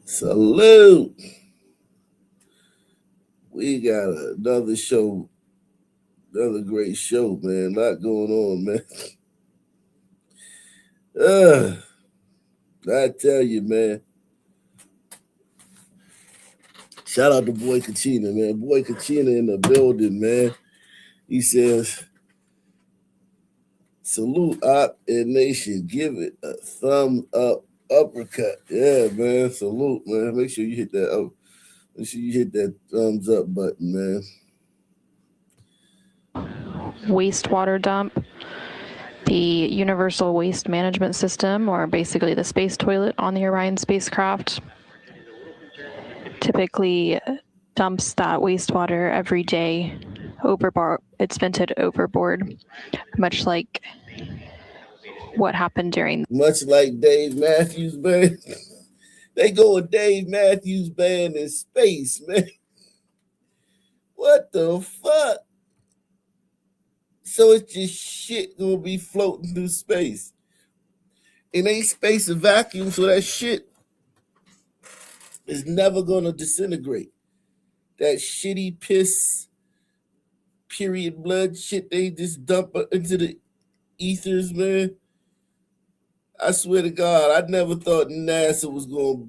Salute. We got another show, another great show, man. A lot going on, man. I tell you, man. Shout out to Boy Kachina, man. Boy Kachina in the building, man. He says, salute Op and Nation. Give it a thumb up, uppercut. Yeah, man. Salute, man. Make sure you hit that up. Make sure you hit that thumbs up button, man. Wastewater dump, the Universal Waste Management System, or basically the space toilet on the Orion spacecraft, typically dumps that wastewater every day overboard. It's vented overboard, much like what happened during. Much like Dave Matthews Band. They go with Dave Matthews Band in space, man. What the fuck? So it's just shit gonna be floating through space. It ain't space a vacuum, so that shit is never gonna disintegrate. That shitty piss, period blood shit they just dump into the ethers, man. I swear to God, I never thought NASA was gonna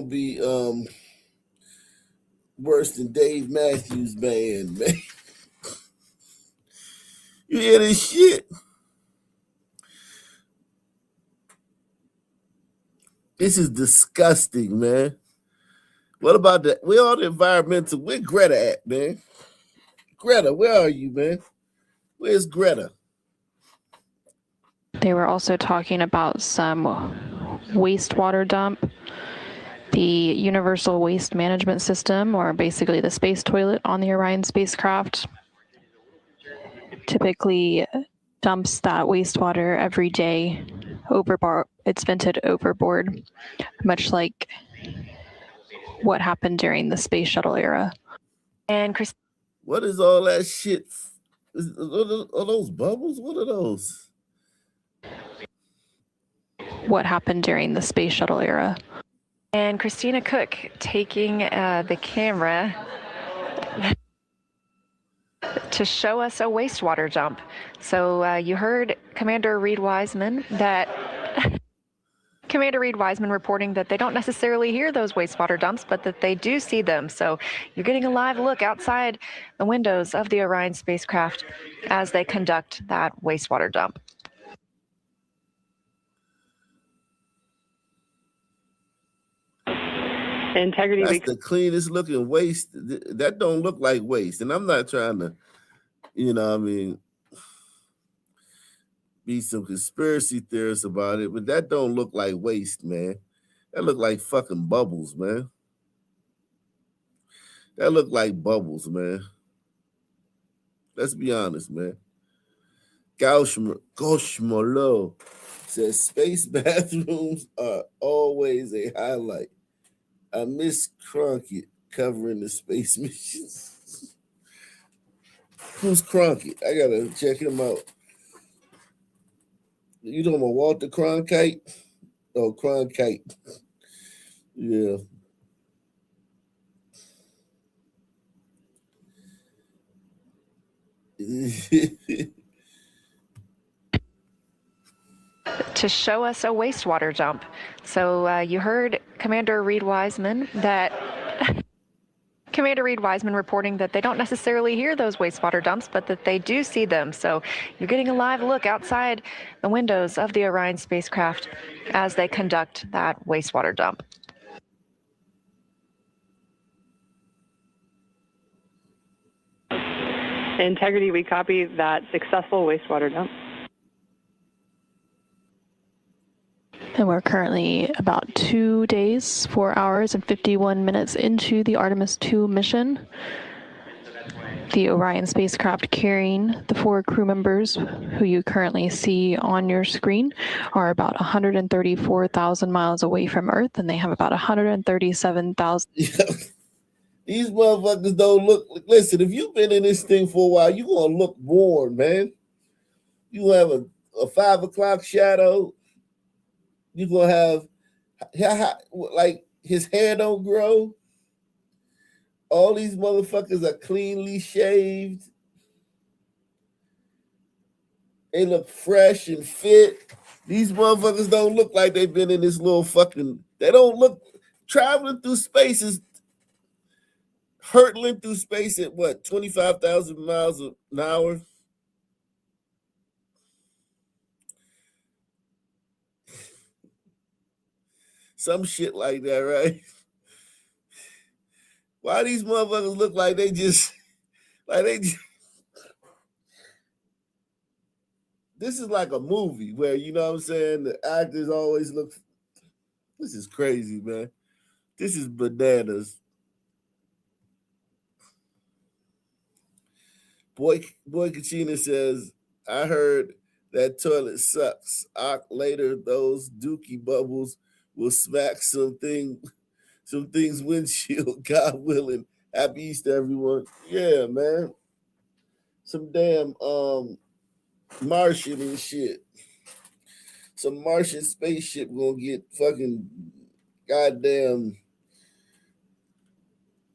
be worse than Dave Matthews Band, man. You hear this shit? This is disgusting, man. What about that? Where all the environmental? Where Greta at, man? Greta, where are you, man? Where's Greta? They were also talking about some wastewater dump, the Universal Waste Management System, or basically the space toilet on the Orion spacecraft, typically dumps that wastewater every day overboard. It's vented overboard, much like what happened during the space shuttle era. And what is all that shit? Are those bubbles? What are those? What happened during the space shuttle era. And Christina Cook taking the camera to show us a wastewater dump. So you heard Commander Reed Wiseman reporting that they don't necessarily hear those wastewater dumps, but that they do see them. So you're getting a live look outside the windows of the Orion spacecraft as they conduct that wastewater dump. Integrity That's Week. the cleanest looking waste. That don't look like waste. And I'm not trying to, be some conspiracy theorists about it, but that don't look like waste, man. That look like fucking bubbles, man. That look like bubbles, man. Let's be honest, man. Goshmolo says space bathrooms are always a highlight. I miss Cronkite covering the space missions. Who's Cronkite? I gotta check him out. You talking about Walter Cronkite? Oh, Cronkite. Yeah. To show us a wastewater dump. So you heard Commander Reed Wiseman reporting that they don't necessarily hear those wastewater dumps, but that they do see them. So you're getting a live look outside the windows of the Orion spacecraft as they conduct that wastewater dump. Integrity, we copy that successful wastewater dump. And we're currently about 2 days, 4 hours, and 51 minutes into the Artemis 2 mission. The Orion spacecraft carrying the 4 crew members who you currently see on your screen are about 134,000 miles away from Earth, and they have about 137,000. These motherfuckers don't look. Listen, if you've been in this thing for a while, you're going to look bored, man. You have a 5 o'clock shadow. you're gonna have like his hair don't grow. All these motherfuckers are cleanly shaved. They look fresh and fit. These motherfuckers don't look like they've been in this little fucking. They don't look. Traveling through space is hurtling through space at what, 25,000 miles an hour? Some shit like that, right? Why these motherfuckers look like they just. This is like a movie where, you know what I'm saying, the actors always look. This is crazy, man. This is bananas. Boy Kachina says, I heard that toilet sucks. Later, those dookie bubbles will smack some things windshield, God willing. Happy Easter, everyone. Yeah, man. Some damn Martian and shit. Some Martian spaceship gonna get fucking goddamn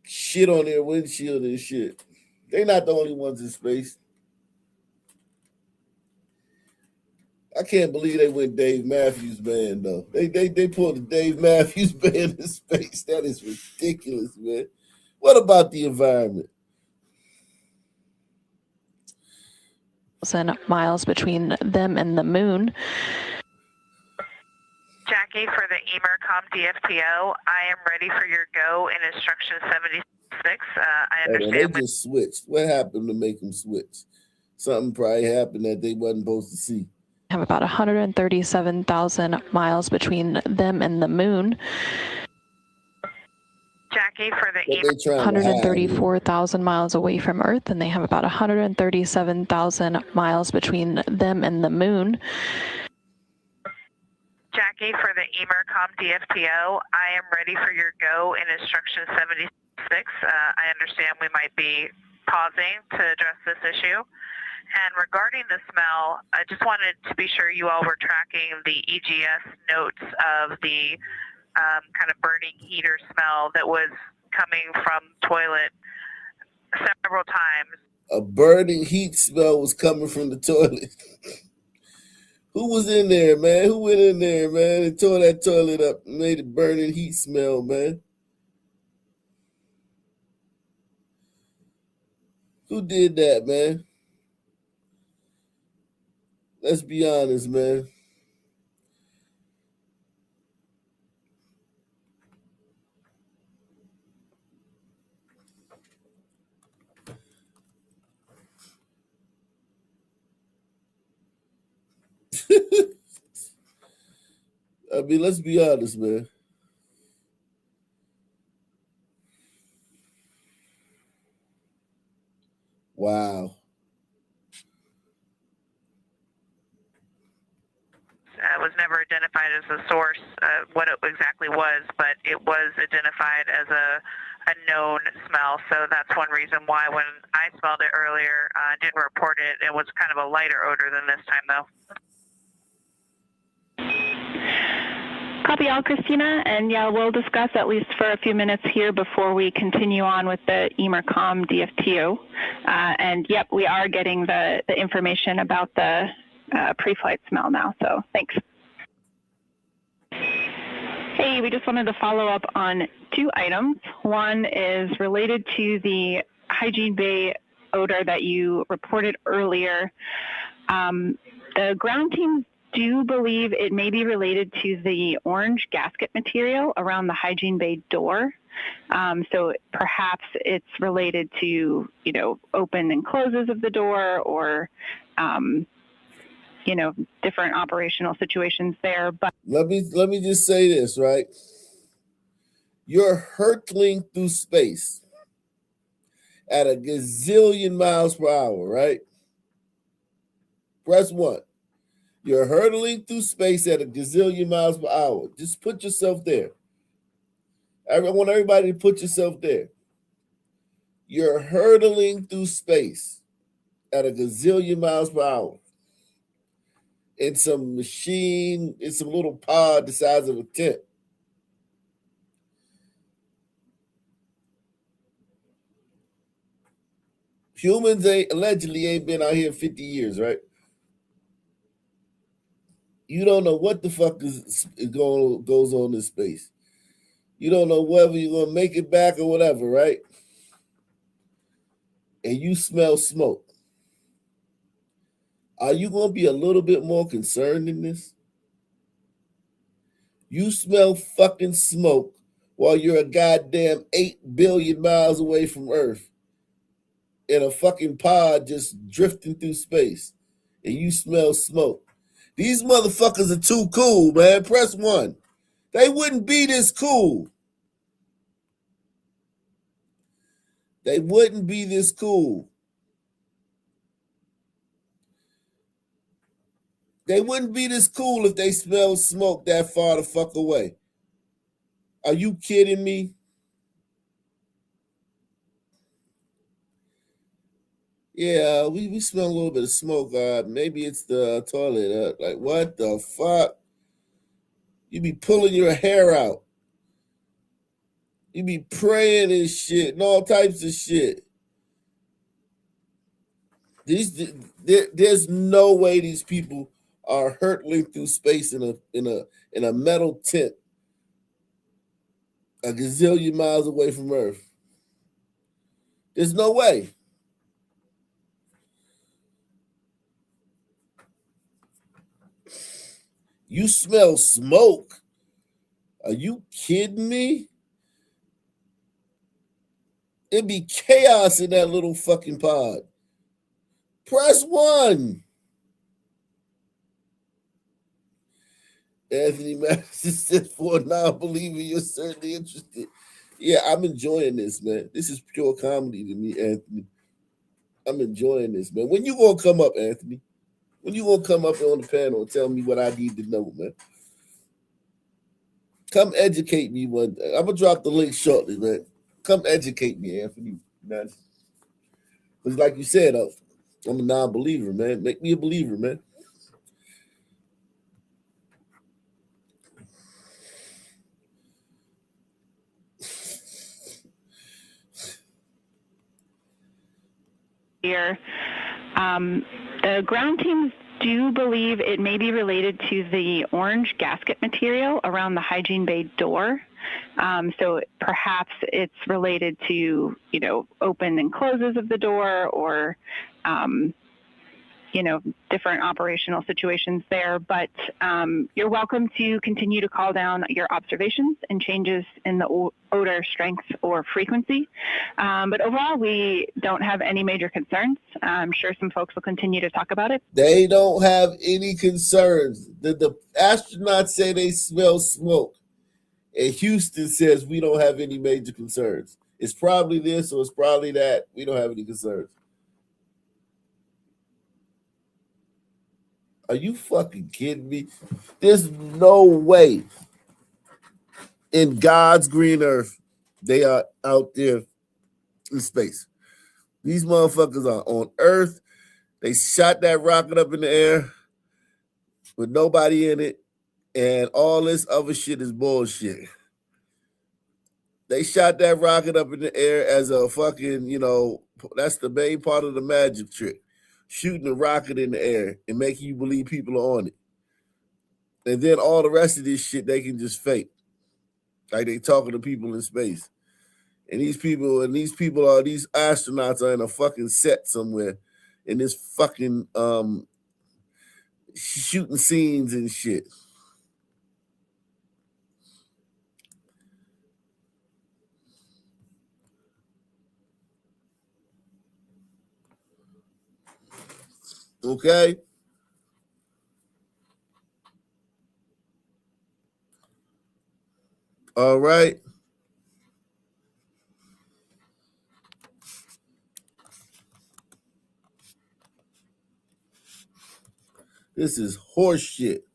shit on their windshield and shit. They're not the only ones in space. I can't believe they went Dave Matthews Band though. They pulled the Dave Matthews Band in space. That is ridiculous, man. What about the environment? Miles between them and the moon. Jackie for the EMERCOM DFTO. I am ready for your go in instruction 76. I understand. They just switched. What happened to make them switch? Something probably happened that they wasn't supposed to see. Have about 137,000 miles between them and the moon. Jackie for the 134,000 miles away from Earth, and they have about 137,000 miles between them and the moon. Jackie for the EMERCOM DFTO. I am ready for your go in instruction 76. I understand we might be pausing to address this issue. And regarding the smell, I just wanted to be sure you all were tracking the EGS notes of the kind of burning heater smell that was coming from toilet several times. A burning heat smell was coming from the toilet. Who was in there, man? Who went in there, man, and tore that toilet up and made a burning heat smell, man? Who did that, man? Let's be honest, man. I mean, let's be honest, man. Wow. Was never identified as a source, what it exactly was, but it was identified as a known smell. So that's one reason why when I smelled it earlier, I didn't report it. It was kind of a lighter odor than this time, though. Copy all, Christina, and yeah, we'll discuss at least for a few minutes here before we continue on with the EMERCOM DFTO. And yep, we are getting the information about the pre-flight smell now, so thanks. Hey, we just wanted to follow up on two items. One is related to the hygiene bay odor that you reported earlier. The ground teams do believe it may be related to the orange gasket material around the hygiene bay door. So perhaps it's related to, you know, open and closes of the door or, you know, different operational situations there. But let me just say this, right? You're hurtling through space at a gazillion miles per hour, right? Press 1. You're hurtling through space at a gazillion miles per hour. Just put yourself there. I want everybody to put yourself there. You're hurtling through space at a gazillion miles per hour. in some machine, in some little pod the size of a tent. Humans allegedly ain't been out here 50 years, right? You don't know what the fuck goes on in space. You don't know whether you're gonna make it back or whatever, right? And you smell smoke. Are you gonna be a little bit more concerned in this? You smell fucking smoke while you're a goddamn 8 billion miles away from Earth in a fucking pod just drifting through space, and you smell smoke. These motherfuckers are too cool, man. Press 1. They wouldn't be this cool. They wouldn't be this cool. They wouldn't be this cool if they smelled smoke that far the fuck away. Are you kidding me? Yeah, we smell a little bit of smoke. Maybe it's the toilet. Like, what the fuck? You be pulling your hair out. You be praying and shit and all types of shit. There's no way these people are hurtling through space in a metal tent a gazillion miles away from Earth. There's no way. You smell smoke? Are you kidding me? It'd be chaos in that little fucking pod. Press 1. Anthony Madison said, for a non-believer, you're certainly interested. Yeah, I'm enjoying this, man. This is pure comedy to me, Anthony. I'm enjoying this, man. When you gonna come up, Anthony? When you gonna come up on the panel and tell me what I need to know, man? Come educate me one day. I'm gonna drop the link shortly, man. Come educate me, Anthony. Because like you said, I'm a non-believer, man. Make me a believer, man. Here, the ground teams do believe it may be related to the orange gasket material around the hygiene bay door. So perhaps it's related to, open and closes of the door or, different operational situations there. But you're welcome to continue to call down your observations and changes in the odor strength or frequency. But overall, we don't have any major concerns. I'm sure some folks will continue to talk about it. They don't have any concerns. The astronauts say they smell smoke. And Houston says we don't have any major concerns. It's probably this or it's probably that. We don't have any concerns. Are you fucking kidding me? There's no way in God's green earth they are out there in space. These motherfuckers are on Earth. They shot that rocket up in the air with nobody in it, and all this other shit is bullshit. They shot that rocket up in the air as a fucking, that's the main part of the magic trick. Shooting a rocket in the air and making you believe people are on it. And then all the rest of this shit they can just fake. Like they talking to people in space. And these astronauts are in a fucking set somewhere in this fucking shooting scenes and shit. Okay? All right. This is horse shit.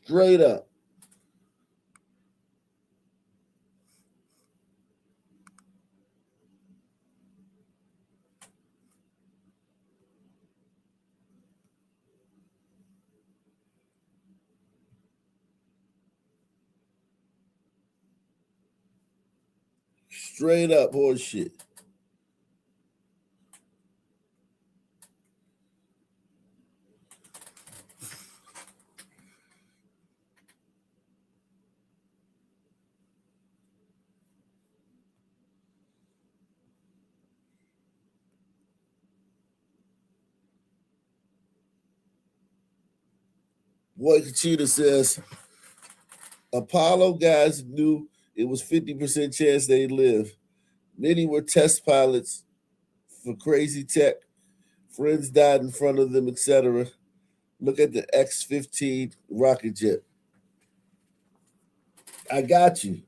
Straight up. Straight up horse shit. Boy Kachita says Apollo guys knew it was 50% chance they'd live. Many were test pilots for crazy tech. Friends died in front of them, etc. Look at the X-15 rocket jet. I got you.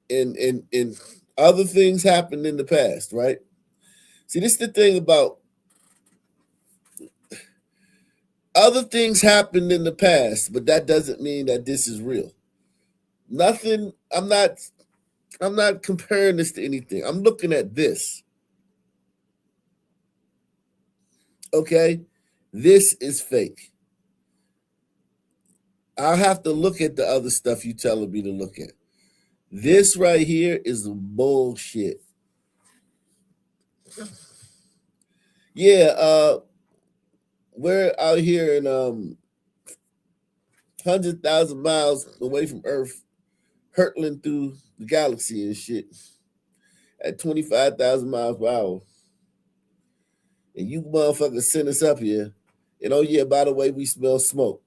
And other things happened in the past, right? See, this is the thing about other things happened in the past, but that doesn't mean that this is real. Nothing, I'm not comparing this to anything. I'm looking at this. Okay? This is fake. I'll have to look at the other stuff you telling me to look at. This right here is bullshit. Yeah, we're out here in 100,000 miles away from Earth, hurtling through the galaxy and shit at 25,000 miles per hour. And you motherfuckers send us up here. And oh yeah, by the way, we smell smoke.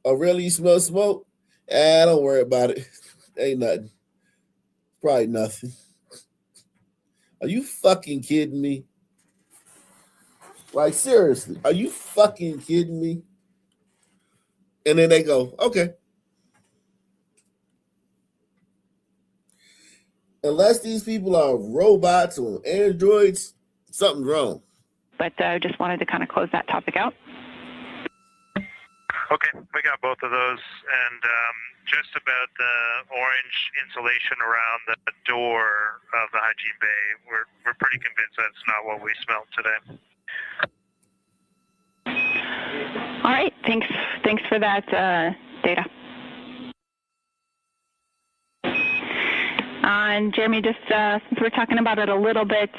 Oh really, you smell smoke? Don't worry about it. Ain't nothing. Probably nothing. Are you fucking kidding me? Like seriously, are you fucking kidding me? And then they go, okay. Unless these people are robots or androids, something's wrong. But just wanted to kind of close that topic out. Okay, we got both of those, and just about the orange insulation around the door of the hygiene bay, we're pretty convinced that's not what we smelled today. All right, thanks for that data. And Jeremy, just since we're talking about it a little bit,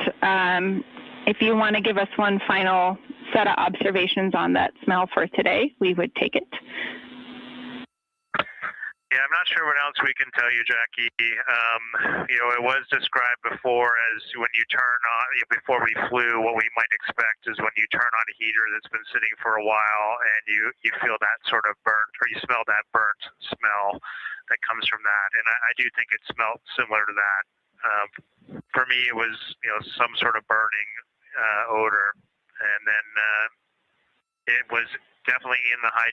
if you want to give us one final set of observations on that smell for today, we would take it. Yeah, I'm not sure what else we can tell you, Jackie. It was described before as when you turn on, before we flew, what we might expect is when you turn on a heater that's been sitting for a while and you feel that sort of burnt, or you smell that burnt smell that comes from that. And I do think it smelled similar to that. For me, it was, some sort of burning odor. And then it was definitely in the high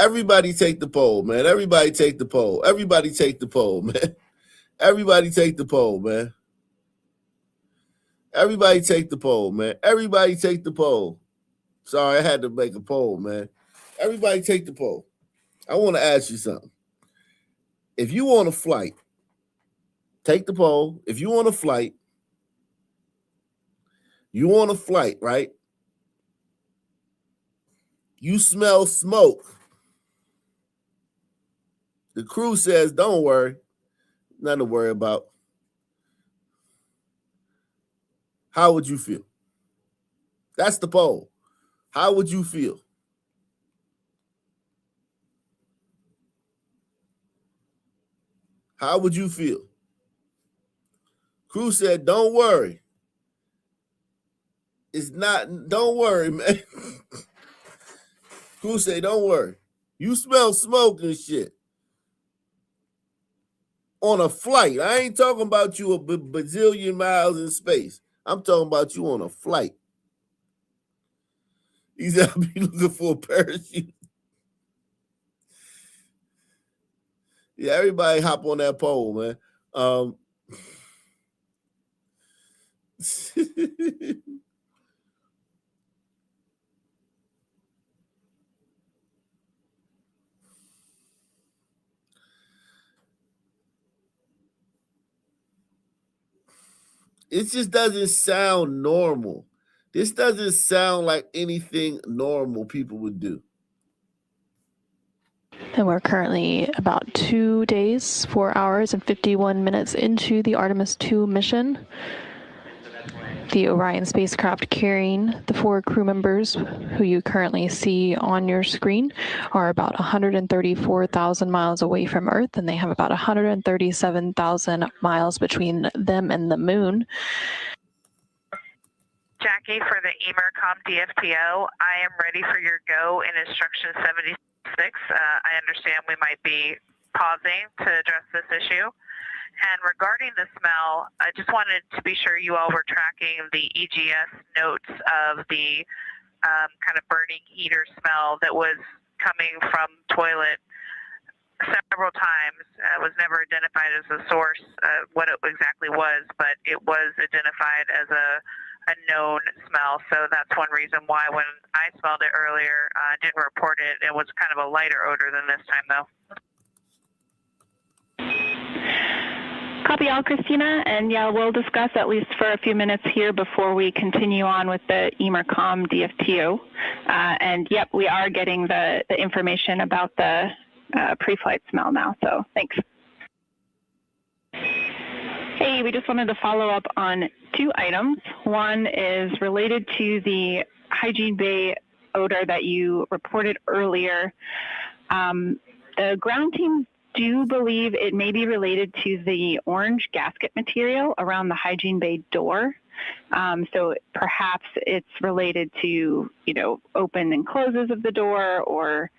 Everybody take the poll, man. Everybody take the poll. Everybody take the poll, man. Everybody take the poll, man. Everybody take the poll, man. Everybody take the poll. Sorry, I had to make a poll, man. Everybody take the poll. I want to ask you something. If you on a flight, take the poll. If you on a flight, right? You smell smoke. The crew says, don't worry. Nothing to worry about. How would you feel? That's the poll. How would you feel? How would you feel? Crew said, don't worry. It's not, don't worry, man. Crew said, don't worry. You smell smoke and shit. On a flight. I ain't talking about you a bazillion miles in space. I'm talking about you on a flight. He said, I'll be looking for a parachute. Yeah, everybody hop on that pole, man. It just doesn't sound normal. This doesn't sound like anything normal people would do. And we're currently about 2 days, 4 hours, and 51 minutes into the Artemis 2 mission. The Orion spacecraft carrying the 4 crew members who you currently see on your screen are about 134,000 miles away from Earth, and they have about 137,000 miles between them and the moon. Jackie, for the EMERCOM DFTO, I am ready for your go in instruction 76. I understand we might be pausing to address this issue. And regarding the smell, I just wanted to be sure you all were tracking the EGS notes of the kind of burning heater smell that was coming from toilet several times. It was never identified as a source, what it exactly was, but it was identified as a known smell. So that's one reason why when I smelled it earlier, I didn't report it. It was kind of a lighter odor than this time, though. Copy all, Christina. And yeah, we'll discuss at least for a few minutes here before we continue on with the EMERCOM DFTO. And yep, we are getting the information about the pre-flight smell now. So thanks. Hey, we just wanted to follow up on 2 items. One is related to the hygiene bay odor that you reported earlier. The ground team do believe it may be related to the orange gasket material around the hygiene bay door. So perhaps it's related to, open and closes of the door or,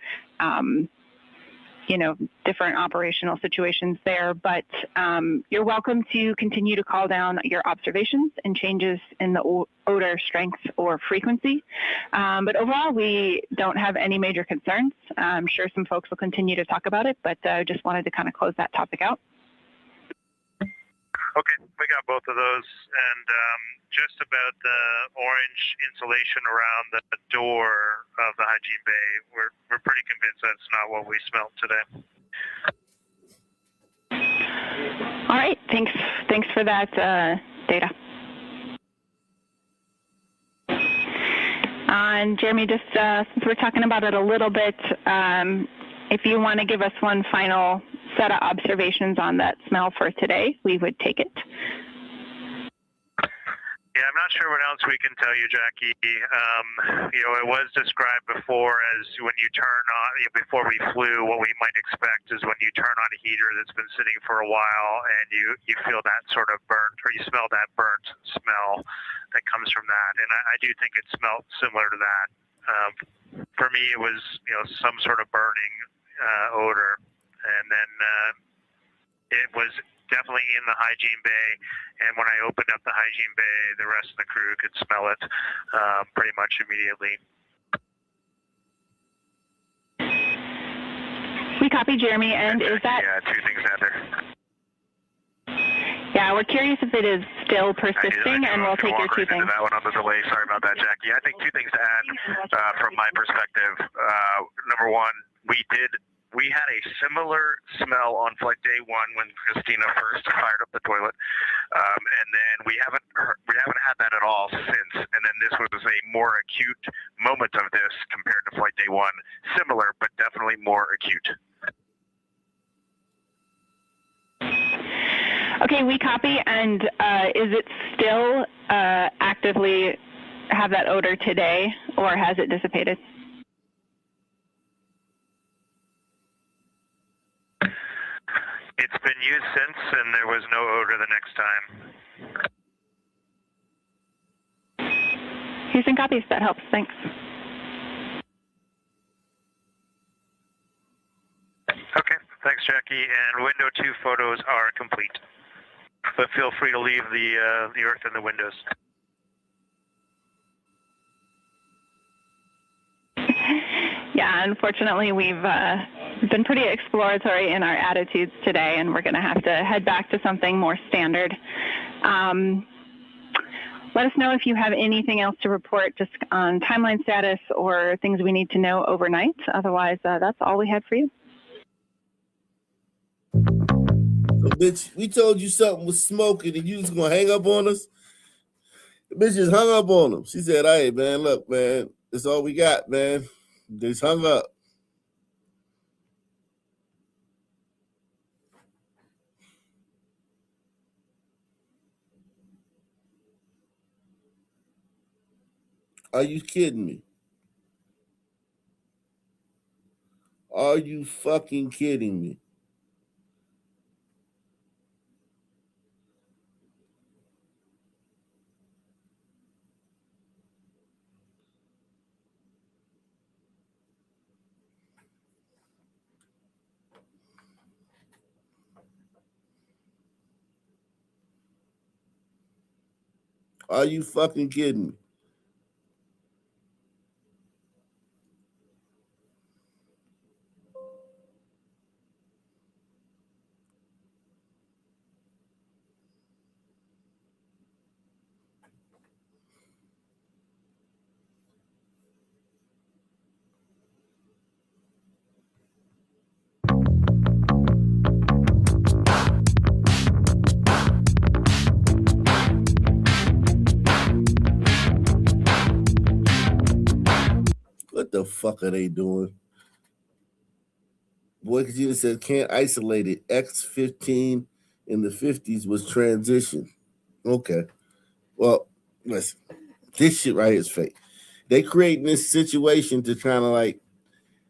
different operational situations there, but you're welcome to continue to call down your observations and changes in the odor strength or frequency. But overall, we don't have any major concerns. I'm sure some folks will continue to talk about it, but I just wanted to kind of close that topic out. Okay, we got both of those. And just about the orange insulation around the door of the hygiene bay, we're pretty convinced that's not what we smelled today. All right, thanks for that data. And Jeremy, just since we're talking about it a little bit, if you want to give us one final set of observations on that smell for today, we would take it. Yeah, I'm not sure what else we can tell you, Jackie. It was described before as when you turn on, before we flew, what we might expect is when you turn on a heater that's been sitting for a while and you feel that sort of burnt, or you smell that burnt smell that comes from that. And I do think it smelled similar to that. For me, it was, some sort of burning odor. And then it was definitely in the hygiene bay, and when I opened up the hygiene bay, the rest of the crew could smell it pretty much immediately. We copy, Jeremy, and is that... Yeah, two things out there. Yeah, we're curious if it is still persisting, and we'll take your two things. That one on the delay. Sorry about that, Jackie. I think two things to add from my perspective. Number one, we had a similar smell on flight day one when Christina first fired up the toilet, and then we haven't had that at all since. And then this was a more acute moment of this compared to flight day one. Similar, but definitely more acute. Okay, we copy, and is it still actively have that odor today, or has it dissipated? It's been used since, and there was no odor the next time. Houston copies. That helps. Thanks. Okay. Thanks, Jackie. And window 2 photos are complete. But feel free to leave the earth in the windows. Yeah, unfortunately, we've been pretty exploratory in our attitudes today, and we're going to have to head back to something more standard. Let us know if you have anything else to report just on timeline status or things we need to know overnight. Otherwise, that's all we had for you. So, bitch, we told you something was smoking and you just gonna hang up on us? The bitch just hung up on him. She said, hey, man, look, man, that's all we got, man. They just hung up. Are you kidding me? Are you fucking kidding me? Are you fucking kidding me? What the fuck are they doing? Boy Kajita said can't isolate it. X-15 in the 50s was transition. Okay. Well, listen, this shit right here is fake. They creating this situation to kind of like,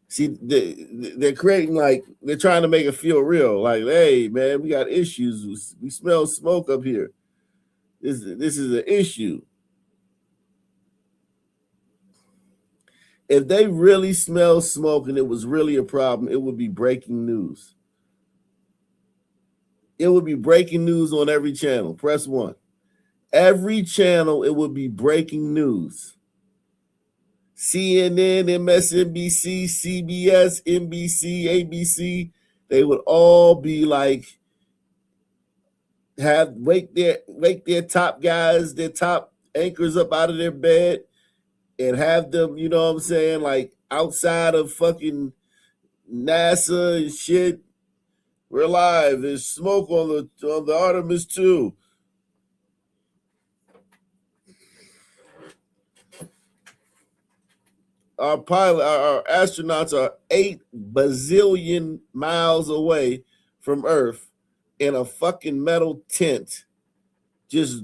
see, they're creating like, they're trying to make it feel real. Like, hey, man, we got issues. We smell smoke up here. This is an issue. If they really smell smoke and it was really a problem, it would be breaking news. It would be breaking news on every channel. Press 1. Every channel, it would be breaking news. CNN, MSNBC, CBS, NBC, ABC, they would all be like, wake their top guys, their top anchors up out of their bed and have them, you know what I'm saying, like outside of fucking NASA and shit. We're live. There's smoke on the Artemis 2. Our astronauts are 8 bazillion miles away from Earth in a fucking metal tent, just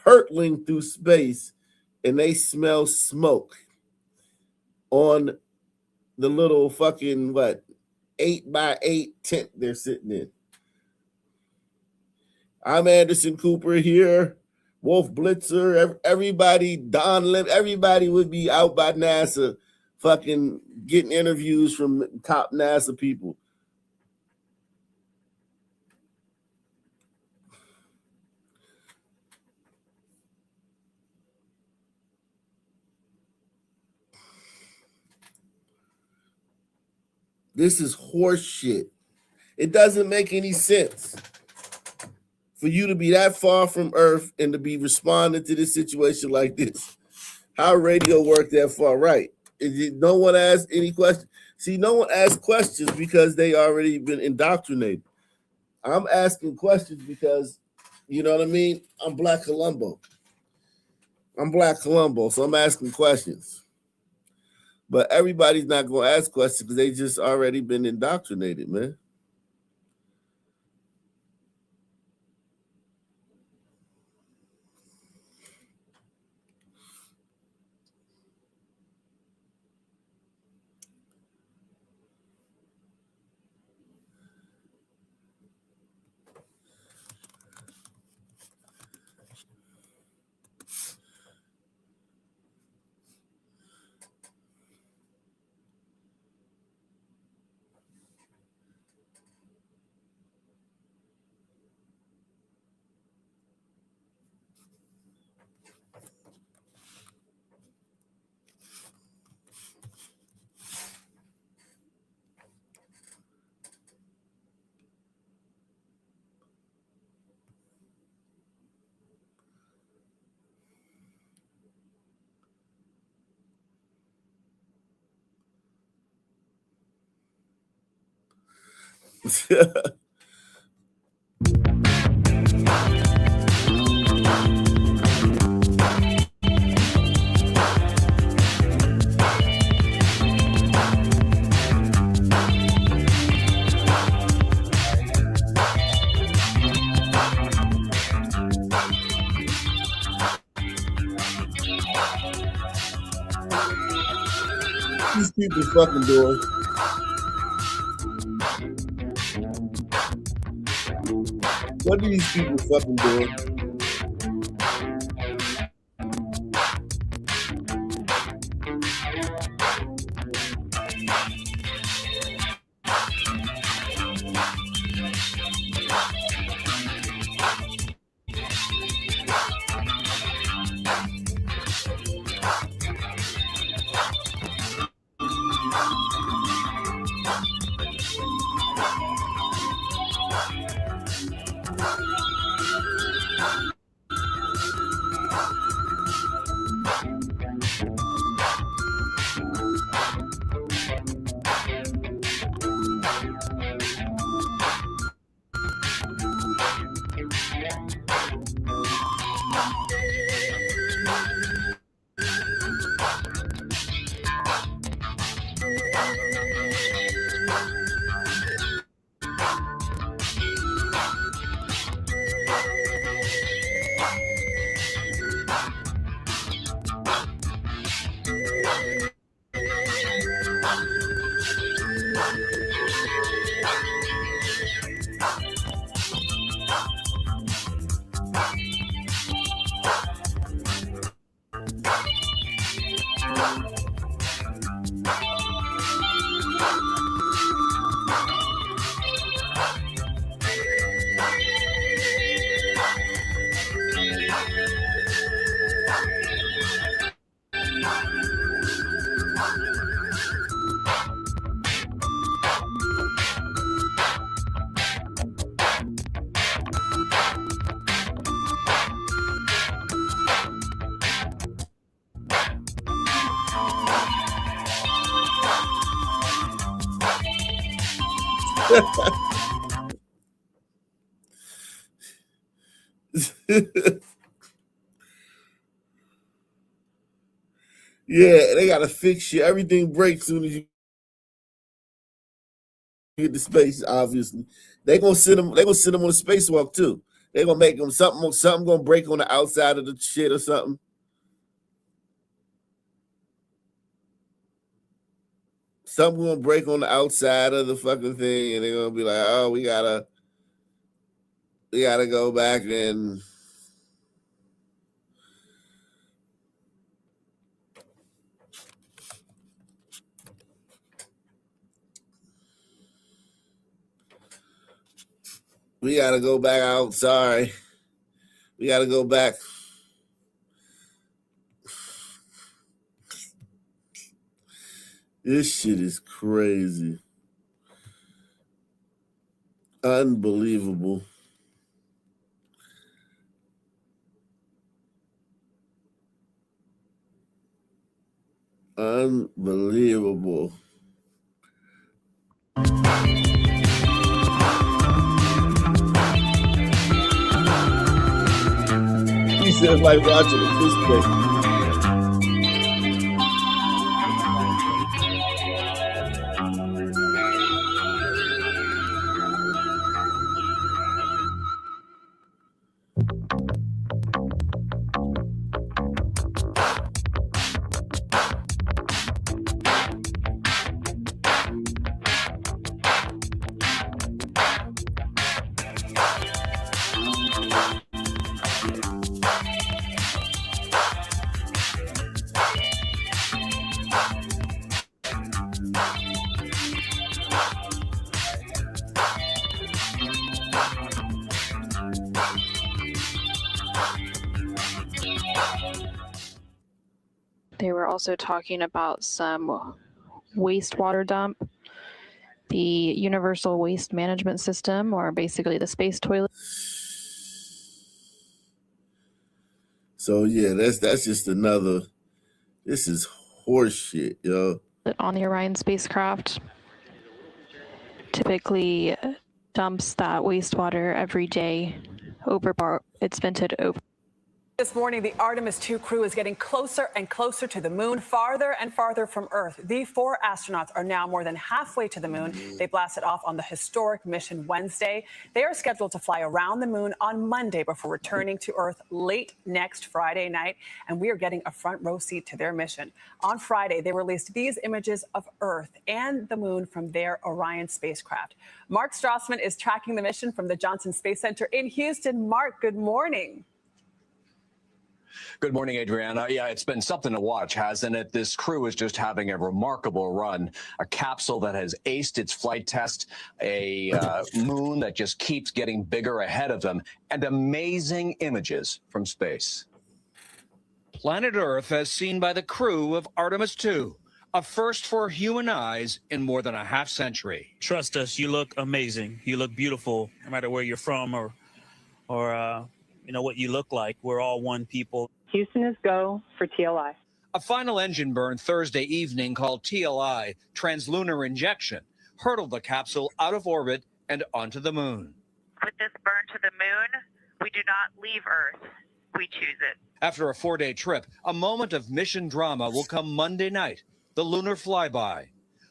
hurtling through space, and they smell smoke on the little fucking 8x8 tent they're sitting in. I'm Anderson Cooper here. Wolf Blitzer, everybody, Don Lim, everybody would be out by NASA fucking getting interviews from top NASA people. This is horse shit. It doesn't make any sense for you to be that far from Earth and to be responding to this situation like this. How radio work that far right? No one asks any questions. See, no one asks questions because they already been indoctrinated. I'm asking questions because, you know what I mean? I'm Black Columbo. So I'm asking questions. But everybody's not going to ask questions because they just already been indoctrinated, man. These people fucking doing? What are these people fucking doing? Yeah, they gotta fix you. Everything breaks soon as you get to space. Obviously, they gonna send them. They gonna send them on a spacewalk too. They gonna make them something gonna break on the outside of the shit or something. Something gonna break on the outside of the fucking thing, and they're gonna be like, "Oh, we gotta go back and." We gotta go back out. Sorry. We gotta go back. This shit is crazy. Unbelievable. Unbelievable. He said like watching a fish play. They were also talking about some wastewater dump, the Universal Waste Management System, or basically the space toilet. So yeah, that's just another. This is horse shit, yo. On the Orion spacecraft. Typically dumps that wastewater every day over. It's vented over. This morning, the Artemis 2 crew is getting closer and closer to the moon, farther and farther from Earth. The 4 astronauts are now more than halfway to the moon. They blasted off on the historic mission Wednesday. They are scheduled to fly around the moon on Monday before returning to Earth late next Friday night. And we are getting a front row seat to their mission. On Friday, they released these images of Earth and the moon from their Orion spacecraft. Mark Strassman is tracking the mission from the Johnson Space Center in Houston. Mark, good morning. Good morning, Adriana. Yeah, it's been something to watch, hasn't it? This crew is just having a remarkable run. A capsule that has aced its flight test, a moon that just keeps getting bigger ahead of them, and amazing images from space. Planet Earth as seen by the crew of Artemis 2, a first for human eyes in more than a half century. Trust us, you look amazing. You look beautiful, no matter where you're from or you know what you look like. We're all one people. Houston is go for TLI. A final engine burn Thursday evening called TLI, translunar injection, hurtled the capsule out of orbit and onto the moon. With this burn to the moon, we do not leave Earth. We choose it. After a 4-day trip, a moment of mission drama will come Monday night, the lunar flyby.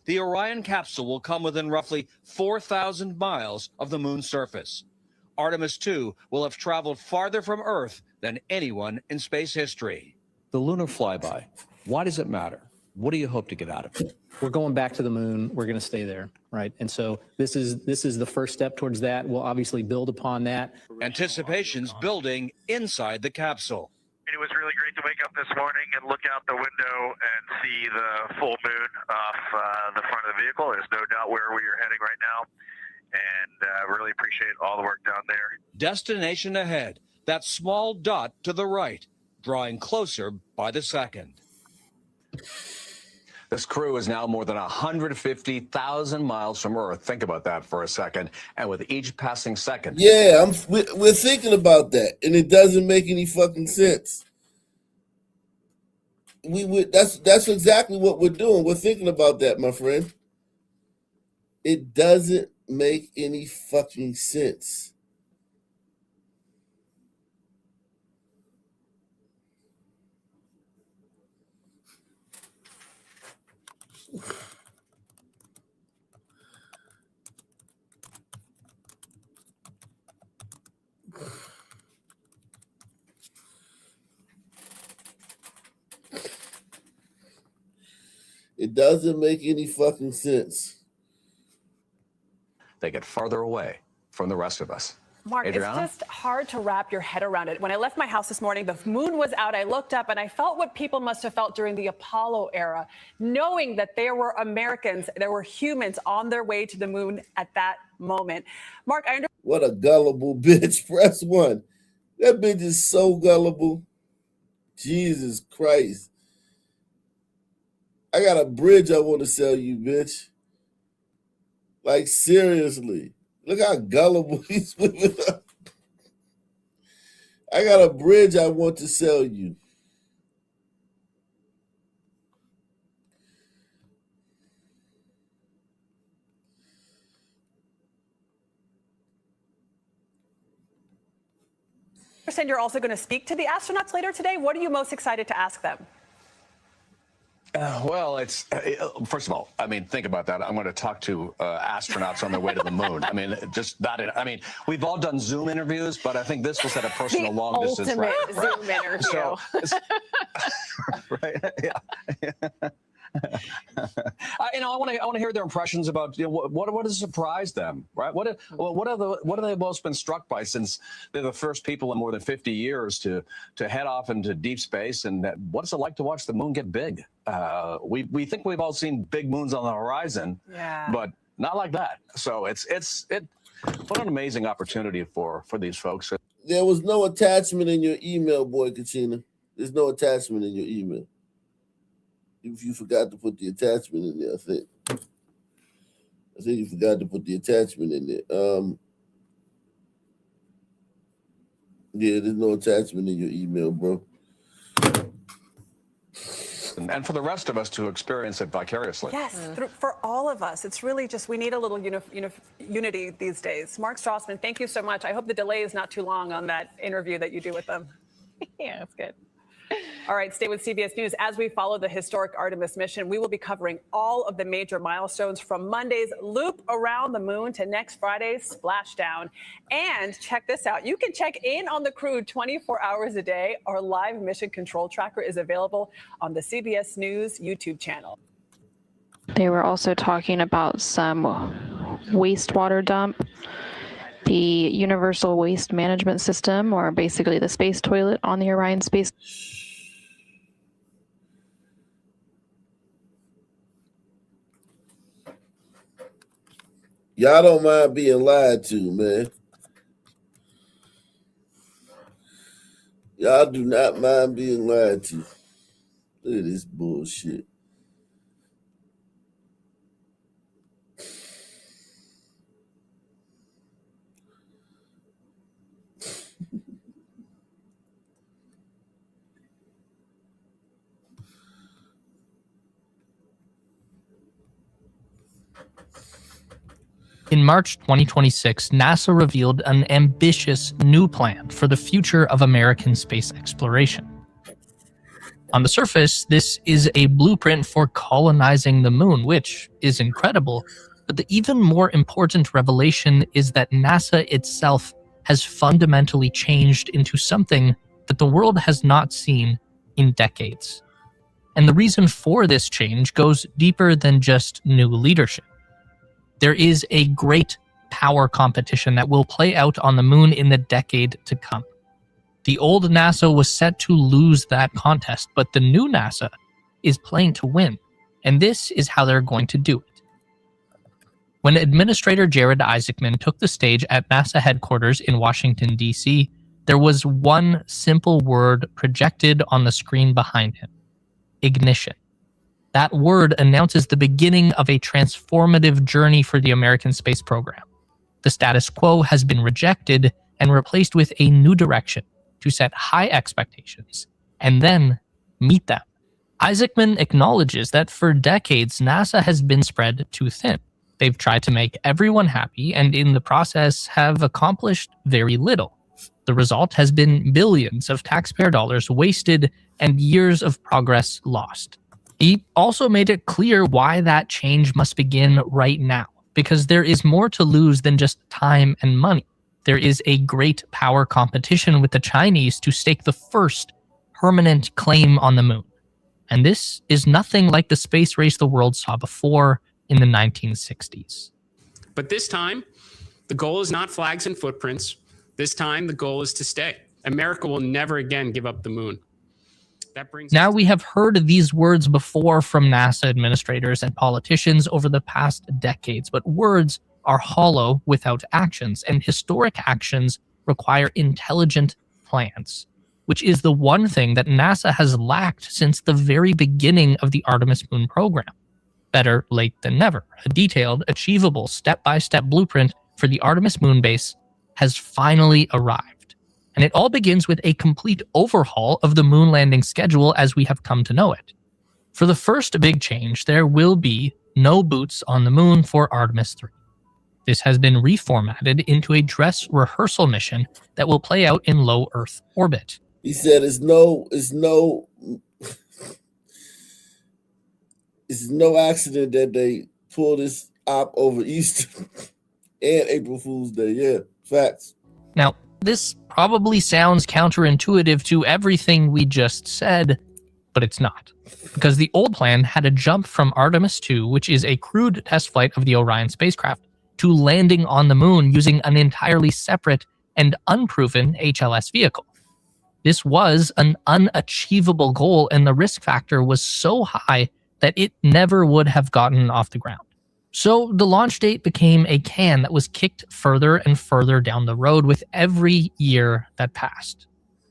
The Orion capsule will come within roughly 4,000 miles of the moon's surface. Artemis 2 will have traveled farther from Earth than anyone in space history. The lunar flyby, why does it matter? What do you hope to get out of it? We're going back to the moon. We're going to stay there, right? And so this is the first step towards that. We'll obviously build upon that. Anticipation's building inside the capsule. It was really great to wake up this morning and look out the window and see the full moon off the front of the vehicle. There's no doubt where we are heading right now. And really appreciate all the work down there. Destination ahead, that small dot to the right, drawing closer by the second. This crew is now more than 150,000 miles from Earth. Think about that for a second. And with each passing second. Yeah, we're thinking about that, and it doesn't make any fucking sense. That's exactly what we're doing. We're thinking about that, my friend. It doesn't make any fucking sense. It doesn't make any fucking sense. They get farther away from the rest of us. Mark, Adriana? it's just hard to wrap your head around it. When I left my house this morning, the moon was out. I looked up and I felt what people must have felt during the Apollo era, knowing that there were Americans, there were humans on their way to the moon at that moment. Mark, I understand. What a gullible bitch. Press 1. That bitch is so gullible. Jesus Christ. I got a bridge I want to sell you, bitch. Like, seriously. Look how gullible he's swimming up. I got a bridge I want to sell you. I understand you're also going to speak to the astronauts later today. What are you most excited to ask them? Well, it's first of all, I mean, think about that. I'm going to talk to astronauts on their way to the moon. I mean, just that. I mean, we've all done Zoom interviews, but I think this will set a personal long distance Ultimate record. Zoom interview. So, right? Yeah. I want to hear their impressions about what has surprised them, right? What have they most been struck by since they're the first people in more than 50 years to head off into deep space, and what's it like to watch the moon get big? We think we've all seen big moons on the horizon, but not like that. So what an amazing opportunity for these folks. There was no attachment in your email, boy, Katrina. There's no attachment in your email. If you forgot to put the attachment in there, I think you forgot to put the attachment in there. Yeah, there's no attachment in your email, bro. And for the rest of us to experience it vicariously. Yes, for all of us. It's really just, we need a little unity these days. Mark Strassman, thank you so much. I hope the delay is not too long on that interview that you do with them. Yeah, that's good. All right, stay with CBS News. As we follow the historic Artemis mission, we will be covering all of the major milestones from Monday's loop around the moon to next Friday's splashdown. And check this out. You can check in on the crew 24 hours a day. Our live mission control tracker is available on the CBS News YouTube channel. They were also talking about some wastewater dump, the Universal Waste Management System, or basically the space toilet on the Orion space. Y'all don't mind being lied to, man. Y'all do not mind being lied to. Look at this bullshit. In March 2026, NASA revealed an ambitious new plan for the future of American space exploration. On the surface, this is a blueprint for colonizing the moon, which is incredible, but the even more important revelation is that NASA itself has fundamentally changed into something that the world has not seen in decades. And the reason for this change goes deeper than just new leadership. There is a great power competition that will play out on the moon in the decade to come. The old NASA was set to lose that contest, but the new NASA is playing to win, and this is how they're going to do it. When Administrator Jared Isaacman took the stage at NASA headquarters in Washington, D.C., there was one simple word projected on the screen behind him: ignition. That word announces the beginning of a transformative journey for the American space program. The status quo has been rejected and replaced with a new direction to set high expectations and then meet them. Isaacman acknowledges that for decades, NASA has been spread too thin. They've tried to make everyone happy and in the process have accomplished very little. The result has been billions of taxpayer dollars wasted and years of progress lost. He also made it clear why that change must begin right now, because there is more to lose than just time and money. There is a great power competition with the Chinese to stake the first permanent claim on the moon. And this is nothing like the space race the world saw before in the 1960s. But this time, the goal is not flags and footprints. This time, the goal is to stay. America will never again give up the moon. Now we have heard these words before from NASA administrators and politicians over the past decades, but words are hollow without actions, and historic actions require intelligent plans, which is the one thing that NASA has lacked since the very beginning of the Artemis moon program. Better late than never. A detailed, achievable, step-by-step blueprint for the Artemis moon base has finally arrived. And it all begins with a complete overhaul of the moon landing schedule as we have come to know it. For the first big change, there will be no boots on the moon for Artemis 3. This has been reformatted into a dress rehearsal mission that will play out in low Earth orbit. He said it's no accident that they pulled this op over Easter and April Fool's Day. Yeah, facts. Now, this probably sounds counterintuitive to everything we just said, but it's not. Because the old plan had a jump from Artemis 2, which is a crewed test flight of the Orion spacecraft, to landing on the moon using an entirely separate and unproven HLS vehicle. This was an unachievable goal, and the risk factor was so high that it never would have gotten off the ground. So the launch date became a can that was kicked further and further down the road with every year that passed.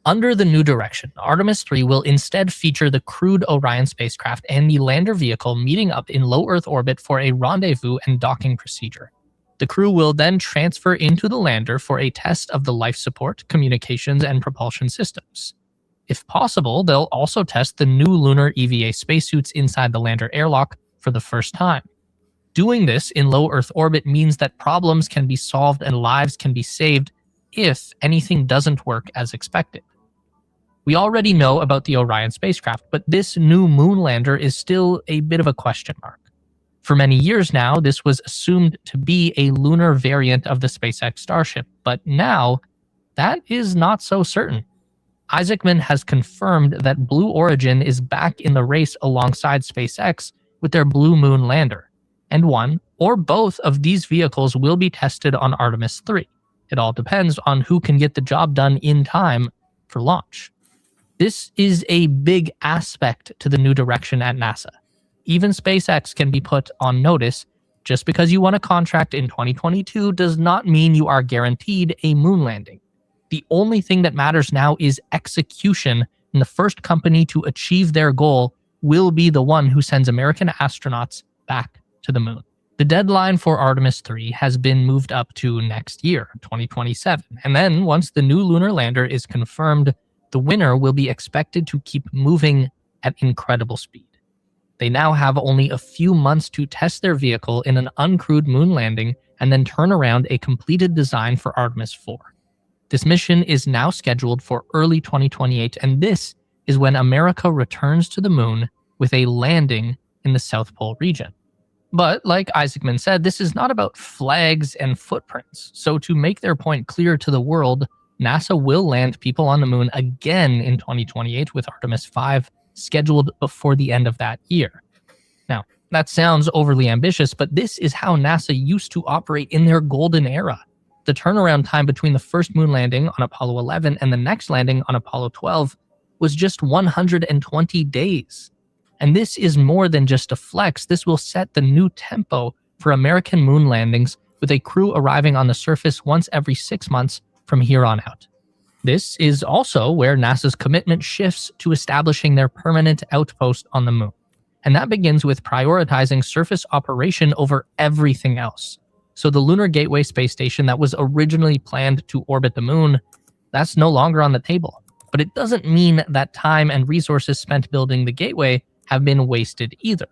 Under the new direction, Artemis 3 will instead feature the crewed Orion spacecraft and the lander vehicle meeting up in low Earth orbit for a rendezvous and docking procedure. The crew will then transfer into the lander for a test of the life support, communications, and propulsion systems. If possible, they'll also test the new lunar EVA spacesuits inside the lander airlock for the first time. Doing this in low Earth orbit means that problems can be solved and lives can be saved if anything doesn't work as expected. We already know about the Orion spacecraft, but this new moon lander is still a bit of a question mark. For many years now, this was assumed to be a lunar variant of the SpaceX Starship, but now that is not so certain. Isaacman has confirmed that Blue Origin is back in the race alongside SpaceX with their Blue Moon lander, and one or both of these vehicles will be tested on Artemis 3. It all depends on who can get the job done in time for launch. This is a big aspect to the new direction at NASA. Even SpaceX can be put on notice. Just because you won a contract in 2022 does not mean you are guaranteed a moon landing. The only thing that matters now is execution, and the first company to achieve their goal will be the one who sends American astronauts back to the moon. The deadline for Artemis 3 has been moved up to next year, 2027, and then once the new lunar lander is confirmed, the winner will be expected to keep moving at incredible speed. They now have only a few months to test their vehicle in an uncrewed moon landing and then turn around a completed design for Artemis 4. This mission is now scheduled for early 2028, and this is when America returns to the moon with a landing in the South Pole region. But like Isaacman said, this is not about flags and footprints. So to make their point clear to the world, NASA will land people on the moon again in 2028 with Artemis 5 scheduled before the end of that year. Now, that sounds overly ambitious, but this is how NASA used to operate in their golden era. The turnaround time between the first moon landing on Apollo 11 and the next landing on Apollo 12 was just 120 days. And this is more than just a flex. This will set the new tempo for American moon landings, with a crew arriving on the surface once every 6 months from here on out. This is also where NASA's commitment shifts to establishing their permanent outpost on the moon. And that begins with prioritizing surface operation over everything else. So the Lunar Gateway space station that was originally planned to orbit the moon, that's no longer on the table. But it doesn't mean that time and resources spent building the gateway have been wasted either.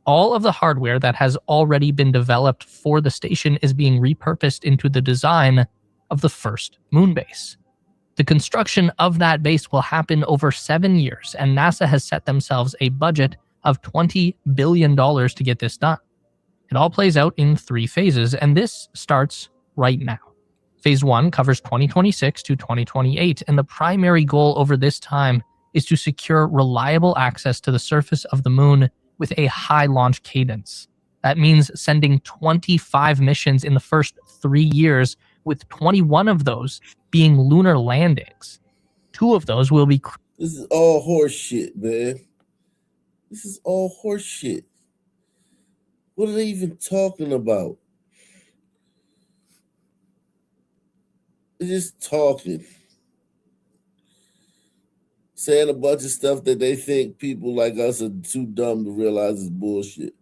All of the hardware that has already been developed for the station is being repurposed into the design of the first moon base. The construction of that base will happen over 7 years, and NASA has set themselves a budget of $20 billion to get this done. It all plays out in 3 phases, and this starts right now. Phase 1 covers 2026 to 2028, and the primary goal over this time is to secure reliable access to the surface of the moon with a high launch cadence. That means sending 25 missions in the first 3 years, with 21 of those being lunar landings. 2 of those will be... This is all horse shit, man. This is all horse shit. What are they even talking about? They're just talking. Saying a bunch of stuff that they think people like us are too dumb to realize is bullshit.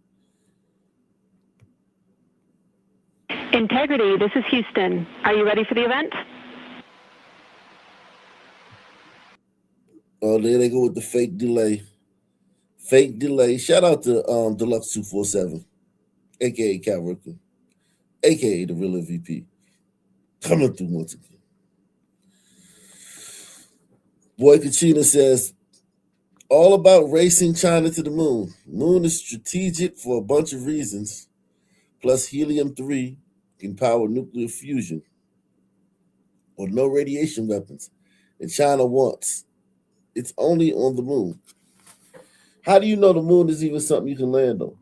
Integrity, this is Houston. Are you ready for the event? Oh, there they go with the fake delay. Fake delay. Shout out to Deluxe 247, aka Cal Rookie, aka the real MVP. Coming through once again. Boy Kachina says, all about racing China to the moon. Moon is strategic for a bunch of reasons. Plus helium-3 can power nuclear fusion or no radiation weapons. And China wants. It's only on the moon. How do you know the moon is even something you can land on?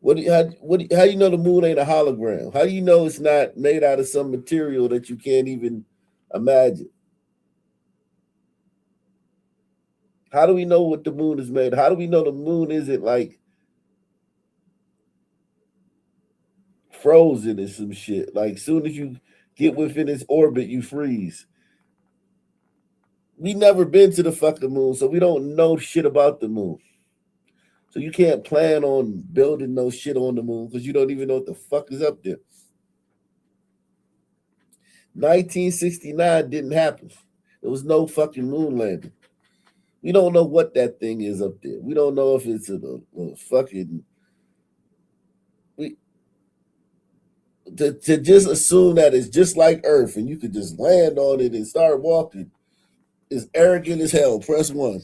How do you know the moon ain't a hologram? How do you know it's not made out of some material that you can't even imagine? How do we know what the moon is made? How do we know the moon isn't like frozen or some shit? Like soon as you get within its orbit, you freeze. We never been to the fucking moon, so we don't know shit about the moon. So you can't plan on building no shit on the moon because you don't even know what the fuck is up there. 1969 didn't happen. There was no fucking moon landing. We don't know what that thing is up there. We don't know if it's a fucking... To just assume that it's just like Earth and you could just land on it and start walking is arrogant as hell. Press 1.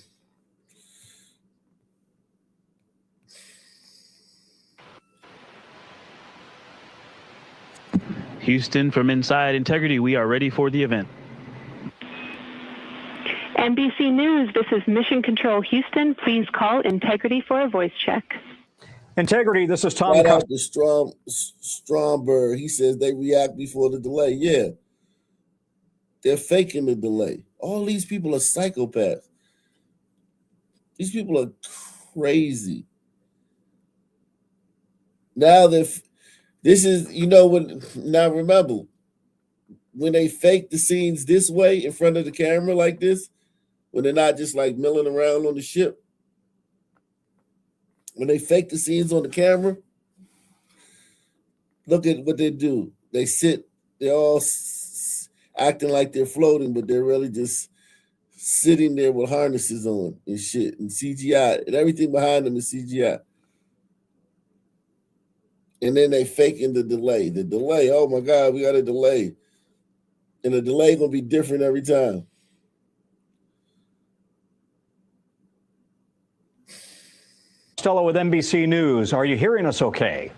Houston, from Inside Integrity, we are ready for the event. NBC News, this is Mission Control Houston. Please call Integrity for a voice check. Integrity, this is Tom. Shout out to Stromberg. He says they react before the delay. Yeah. They're faking the delay. All these people are psychopaths. These people are crazy. Now this is, now remember, when they fake the scenes this way in front of the camera like this, when they're not just like milling around on the ship, when they fake the scenes on the camera, look at what they do. They sit, they're all acting like they're floating, but they're really just sitting there with harnesses on and shit and CGI, and everything behind them is CGI. And then they faking the delay. The delay, oh my God, we got a delay. And the delay gonna be different every time. Stella with NBC News. Are you hearing us okay?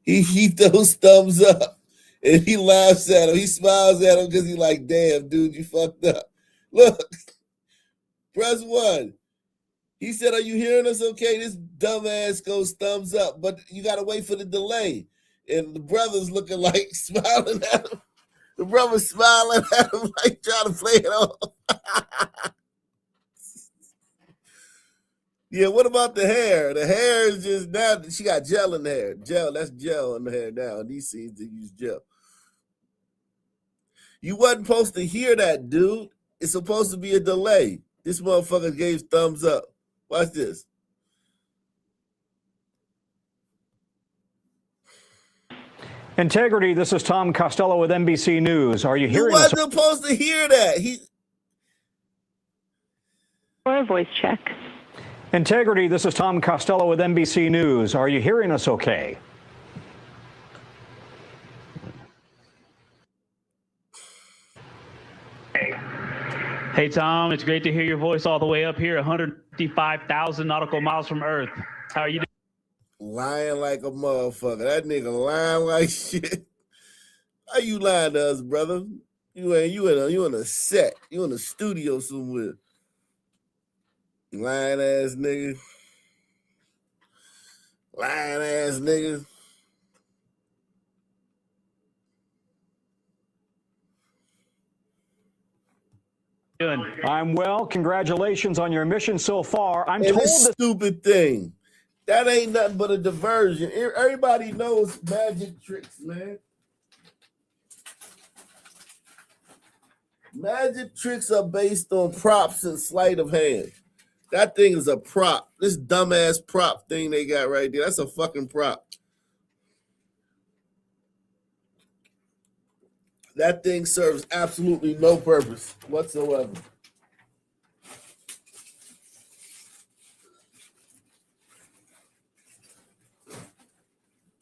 He throws thumbs up and he laughs at him. He smiles at him because he's like, damn, dude, you fucked up. Look, press 1. He said, are you hearing us okay? This dumbass goes thumbs up, but you got to wait for the delay. And the brother's looking like smiling at him. The brother's smiling at him like trying to play it off. Yeah, what about the hair? The hair is just now, she got gel in the hair. Gel, that's gel in the hair now. In these scenes, they use gel. You wasn't supposed to hear that, dude. It's supposed to be a delay. This motherfucker gave thumbs up. Watch this. Integrity, this is Tom Costello with NBC News. Are you hearing us? You wasn't supposed to hear that. For a voice check. Integrity, this is Tom Costello with NBC News. Are you hearing us okay? Hey, Tom, it's great to hear your voice all the way up here, 155,000 nautical miles from Earth. How are you doing? Lying like a motherfucker. That nigga lying like shit. How you lying to us, brother? You in a set. You in a studio somewhere. Lying ass nigga. Lying ass nigga. I'm well. Congratulations on your mission so far. I'm and told this that stupid thing. That ain't nothing but a diversion. Everybody knows magic tricks, man. Magic tricks are based on props and sleight of hand. That thing is a prop. This dumbass prop thing they got right there, that's a fucking prop. That thing serves absolutely no purpose whatsoever.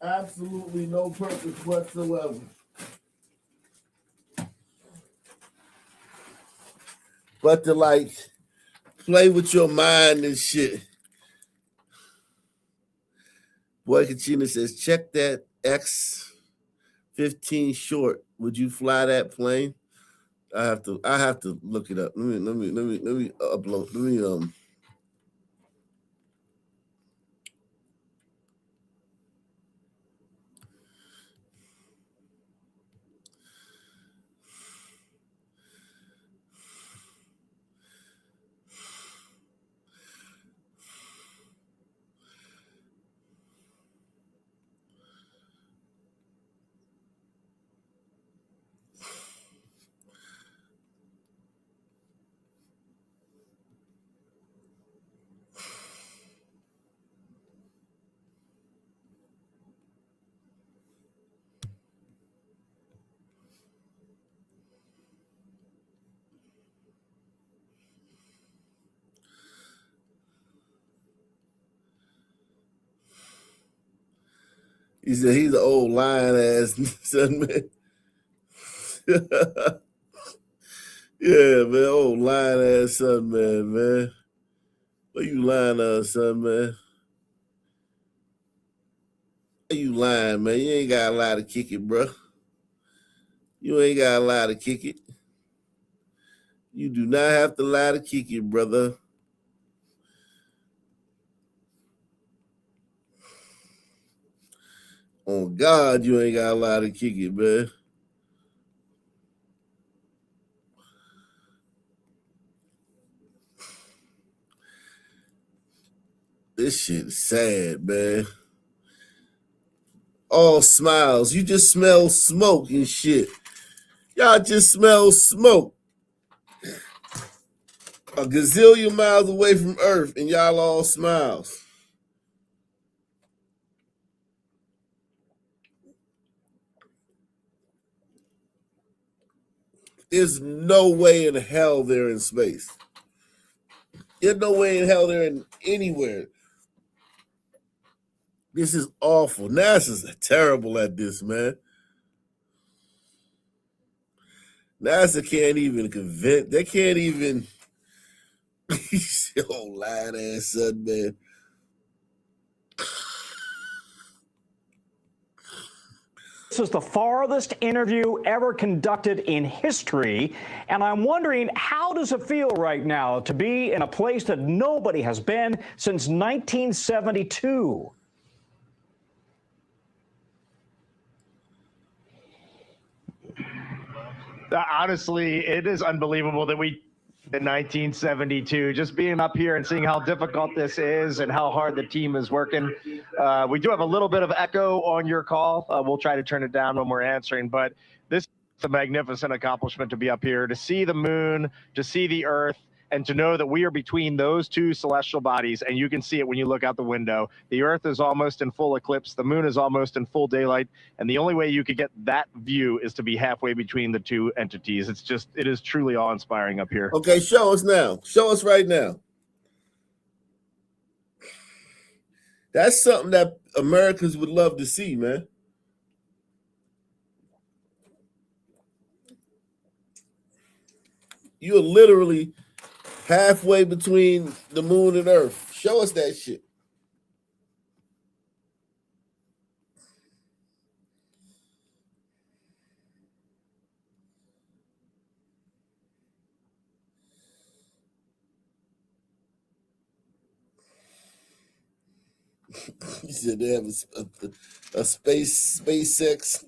Absolutely no purpose whatsoever. But to like play with your mind and shit. Boy Kachina says, check that X-15 short. Would you fly that plane? I have to look it up. Let me upload. Let me He said he's an old lying ass son, man. Yeah, man, old lying ass son, man. What you lying on, son, man? What you lying, man? You ain't got a lie to kick it, bro. You ain't got a lie to kick it. You do not have to lie to kick it, brother. On God, you ain't got a lie to kick it, man. This shit is sad, man. All smiles. You just smell smoke and shit. Y'all just smell smoke. A gazillion miles away from Earth, and y'all all smiles. There's no way in hell they're in space. There's no way in hell they're in anywhere. This is awful. NASA's terrible at this, man. NASA can't even convince. They can't even. Old lying ass son, man. This is the farthest interview ever conducted in history, and I'm wondering, how does it feel right now to be in a place that nobody has been since 1972? Honestly, it is unbelievable that we in 1972, just being up here and seeing how difficult this is and how hard the team is working. We do have a little bit of echo on your call. We'll try to turn it down when we're answering, but this is a magnificent accomplishment to be up here, to see the moon, to see the Earth, and to know that we are between those two celestial bodies, and you can see it when you look out the window. The Earth is almost in full eclipse. The moon is almost in full daylight, and the only way you could get that view is to be halfway between the two entities. It is truly awe-inspiring up here. Okay, show us now. Show us right now. That's something that Americans would love to see, man. You're literally halfway between the moon and Earth. Show us that shit. He said they have a SpaceX.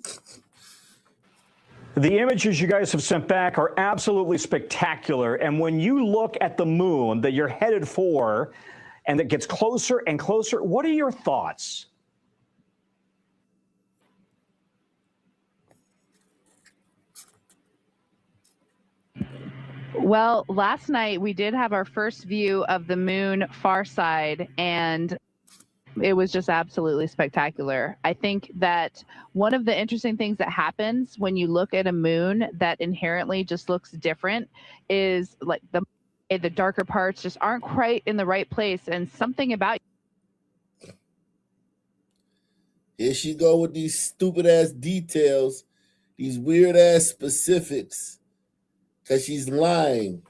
The images you guys have sent back are absolutely spectacular. And when you look at the moon that you're headed for and that gets closer and closer, what are your thoughts? Well, last night we did have our first view of the moon far side, and it was just absolutely spectacular. I think that one of the interesting things that happens when you look at a moon that inherently just looks different is like the darker parts just aren't quite in the right place, and something about Here she go with these stupid ass details, these weird ass specifics, because she's lying.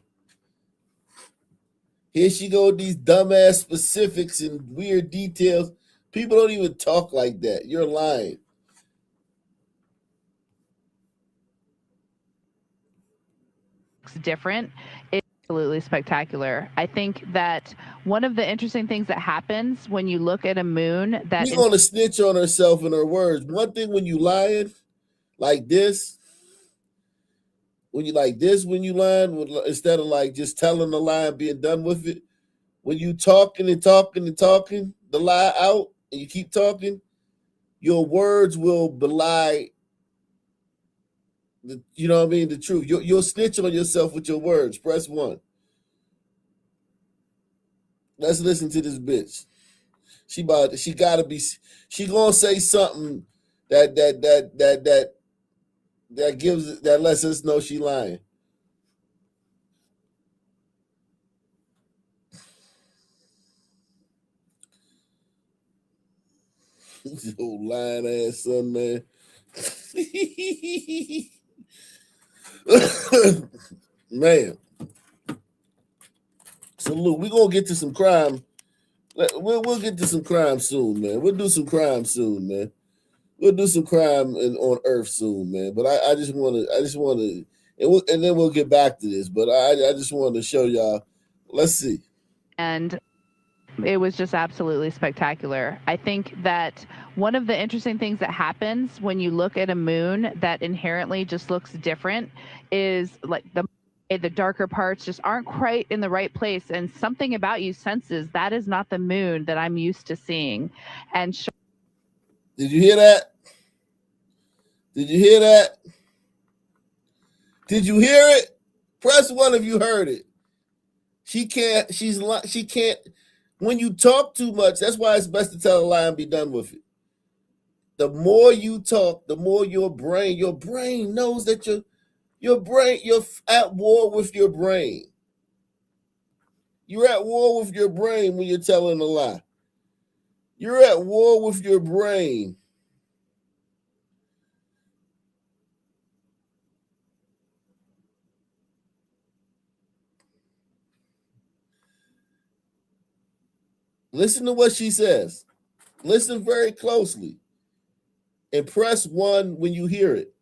Here she go with these dumbass specifics and weird details. People don't even talk like that. You're lying. looks different. It's absolutely spectacular. I think that one of the interesting things that happens when you look at a moon that She's gonna snitch on herself and her words. One thing when you lying like this, when you lying, instead of like just telling the lie and being done with it, when you talking and talking and talking the lie out and you keep talking, your words will belie you know what I mean, the truth. You'll snitch on yourself with your words. Press 1. Let's listen to this bitch. She gonna say something that lets us know she lying. This old lying ass son, man. Man. Salute. We're gonna get to some crime. We'll get to some crime soon, man. We'll do some crime soon, man. We'll do some crime on Earth soon, man. But I just want to, and then we'll get back to this. But I just want to show y'all. Let's see. and it was just absolutely spectacular. I think that one of the interesting things that happens when you look at a moon that inherently just looks different is like the darker parts just aren't quite in the right place, and something about you senses that is not the moon that I'm used to seeing. And did you hear that? Did you hear that? Did you hear it? Press 1 if you heard it. She can't. When you talk too much, that's why it's best to tell a lie and be done with it. The more you talk, the more your brain knows that you're at war with your brain. You're at war with your brain when you're telling a lie. You're at war with your brain. Listen to what she says. Listen very closely. And press 1 when you hear it.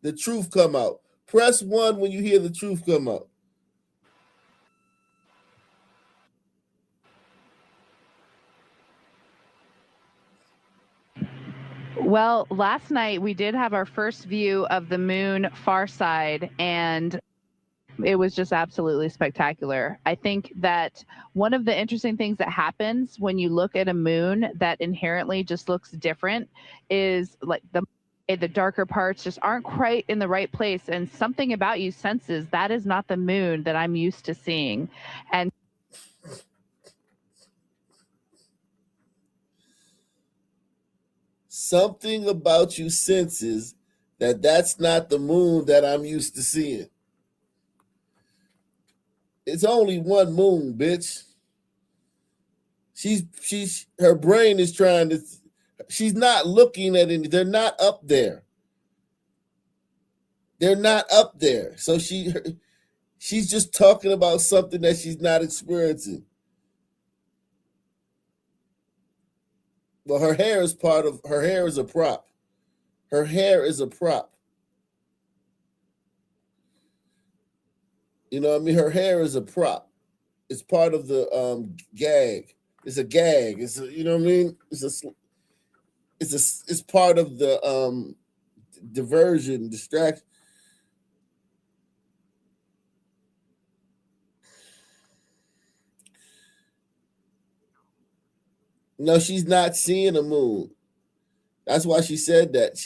The truth come out. Press 1 when you hear the truth come out. well, last night we did have our first view of the moon far side, and it was just absolutely spectacular. I think that one of the interesting things that happens when you look at a moon that inherently just looks different is like the darker parts just aren't quite in the right place, and something about you senses that is not the moon that I'm used to seeing. And something about you senses that that's not the moon that I'm used to seeing. It's only one moon, bitch. Her brain is trying to, she's not looking at any, they're not up there. They're not up there. So she's just talking about something that she's not experiencing. Well, her hair is a prop. Her hair is a prop. You know what I mean? Her hair is a prop. It's part of the gag. It's a gag. You know what I mean? It's part of the diversion, distraction. No, she's not seeing a moon. That's why she said that.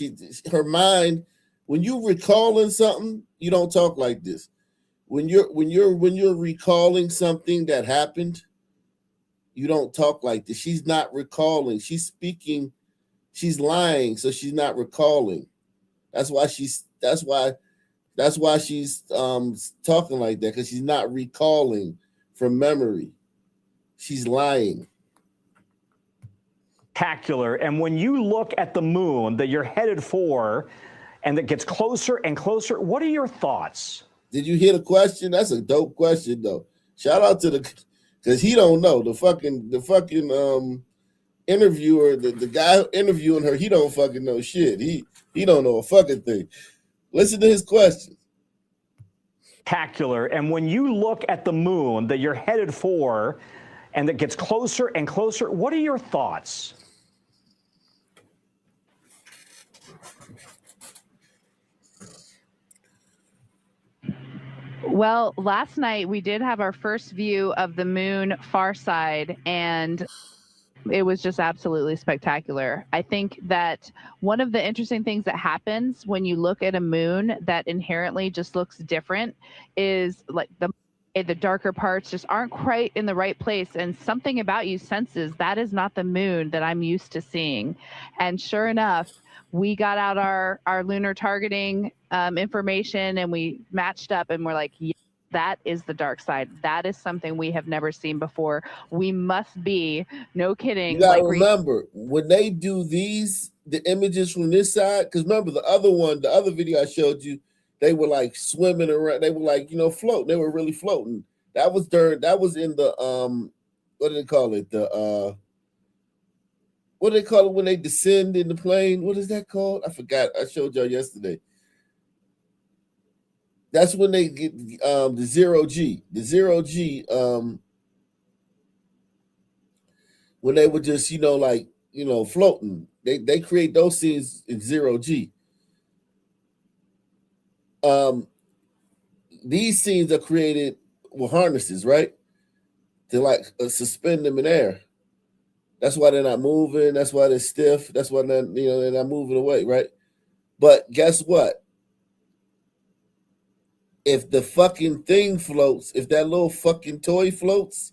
Her mind, when you recalling something, you don't talk like this. when you're recalling something that happened, you don't talk like this. She's not recalling. She's speaking. She's lying, so she's not recalling. That's why she's talking like that, because she's not recalling from memory. She's lying. Spectacular. And when you look at the moon that you're headed for and that gets closer and closer, what are your thoughts? Did you hear the question? That's a dope question, though. Shout out to because he don't know. The fucking interviewer, the guy interviewing her, he don't fucking know shit. He don't know a fucking thing. Listen to his question. Spectacular. And when you look at the moon that you're headed for and that gets closer and closer, what are your thoughts? Well, last night we did have our first view of the moon far side, and it was just absolutely spectacular. I think that one of the interesting things that happens when you look at a moon that inherently just looks different is like the darker parts just aren't quite in the right place, and something about you senses that is not the moon that I'm used to seeing. And sure enough, we got out our lunar targeting information, and we matched up, and we're like, yeah, that is the dark side. That is something we have never seen before. We must be, no kidding. You gotta remember, when they do the images from this side, because remember the other video I showed you, they were like swimming around. They were like, floating. They were really floating. That was in the what do they call it? What do they call it when they descend in the plane? What is that called? I forgot. I showed y'all yesterday. That's when they get the zero G. The zero G, when they were just, floating. They create those scenes in zero G. These scenes are created with harnesses, right? To suspend them in air. That's why they're not moving. That's why they're stiff. That's why they're not moving away, right? But guess what? If the fucking thing floats, if that little fucking toy floats,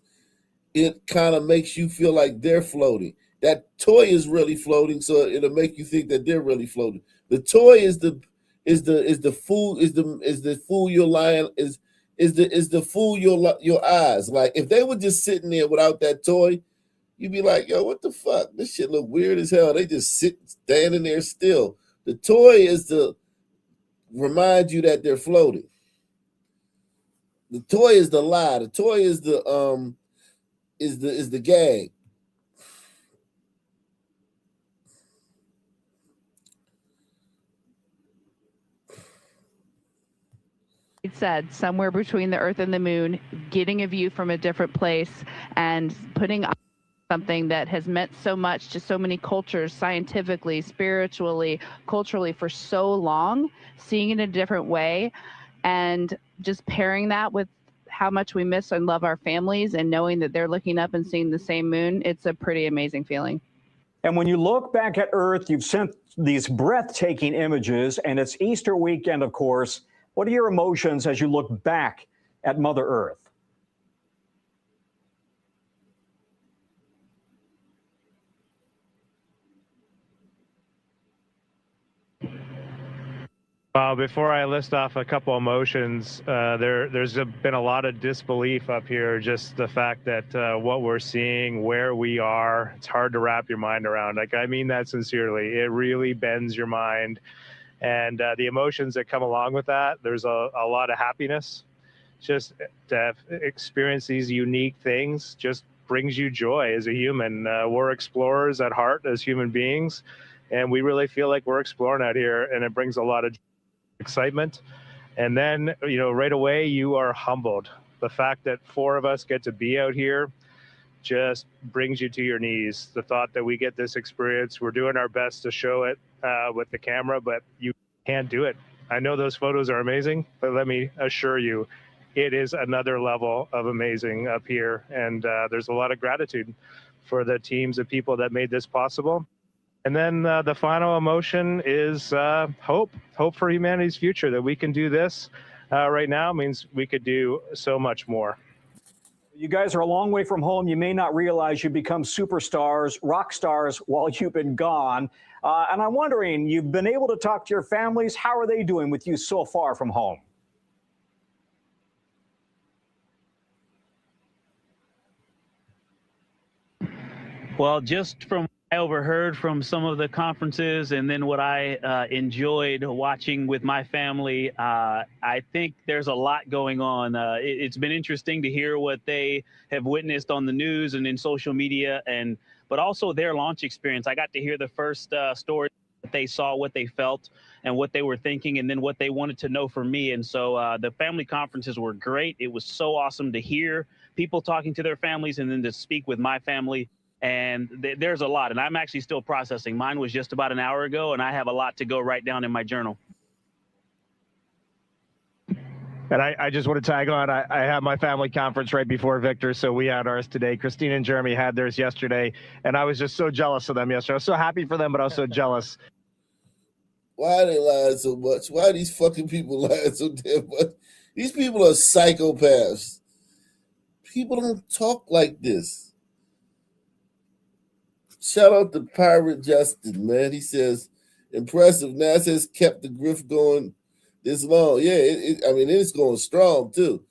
it kind of makes you feel like they're floating. That toy is really floating, so it'll make you think that they're really floating. The toy is the fool your eyes. Like if they were just sitting there without that toy, you'd be like, yo, what the fuck? This shit look weird as hell. They just standing there still. The toy is to remind you that they're floating. The toy is the lie. The toy is the gag. It said somewhere between the Earth and the moon, getting a view from a different place and putting up something that has meant so much to so many cultures, scientifically, spiritually, culturally, for so long, seeing it in a different way, and just pairing that with how much we miss and love our families and knowing that they're looking up and seeing the same moon, it's a pretty amazing feeling. And when you look back at Earth, you've sent these breathtaking images, and it's Easter weekend, of course. What are your emotions as you look back at Mother Earth? Well, before I list off a couple emotions, there's been a lot of disbelief up here. Just the fact that what we're seeing, where we are, it's hard to wrap your mind around. Like, I mean that sincerely. It really bends your mind. And the emotions that come along with that, there's a lot of happiness. Just to experience these unique things just brings you joy as a human. We're explorers at heart as human beings, and we really feel like we're exploring out here, and it brings a lot of excitement. And then, right away, you are humbled. The fact that 4 of us get to be out here just brings you to your knees. The thought that we get this experience, we're doing our best to show it with the camera, but you can't do it. I know those photos are amazing, but let me assure you, it is another level of amazing up here. And there's a lot of gratitude for the teams of people that made this possible. And then the final emotion is hope for humanity's future, that we can do this. right now means we could do so much more. You guys are a long way from home. You may not realize you become superstars, rock stars while you've been gone. And I'm wondering, you've been able to talk to your families. How are they doing with you so far from home? Well, just from what I overheard from some of the conferences and then what I enjoyed watching with my family, I think there's a lot going on. It's been interesting to hear what they have witnessed on the news and in social media, but also their launch experience. I got to hear the first story that they saw, what they felt and what they were thinking, and then what they wanted to know from me. And so the family conferences were great. It was so awesome to hear people talking to their families and then to speak with my family. And there's a lot, and I'm actually still processing. Mine was just about an hour ago, and I have a lot to go write down in my journal. And I just want to tag on. I had my family conference right before Victor, so we had ours today. Christina and Jeremy had theirs yesterday, and I was just so jealous of them yesterday. I was so happy for them, but also jealous. Why are they lying so much? Why are these fucking people lying so damn much? These people are psychopaths. People don't talk like this. Shout out to Pirate Justin, man. He says, impressive. NASA has kept the grift going this long. Yeah, it's going strong, too.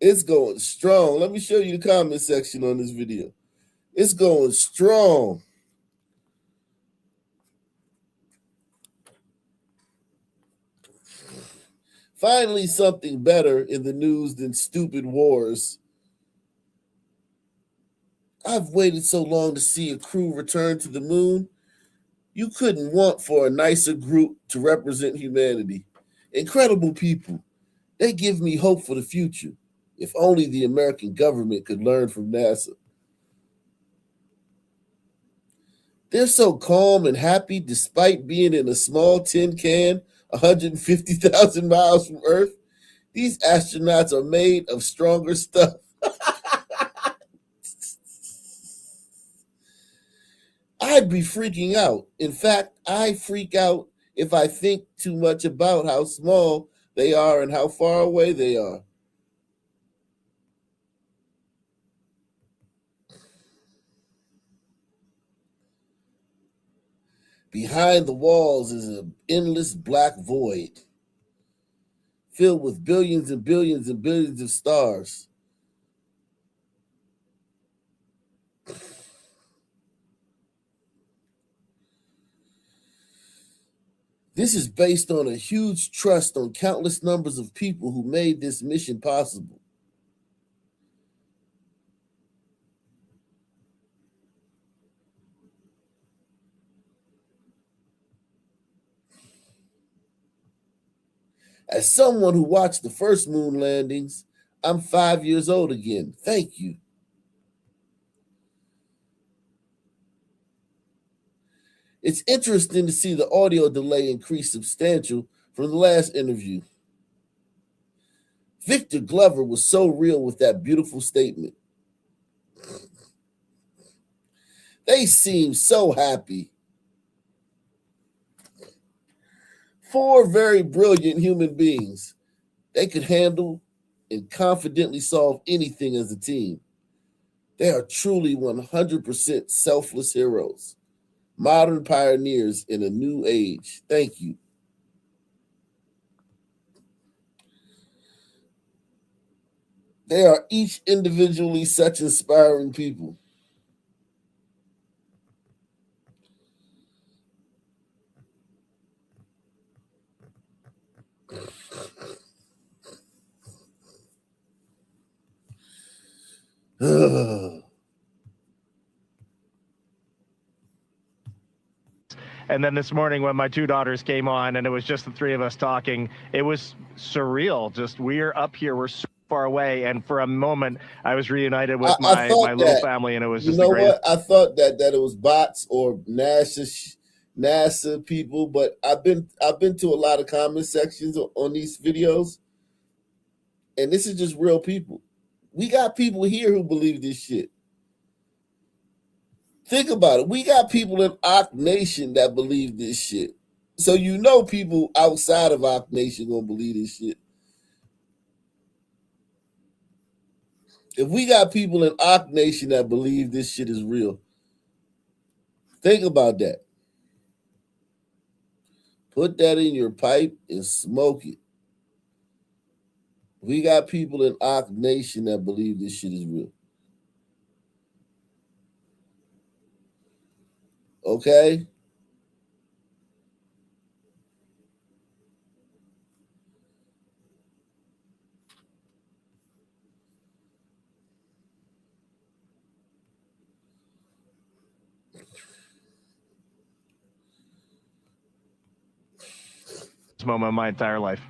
It's going strong. Let me show you the comment section on this video. It's going strong. Finally, something better in the news than stupid wars. I've waited so long to see a crew return to the moon. You couldn't want for a nicer group to represent humanity. Incredible people. They give me hope for the future. If only the American government could learn from NASA. They're so calm and happy despite being in a small tin can 150,000 miles from Earth. These astronauts are made of stronger stuff. I'd be freaking out. In fact, I freak out if I think too much about how small they are and how far away they are. Behind the walls is an endless black void filled with billions and billions and billions of stars. This is based on a huge trust on countless numbers of people who made this mission possible. As someone who watched the first moon landings, I'm 5 years old again. Thank you. It's interesting to see the audio delay increase substantial from the last interview. Victor Glover was so real with that beautiful statement. They seem so happy. 4 very brilliant human beings. They could handle and confidently solve anything as a team. They are truly 100% selfless heroes. Modern pioneers in a new age. Thank you. They are each individually such inspiring people. And then this morning when my 2 daughters came on and it was just the 3 of us talking, it was surreal. Just we're up here, we're so far away. And for a moment, I was reunited with my little family, and it was just the greatest. What? I thought that it was bots or NASA people, but I've been to a lot of comment sections on these videos, and this is just real people. We got people here who believe this shit. Think about it. We got people in Arc Nation that believe this shit. So people outside of Arc Nation gonna believe this shit. If we got people in Ark Nation that believe this shit is real, think about that. Put that in your pipe and smoke it. We got people in Ark Nation that believe this shit is real. Okay? This moment of my entire life.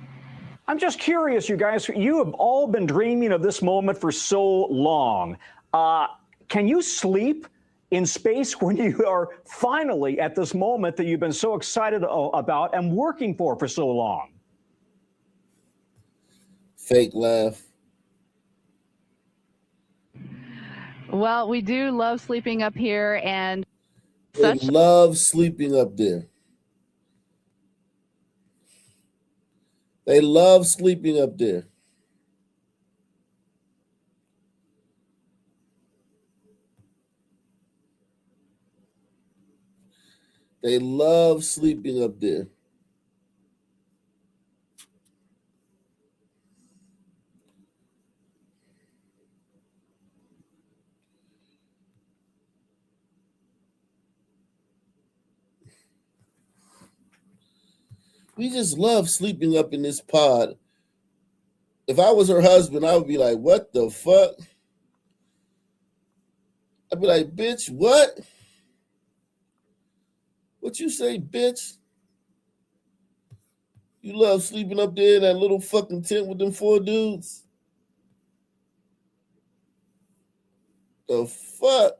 I'm just curious, you guys. You have all been dreaming of this moment for so long. Can you sleep in space when you are finally at this moment that you've been so excited about and working for so long? Fake laugh. Well, we do love sleeping up here, and They love sleeping up there. They love sleeping up there. They love sleeping up there. We just love sleeping up in this pod. If I was her husband, I would be like, what the fuck? I'd be like, bitch, what? What you say, bitch? You love sleeping up there in that little fucking tent with them 4 dudes? The fuck?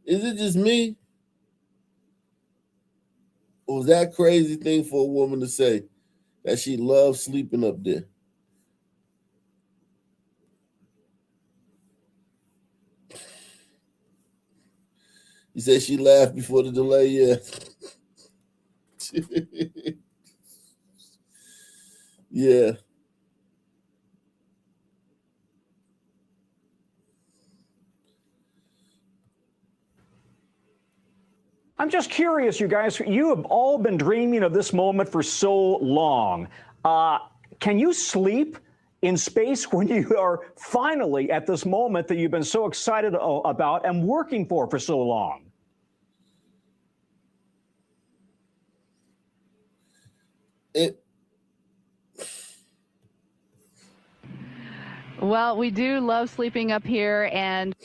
Is it just me? Or was that crazy thing for a woman to say that she loves sleeping up there? You said she laughed before the delay, yeah. Yeah. I'm just curious, you guys. You have all been dreaming of this moment for so long. Can you sleep in space when you are finally at this moment that you've been so excited about and working for so long? Well, we do love sleeping up here, and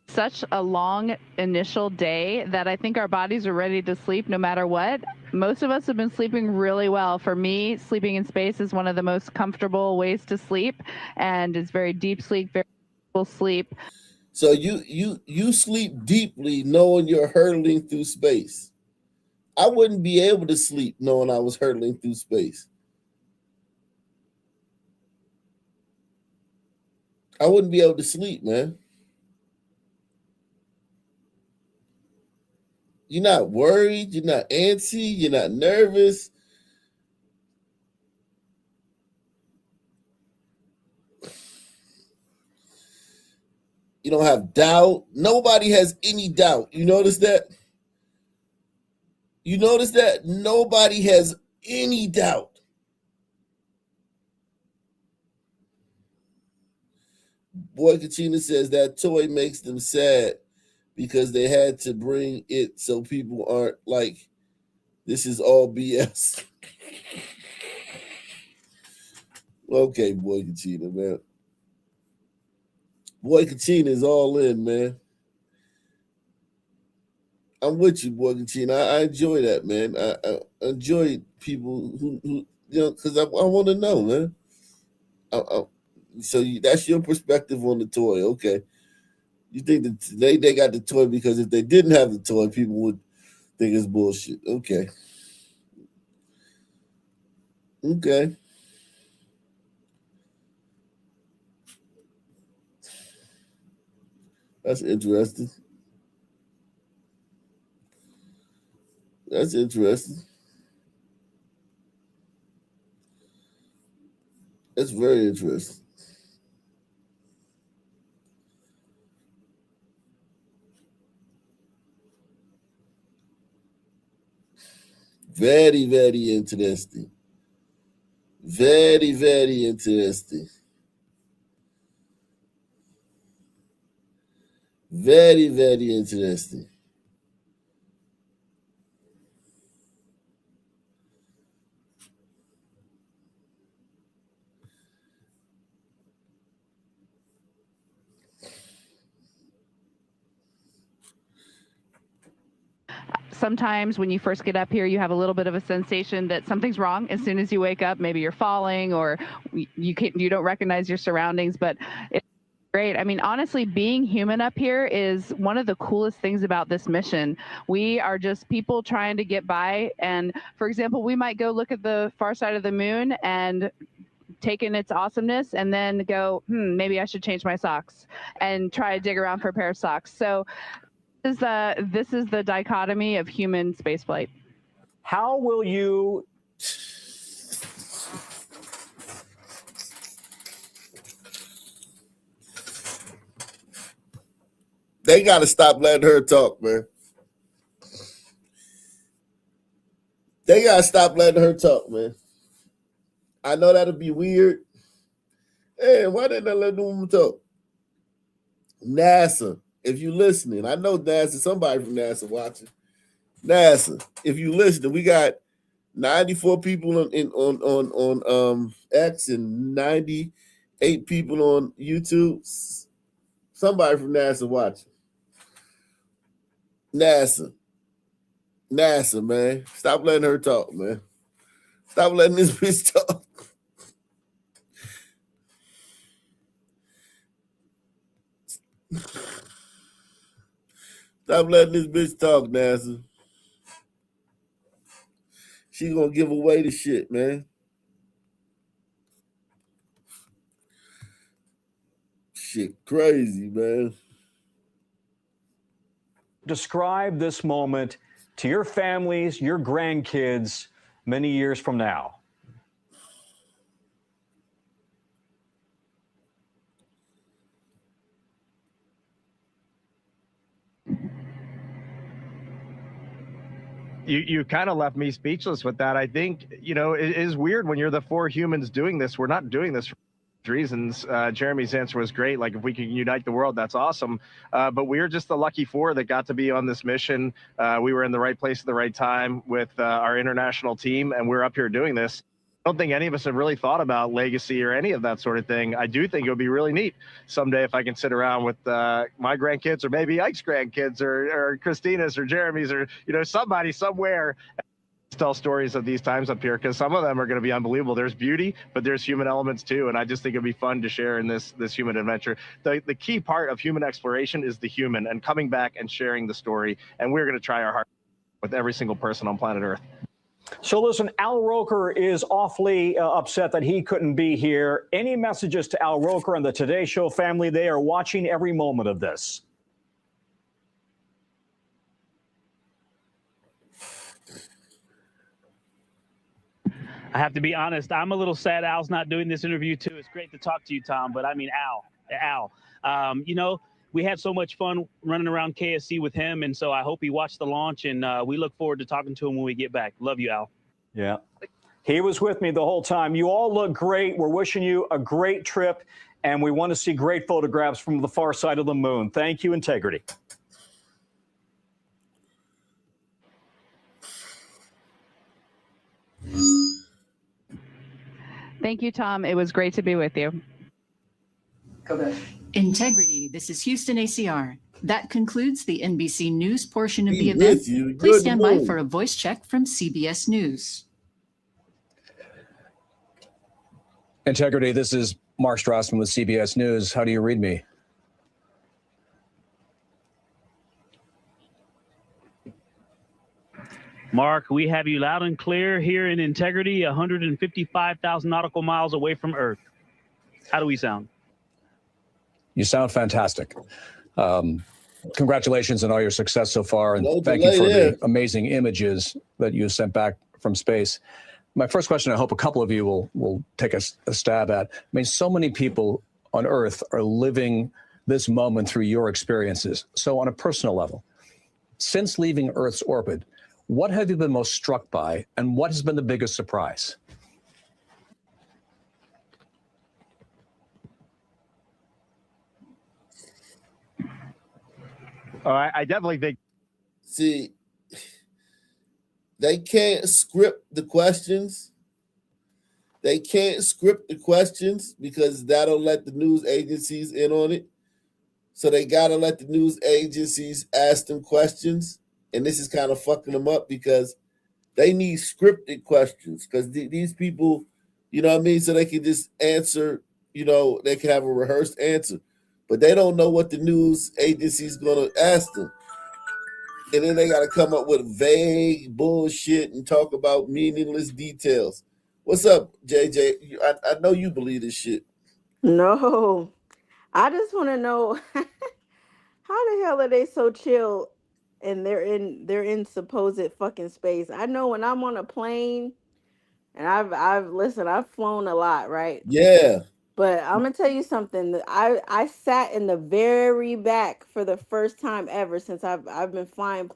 such a long initial day that I think our bodies are ready to sleep no matter what. Most of us have been sleeping really well. For me, sleeping in space is one of the most comfortable ways to sleep, and it's very deep sleep, very full sleep. So you sleep deeply knowing you're hurtling through space. I wouldn't be able to sleep knowing I was hurtling through space. I wouldn't be able to sleep, man. You're not worried. You're not antsy. You're not nervous. You don't have doubt. Nobody has any doubt. You notice that? You notice that? Nobody has any doubt. Boy Kachina says that toy makes them sad because they had to bring it so people aren't like, this is all BS. Okay, Boy Kachina, man. Boy Kachina is all in, man. I'm with you, Boy Kachina. I enjoy that, man. I enjoy people who you know, because I want to know, man. So that's your perspective on the toy, okay? You think that they got the toy because if they didn't have the toy, people would think it's bullshit. Okay. Okay. That's interesting. That's interesting. That's very interesting. Very, very interesting. Very, very interesting. Very, very interesting. Sometimes when you first get up here, you have a little bit of a sensation that something's wrong. As soon as you wake up, maybe you're falling or you don't recognize your surroundings, but it's great. I mean, honestly, being human up here is one of the coolest things about this mission. We are just people trying to get by. And for example, we might go look at the far side of the moon and take in its awesomeness and then go, maybe I should change my socks and try to dig around for a pair of socks. So this is the dichotomy of human spaceflight. How will you? They got to stop letting her talk, man. They got to stop letting her talk, man. I know that'll be weird. Hey, why didn't they let the woman talk? NASA, if you listening, I know NASA, somebody from NASA watching. NASA, if you listening, we got 94 people on X and 98 people on YouTube. Somebody from NASA watching. NASA, man. Stop letting her talk, man. Stop letting this bitch talk. Stop letting this bitch talk, NASA. She gonna give away the shit, man. Shit crazy, man. Describe this moment to your families, your grandkids, many years from now. You kind of left me speechless with that. I think, it is weird when you're the four humans doing this. We're not doing this for reasons. Jeremy's answer was great. Like, if we can unite the world, that's awesome. But we're just the lucky four that got to be on this mission. We were in the right place at the right time with our international team, and we're up here doing this. I don't think any of us have really thought about legacy or any of that sort of thing. I do think it would be really neat someday if I can sit around with my grandkids, or maybe Ike's grandkids, or Christina's, or Jeremy's, or somebody somewhere, tell stories of these times up here, because some of them are going to be unbelievable. There's beauty, but there's human elements too, and I just think it'd be fun to share in this human adventure. The key part of human exploration is the human, and coming back and sharing the story, and we're going to try our hardest with every single person on planet Earth. So listen, Al Roker is awfully upset that he couldn't be here. Any messages to Al Roker and the Today Show family? They are watching every moment of this. I have to be honest, I'm a little sad Al's not doing this interview too. It's great to talk to you, Tom, but I mean, Al, we had so much fun running around KSC with him, and so I hope he watched the launch, and we look forward to talking to him when we get back. Love you, Al. Yeah. He was with me the whole time. You all look great. We're wishing you a great trip, and we want to see great photographs from the far side of the moon. Thank you, Integrity. Thank you, Tom. It was great to be with you. Integrity. This is Houston ACR. That concludes the NBC News portion of the Be event. with you. Please Good stand by morning. for a voice check from CBS News. Integrity, this is Mark Strassman with CBS News. How do you read me? Mark, we have you loud and clear here in Integrity, 155,000 nautical miles away from Earth. How do we sound? You sound fantastic. Congratulations on all your success so far, and No thank you delay for there. the amazing images that you sent back from space. My first question, I hope a couple of you will take a stab at. I mean, so many people on Earth are living this moment through your experiences. So on a personal level, since leaving Earth's orbit, what have you been most struck by, and what has been the biggest surprise? I definitely think. See, they can't script the questions. They can't script the questions because that'll let the news agencies in on it. So they got to let the news agencies ask them questions. And this is kind of fucking them up because they need scripted questions because these people, you know what I mean? So they can just answer, you know, they can have a rehearsed answer. But they don't know what the news agency is going to ask them. And then they got to come up with vague bullshit and talk about meaningless details. What's up, JJ? I know you believe this shit. No, I just want to know how the hell are they so chill and they're in supposed fucking space. I know when I'm on a plane and I've flown a lot, right? Yeah. But I'm gonna tell you something. I sat in the very back for the first time ever since I've been flying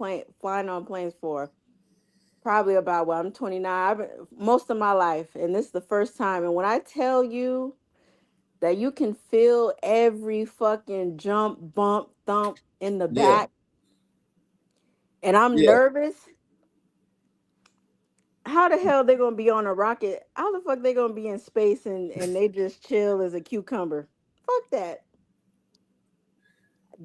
on planes for probably about, well, I'm 29. I've been, most of my life, and this is the first time. And when I tell you that you can feel every fucking jump, bump, thump in the Yeah. back, and I'm Yeah. nervous. How the hell they gonna be on a rocket? How the fuck they gonna be in space and they just chill as a cucumber? Fuck that.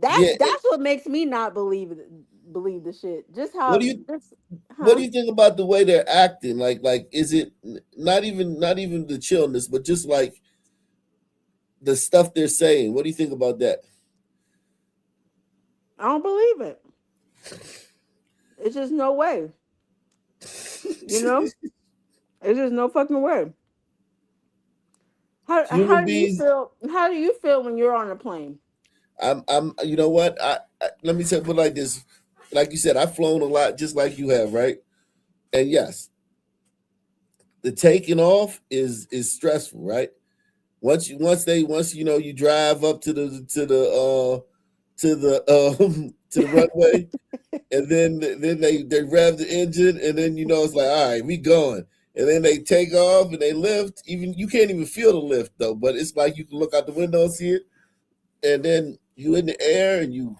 Yeah. That's what makes me not believe the shit. Just how What do you this, What huh? do you think about the way they're acting? Like is it not even the chillness, but just like the stuff they're saying? What do you think about that? I don't believe it. It's just no way. You know? It's just no fucking way. How Human do you beings, feel? How do you feel when you're on a plane? I'm you know what? Let me say it like this. Like you said, I've flown a lot just like you have, right? And yes, the taking off is stressful, right? Once you know you drive up to the to the runway, and then they rev the engine, and then you know it's like, all right, we going, and then they take off and they lift. Even you can't even feel the lift though, but it's like you can look out the window and see it, and then you in the air and you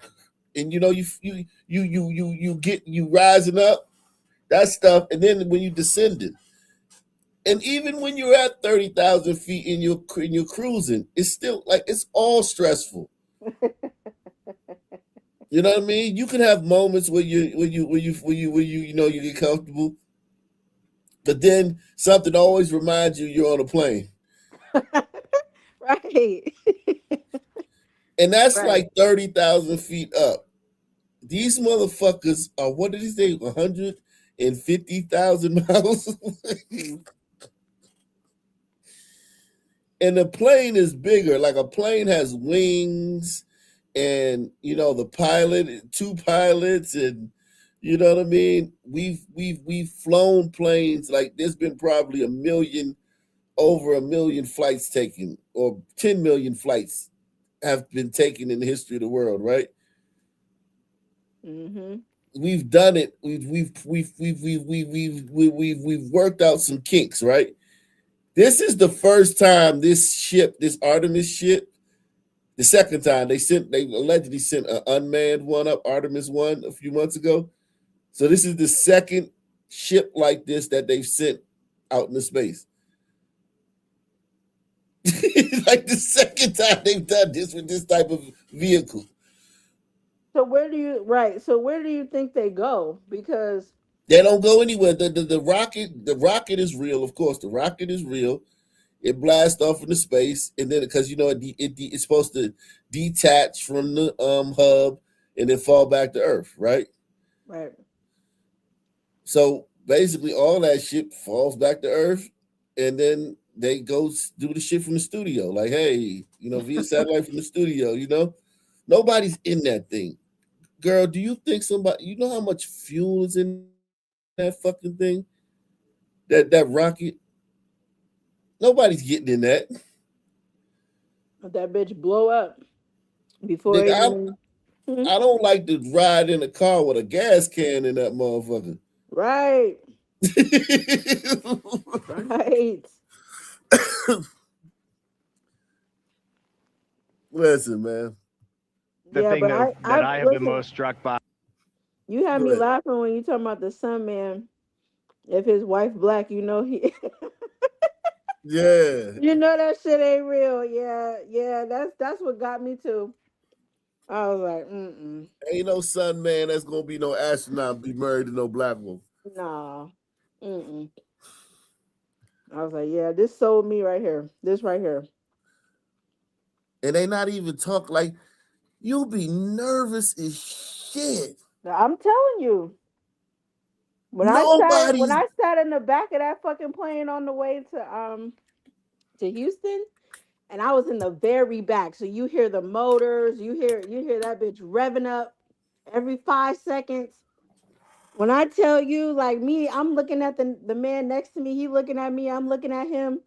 know you rising up, that stuff, and then when you descending. And even when you're at 30,000 feet and you're cruising, it's still like it's all stressful. You know what I mean? You can have moments where you get comfortable, but then something always reminds you you're on a plane, Right. and that's Right. like 30,000 feet up. These motherfuckers are, what did he say, 150,000 miles away. And the plane is bigger. Like a plane has wings, and you know the pilot, two pilots, and you know what I mean. We've flown planes. Like there's been probably over a million flights taken, or 10 million flights have been taken in the history of the world. Right? Mm-hmm. We've done it. We've worked out some kinks. Right? This is the first time this Artemis ship, the second time they allegedly sent an unmanned one up, Artemis 1, a few months ago. So this is the second ship like this that they've sent out into space. Like the second time they've done this with this type of vehicle. So where do you think they go? Because They don't go anywhere. The rocket is real, of course. The rocket is real. It blasts off into space, and then because you know it's supposed to detach from the hub and then fall back to Earth, right? right. So basically, all that shit falls back to Earth, and then they go do the shit from the studio. Like, hey, via satellite from the studio. Nobody's in that thing. Girl, do you think somebody? You know how much fuel is in that fucking thing? That rocket. Nobody's getting in that. That bitch blow up before Nigga, even. I don't like to ride in a car with a gas can in that motherfucker. Right. Right. Listen, man. The thing that I have been most struck by. You had me laughing when you talking about the sun man. If his wife black, he. Yeah. You know that shit ain't real. Yeah. That's what got me too. I was like, Ain't no sun man that's gonna be no astronaut be married to no black woman. nah. I was like, yeah, this sold me right here. This right here. And they not even talk like you'll be nervous as shit. I'm telling you. When I sat in the back of that fucking plane on the way to Houston, and I was in the very back, so you hear the motors, you hear that bitch revving up every 5 seconds. When I tell you, like me, I'm looking at the man next to me, he looking at me, I'm looking at him.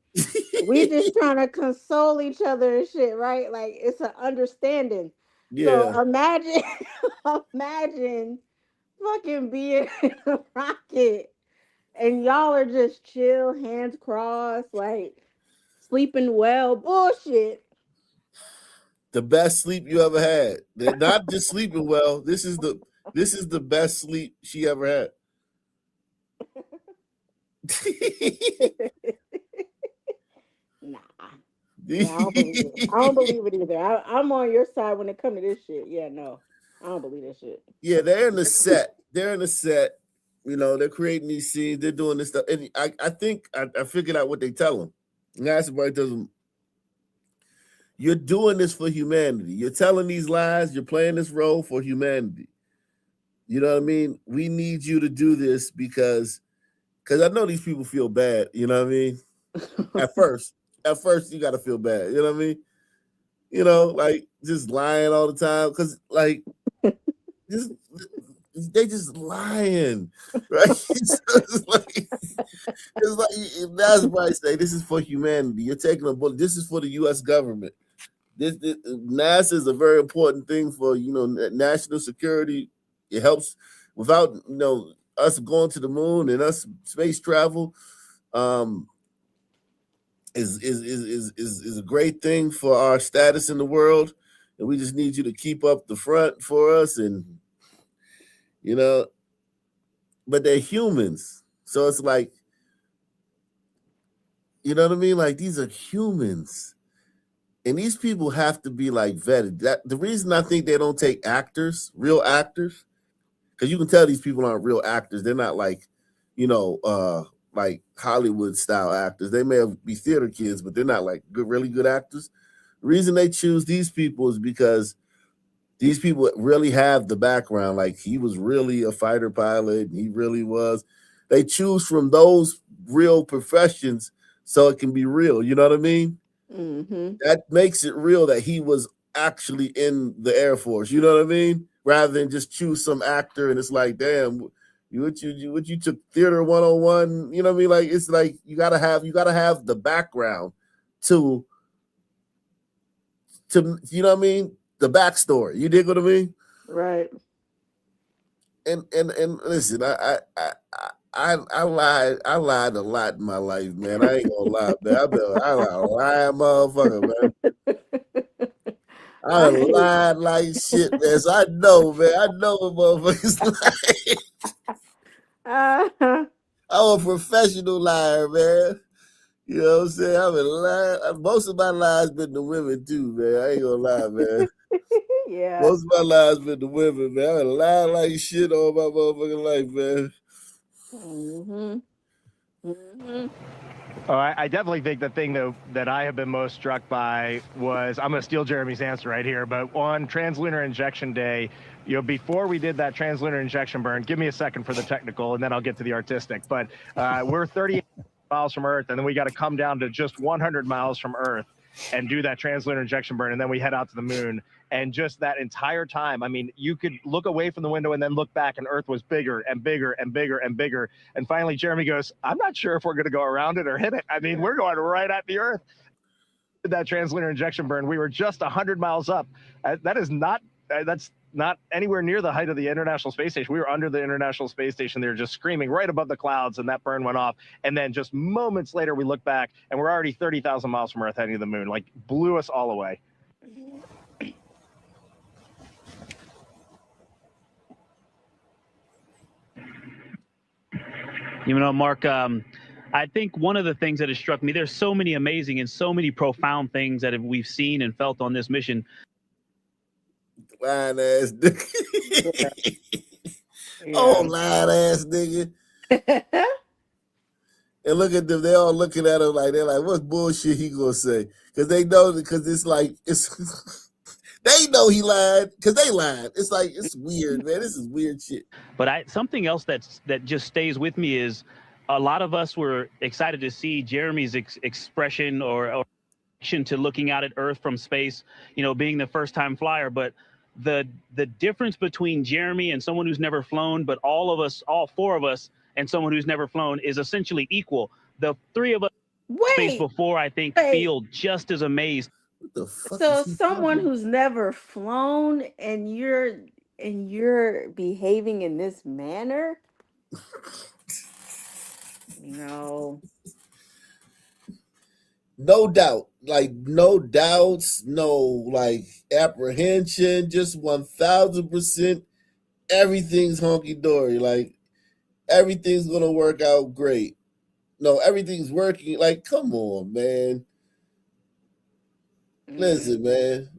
We just trying to console each other and shit, right? Like it's an understanding. Yeah. So imagine fucking being in a rocket and y'all are just chill, hands crossed, like sleeping well. Bullshit. The best sleep you ever had. They're not just sleeping well. This is the best sleep she ever had. Nah. Yeah, I don't believe it. I don't believe it either. I'm on your side when it comes to this shit. Yeah, no. I don't believe this shit. Yeah, they're in the set. They're creating these scenes. They're doing this stuff. And I think I figured out what they tell them. And that's why it doesn't. You're doing this for humanity. You're telling these lies. You're playing this role for humanity. You know what I mean? We need you to do this because I know these people feel bad. You know what I mean? At first you got to feel bad. You know what I mean? Like just lying all the time because like they just lying, right? it's like that's why I say this is for humanity. You're taking a bullet. This is for the U.S. government. This NASA is a very important thing for national security. It helps without us going to the moon and us space travel. Is a great thing for our status in the world, and we just need you to keep up the front for us, and but they're humans, so it's like, you know what I mean? Like these are humans, and these people have to be like vetted. That the reason I think they don't take actors, real actors, because you can tell these people aren't real actors. They're not like, like Hollywood style actors. They may be theater kids, but they're not like really good actors. The reason they choose these people is because these people really have the background. Like he was really a fighter pilot. And he really was. They choose from those real professions so it can be real. You know what I mean? Mm-hmm. That makes it real that he was actually in the Air Force. You know what I mean? Rather than just choose some actor and it's like, damn, what you took theater 101. You know what I mean? Like it's like you gotta have the background to you know what I mean? The backstory. You dig what I mean? Right. And listen, I lied a lot in my life, man. I ain't gonna lie, man. I'm a lying motherfucker, man. I lied like shit, man. So I know, man. I know what motherfuckers lie. I'm a professional liar, man. You know what I'm saying? I've been lying. Most of my lies been to women too, man. I ain't gonna lie, man. Yeah. Most of my lies been to women, man. I've been lying like shit all my motherfucking life, man. Mm-hmm. Mm-hmm. Oh, I definitely think the thing that I have been most struck by was, I'm going to steal Jeremy's answer right here, but on Translunar Injection Day, before we did that translunar injection burn, give me a second for the technical, and then I'll get to the artistic. But we're 38 miles from Earth, and then we got to come down to just 100 miles from Earth and do that translunar injection burn, and then we head out to the moon. And just that entire time, I mean, you could look away from the window and then look back, and Earth was bigger and bigger and bigger and bigger. And finally, Jeremy goes, I'm not sure if we're going to go around it or hit it. I mean, we're going right at the Earth. That translunar injection burn, we were just 100 miles up. That's not anywhere near the height of the International Space Station. We were under the International Space Station. They were just screaming right above the clouds, and that burn went off. And then just moments later, we look back, and we're already 30,000 miles from Earth heading to the moon. Like, blew us all away. You know, Mark, I think one of the things that has struck me, there's so many amazing and so many profound things that we've seen and felt on this mission. Lying ass nigga. Oh, lying ass nigga. And look at them, they all looking at him like, they're like, what bullshit he gonna say? Because they know, because it's like, they know he lied, because they lied. It's like, it's weird, man. This is weird shit. But something else that just stays with me is a lot of us were excited to see Jeremy's expression or reaction to looking out at Earth from space, you know, being the first time flyer. But the difference between Jeremy and someone who's never flown, but all of us, all four of us, and someone who's never flown is essentially equal. The three of us space before, I think, feel just as amazed. What the fuck? So someone who's never flown and you're behaving in this manner? No. No doubt. Like, no doubts, no, like, apprehension, just 1,000%. Everything's honky-dory. Like, everything's going to work out great. No, everything's working. Like, come on, man. Listen, man.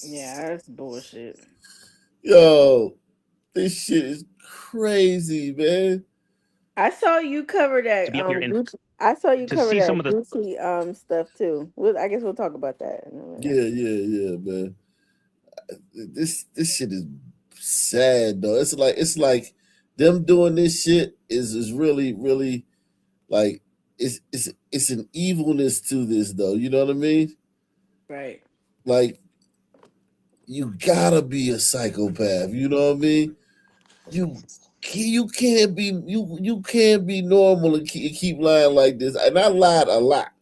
Yeah, that's bullshit. Yo, this shit is crazy, man. I saw you cover that. Gucci, I saw you cover that Gucci stuff too. I guess we'll talk about that. Yeah, man. This shit is sad though. It's like them doing this shit is really, really like it's an evilness to this though. You know what I mean? Right. Like, you gotta be a psychopath. You know what I mean? You can't be normal and keep lying like this. And I lied a lot.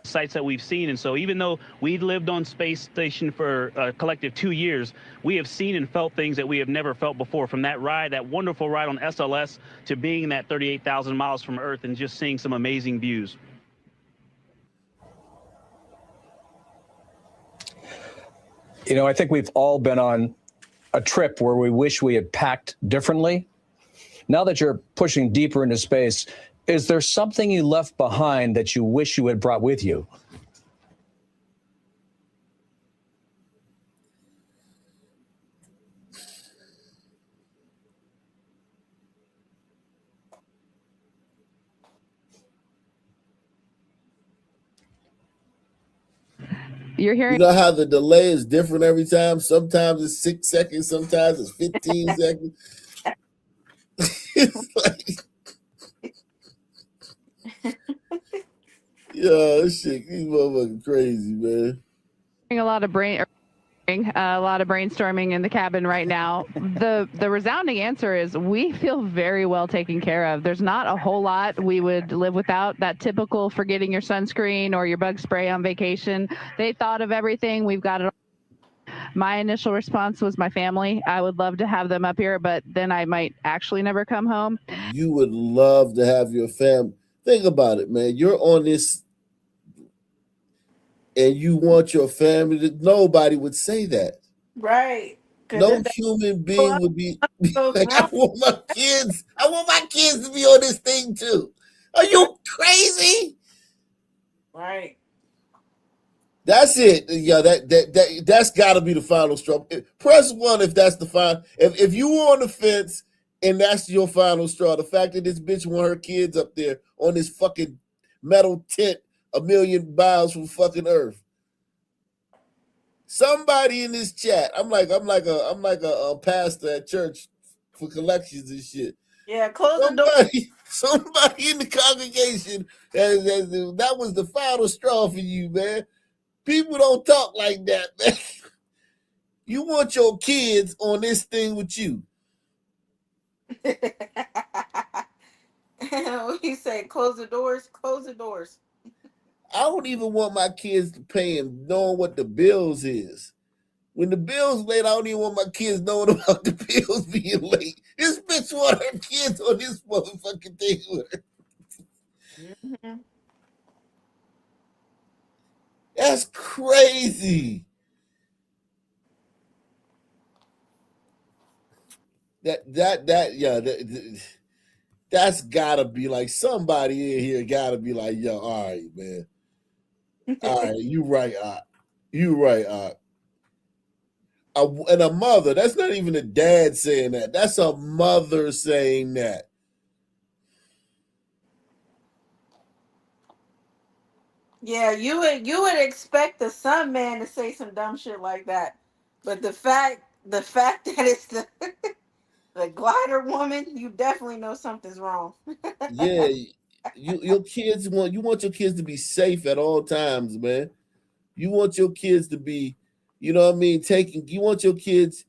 Sites that we've seen, and so even though we lived on space station for a collective 2 years, we have seen and felt things that we have never felt before. From that ride, that wonderful ride on SLS, to being that 38,000 miles from Earth and just seeing some amazing views. You know, I think we've all been on a trip where we wish we had packed differently. Now that you're pushing deeper into space, is there something you left behind that you wish you had brought with you? You're hearing. You know how the delay is different every time? Sometimes it's 6 seconds, sometimes it's 15 seconds. It's like, yo, this shit, these motherfuckers crazy, man. A lot of brainstorming in the cabin right now. The resounding answer is we feel very well taken care of. There's not a whole lot we would live without. That typical forgetting your sunscreen or your bug spray on vacation. They thought of everything. We've got it all. My initial response was my family. I would love to have them up here, but then I might actually never come home. You would love to have your family. Think about it, man. You're on this and you want your family to, nobody would say that. Right. No human being would be like, I want my kids to be on this thing too. Are you crazy? Right. That's it. Yeah, that's gotta be the final straw. Press 1 if that's the final. If you were on the fence and that's your final straw, the fact that this bitch want her kids up there on this fucking metal tent 1 million miles from fucking Earth. Somebody in this chat, I'm like a pastor at church for collections and shit. Yeah, close the door. Somebody in the congregation that was the final straw for you, man. People don't talk like that, man. You want your kids on this thing with you. He said, close the doors, close the doors. I don't even want my kids to pay and knowing what the bills is. When the bills late, I don't even want my kids knowing about the bills being late. This bitch want her kids on this motherfucking thing with her. Mm-hmm. That's crazy. That's gotta be like somebody in here gotta be like, yo, all right, man. All right, you right, you right, and a mother, that's not even a dad saying that. That's a mother saying that. Yeah, you would expect the son man to say some dumb shit like that. But the fact that it's the glider woman, you definitely know something's wrong. Yeah, your kids you want your kids to be safe at all times, man. You want your kids to be, you know what I mean, you want your kids,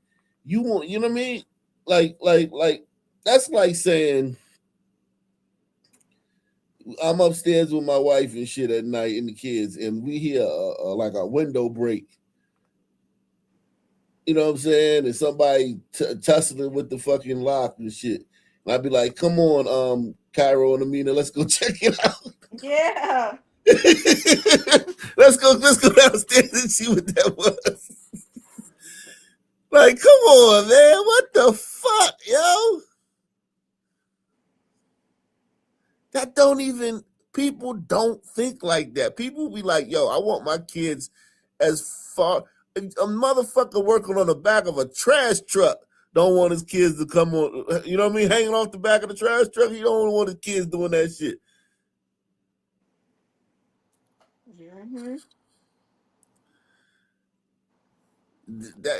you know what I mean? Like that's like saying I'm upstairs with my wife and shit at night and the kids, and we hear like a window break. You know what I'm saying? And somebody tussling with the fucking lock and shit. And I'd be like, come on, Cairo and Amina, let's go check it out. Yeah. Let's go downstairs and see what that was. Like, come on, man. What the fuck, yo? That people don't think like that. People be like, yo, I want my kids as far. A motherfucker working on the back of a trash truck don't want his kids to come on, you know what I mean, hanging off the back of the trash truck. He don't want his kids doing that shit. Mm-hmm.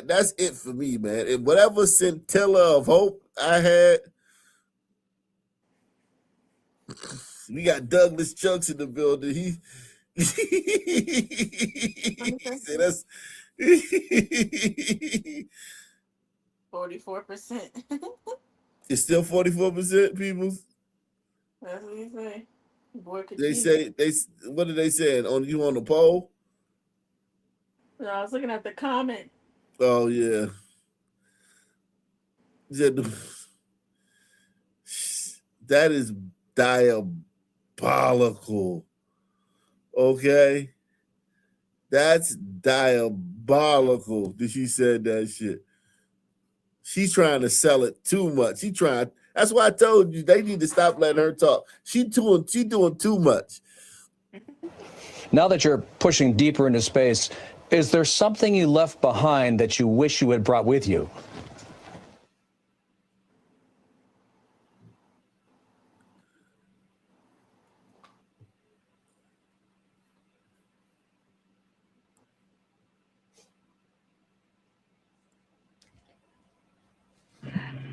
That's it for me, man. And whatever scintilla of hope I had, we got Douglas Chunks in the building. He said that's 44%. It's still 44%, people. That's what he say. Boy, They say what are they saying? On you on the poll? No, I was looking at the comment. Oh yeah. That is diabolical. Okay? That's diabolical that she said that shit. She's trying to sell it too much. That's why I told you they need to stop letting her talk. She doing too much. Now that you're pushing deeper into space, is there something you left behind that you wish you had brought with you?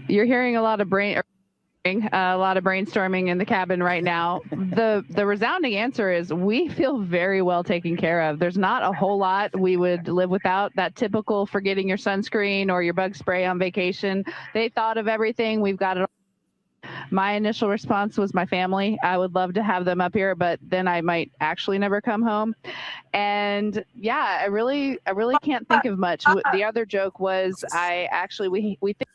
You're hearing a lot of brainstorming in the cabin right now. The resounding answer is we feel very well taken care of. There's not a whole lot we would live without. That typical forgetting your sunscreen or your bug spray on vacation. They thought of everything. We've got it all. My initial response was my family. I would love to have them up here, but then I might actually never come home. And yeah, I really can't think of much. The other joke was we think.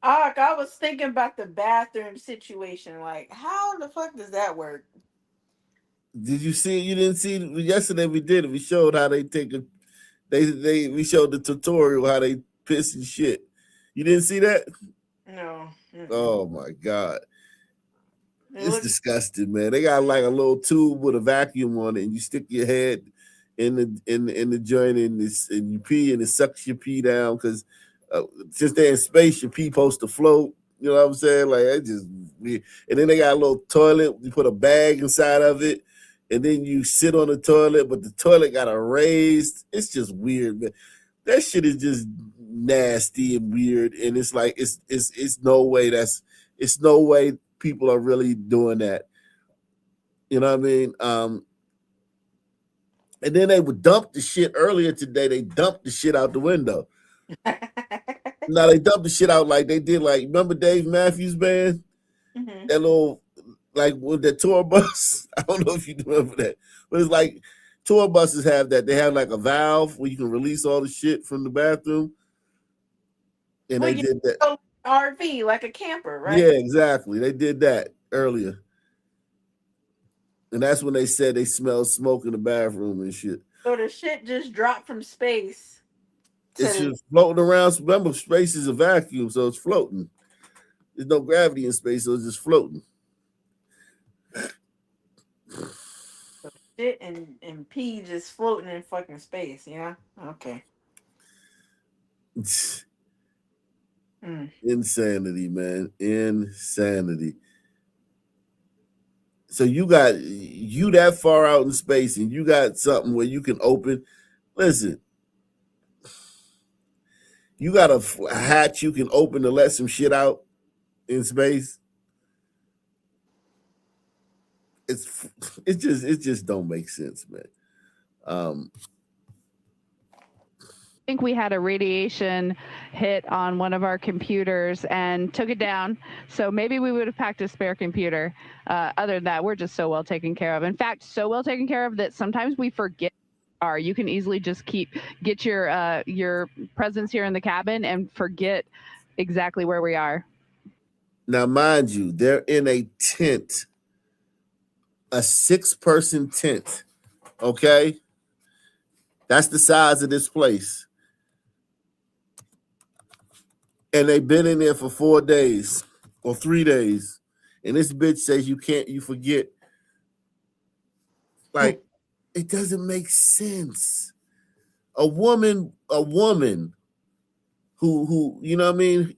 I was thinking about the bathroom situation. Like, how the fuck does that work? Did you see? You didn't see? Yesterday we did it. We showed how they take a. We showed the tutorial how they piss and shit. You didn't see that? No. Oh my god, it's disgusting, man. They got like a little tube with a vacuum on it, and you stick your head in the joint, and you pee, and it sucks your pee down because. Since they're in space, your pee supposed to float. You know what I'm saying? Like, it just weird. And then they got a little toilet. You put a bag inside of it, and then you sit on the toilet, but the toilet got a raised. It's just weird, man. That shit is just nasty and weird, and it's like it's no way people are really doing that. You know what I mean? And then they would dump the shit earlier today. They dumped the shit out the window. Now they dumped the shit out like they did. Like, remember Dave Matthews Band? Mm-hmm. That little, like, with the tour bus. I don't know if you remember that, but it's like tour buses have that. They have like a valve where you can release all the shit from the bathroom. And they did that. RV, like a camper, right? Yeah, exactly. They did that earlier. And that's when they said they smelled smoke in the bathroom and shit. So the shit just dropped from space. It's just floating around. Remember, space is a vacuum, so it's floating. There's no gravity in space, so it's just floating. Shit and pee just floating in fucking space, yeah? Okay. Insanity, man. Insanity. So you got you that far out in space and you got something where you can open. Listen, you got a hatch you can open to let some shit out in space. It just don't make sense, man. I think we had a radiation hit on one of our computers and took it down. So maybe we would have packed a spare computer. Other than that, we're just so well taken care of. In fact, so well taken care of that sometimes we forget. You can easily just get your presence here in the cabin and forget exactly where we are. Now, mind you, they're in a tent, a 6-person tent. Okay, that's the size of this place. And they've been in there for 4 days or 3 days. And this bitch says you forget. Like, it doesn't make sense. A woman who, you know what I mean?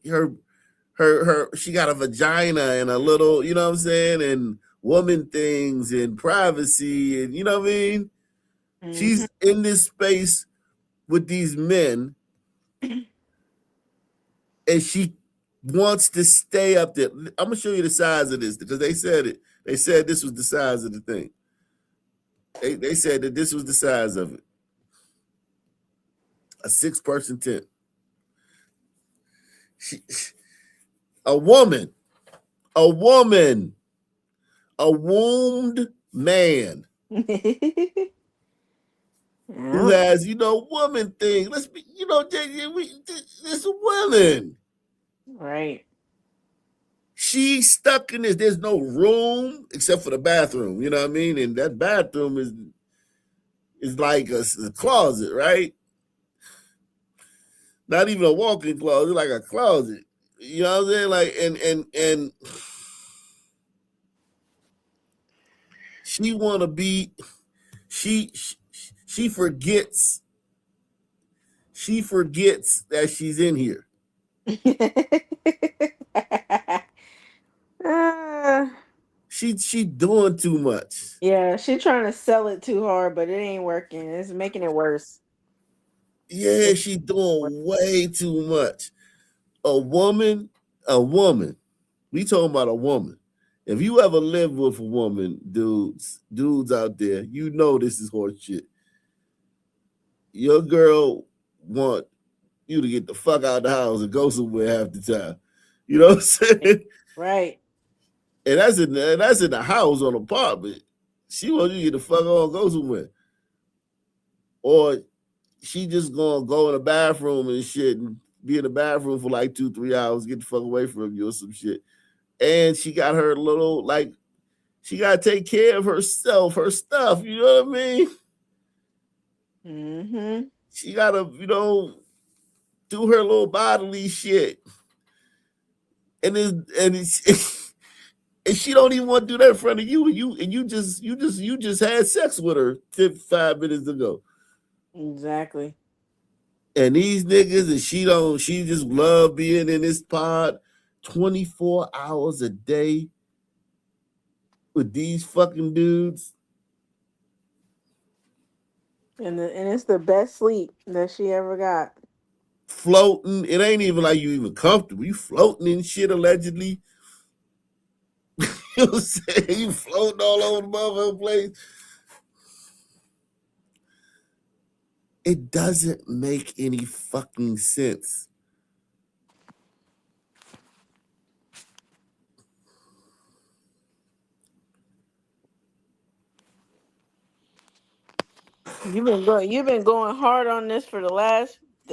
Her she got a vagina and a little, you know what I'm saying? And woman things and privacy and, you know what I mean? Mm-hmm. She's in this space with these men. And she wants to stay up there. I'm gonna show you the size of this because they said it. They said this was the size of the thing. They said that this was the size of it. A 6-person tent. A woman, a wombed man who has, woman thing. Let's be, it's a woman. Right. She's stuck in this. There's no room except for the bathroom. You know what I mean? And that bathroom is like a closet, right? Not even a walk-in closet, like a closet. You know what I'm saying? Like, and she wanna be. She forgets. She forgets that she's in here. She doing too much. Yeah, she trying to sell it too hard, but it ain't working. It's making it worse. Yeah, she doing way too much. A woman. We talking about a woman. If you ever lived with a woman, dudes out there, you know this is horse shit. Your girl want you to get the fuck out of the house and go somewhere half the time. You know what I'm saying? Right. And that's in the house or an apartment. She wants you to get the fuck on and go somewhere. Or she just gonna go in the bathroom and shit and be in the bathroom for like 2-3 hours, get the fuck away from you or some shit. And she got her little, like, she gotta take care of herself, her stuff, you know what I mean? Mm-hmm. She gotta, do her little bodily shit. And and she don't even want to do that in front of you. And you just had sex with her 5 minutes ago. Exactly. And these niggas, and she just love being in this pod 24 hours a day with these fucking dudes. And it's the best sleep that she ever got. Floating. It ain't even like you even comfortable. You floating in shit allegedly. You know what I'm saying? You floating all over the motherfucking place. It doesn't make any fucking sense. You've been going hard on this for the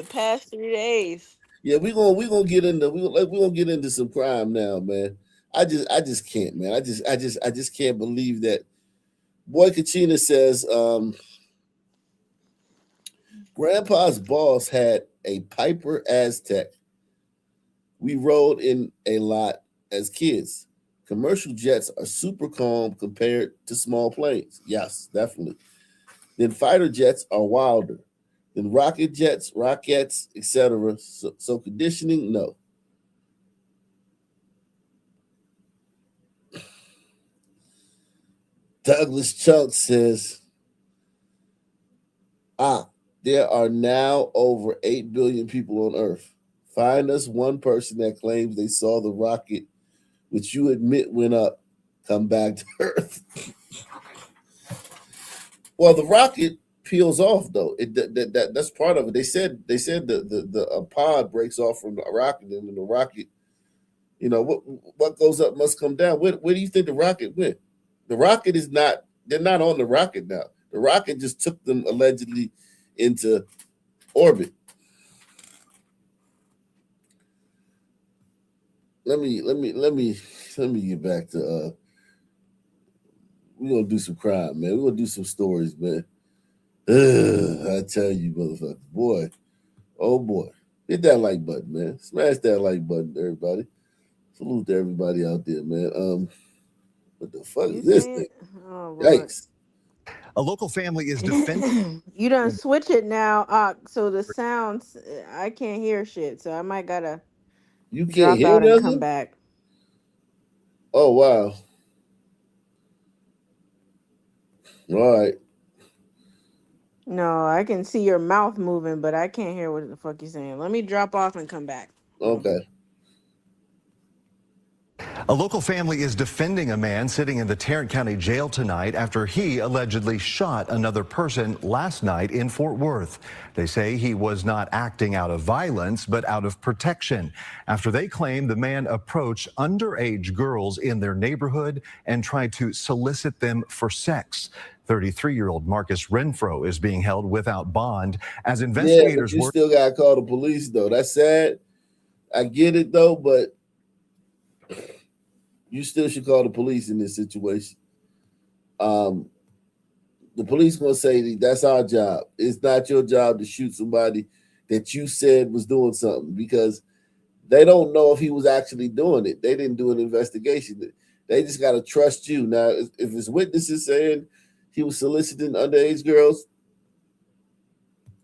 past 3 days. Yeah, we gonna get into some crime now, man. I just can't, man. I just can't believe that. Boy Kachina says, Grandpa's boss had a Piper Aztec. We rode in a lot as kids. Commercial jets are super calm compared to small planes. Yes, definitely. Then fighter jets are wilder. Then rocket jets, rockets, etc. So conditioning, no. Douglas Chunk says, there are now over 8 billion people on Earth. Find us one person that claims they saw the rocket, which you admit went up, come back to Earth. Well, the rocket peels off though. That's part of it. They said the pod breaks off from the rocket, and then the rocket, what goes up must come down. Where do you think the rocket went? The rocket is not. They're not on the rocket now. The rocket just took them allegedly into orbit. Let me get back to we're gonna do some crime, man. We're gonna do some stories, man. I tell you, motherfucker, boy, oh boy. Hit that like button, man. Smash that like button, everybody. Salute to everybody out there, man. What the fuck is this thing? Oh, Yikes. A local family is defending. You done switch it now, so the sounds I can't hear shit. So I might gotta You can't drop hear out and come nothing? back. Oh wow. All right. No, I can see your mouth moving, but I can't hear what the fuck you're saying. Let me drop off and come back. Okay. A local family is defending a man sitting in the Tarrant County Jail tonight after he allegedly shot another person last night in Fort Worth. They say he was not acting out of violence, but out of protection, after they claim the man approached underage girls in their neighborhood and tried to solicit them for sex. 33-year-old Marcus Renfro is being held without bond as investigators Yeah, but you still gotta call the police though. That's sad. I get it though, but you still should call the police in this situation. The police gonna say that's our job. It's not your job to shoot somebody that you said was doing something, because they don't know if he was actually doing it. They didn't do an investigation. They just gotta trust you. Now, if it's witnesses saying he was soliciting underage girls,